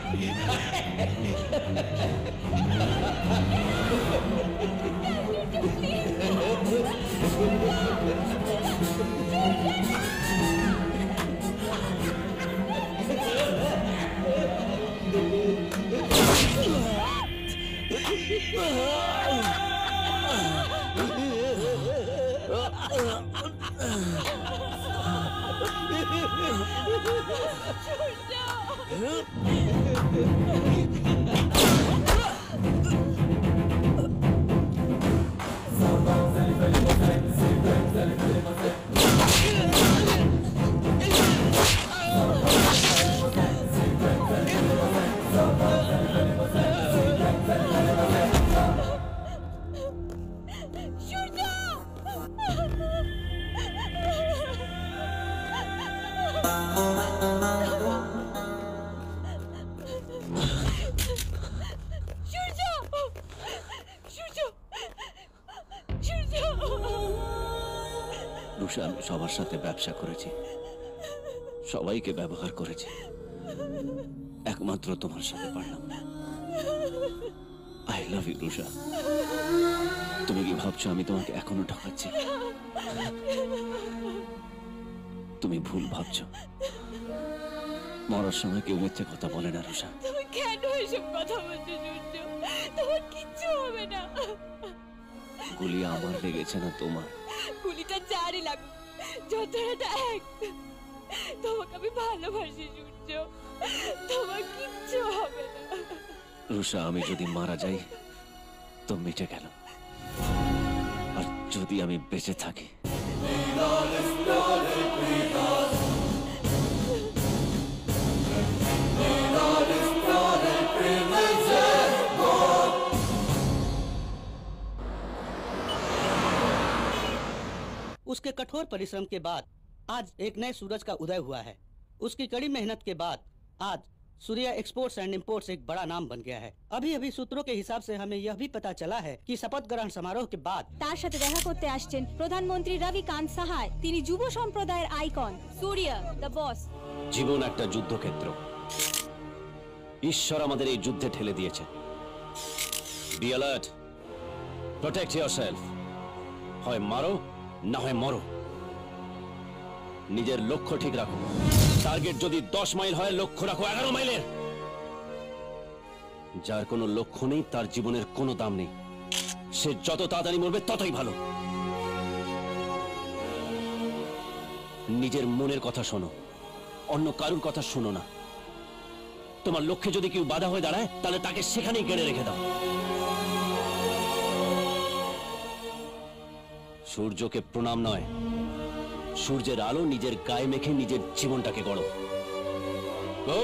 রুষা, আমি সবার সাথে ব্যবসা করেছি, সবাইকে ব্যবহার করেছি, একমাত্র তোমার সাথে পারলাম না। I love you Rusha. তুমি কি ভাবছো আমি তোমাকে এখনো ঠকাচ্ছি? তুমি ভুল ভাবছো। মরার সময় কেউ মিথ্যে কথা বলে না রুষা। তুমি কেন এসব কথা বলছো সূর্য? তোমার কিচ্ছু হবে না। গুলি আমার লেগেছে না তোমার। গুলিটা যারই লাগুক, যন্ত্রণাটা এক। তোমাকে আমি ভালোবাসি সূর্য, তোমার কিচ্ছু হবে না। রুষা, আমি যদি মারা যাই তো মিটে গেল, আর যদি আমি বেঁচে থাকি उसके कठोर परिश्रम के बाद आज एक नए सूरज का उदय हुआ है। उसकी कड़ी मेहनत के बाद आज सूर्या एक्सपोर्ट्स एंड इंपोर्ट्स एक बड़ा नाम बन गया है। अभी अभी सूत्रों के हिसाब से हमें यह भी पता चला है कि शपथ ग्रहण समारोह के बाद তার সাথে দেখা করতে আসছেন প্রধানমন্ত্রী রবিকান্ত সাহায়। তিনি যুব সম্প্রদায়ের আইকন। Surya the boss. জীবন একটা যুদ্ধক্ষেত্র, ঈশ্বর আমাদের এই যুদ্ধে ঠেলে দিয়েছে। Be alert, protect yourself. হয় মারো না হয় মরো। নিজের লক্ষ্য ঠিক রাখো। টার্গেট যদি 10 মাইল হয়, লক্ষ্য রাখো 11 মাইলের। যার কোনো লক্ষ্য নেই তার জীবনের কোনো দাম নেই। সে যত তাড়াতাড়ি মরবে ততই ভালো। নিজের মনের কথা শোনো, অন্য কারুর কথা শোনো না। তোমার লক্ষ্যে যদি কেউ বাধা হয়ে দাঁড়ায় তাহলে তাকে সেখানেই গেড়ে রেখে দাও। সূর্যকে প্রণাম নয়, সূর্যের আলো নিজের গায়ে মেখে নিজের জীবনটাকে গড়ো। Go,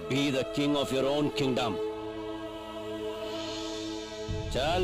be the king of your own kingdom. চল।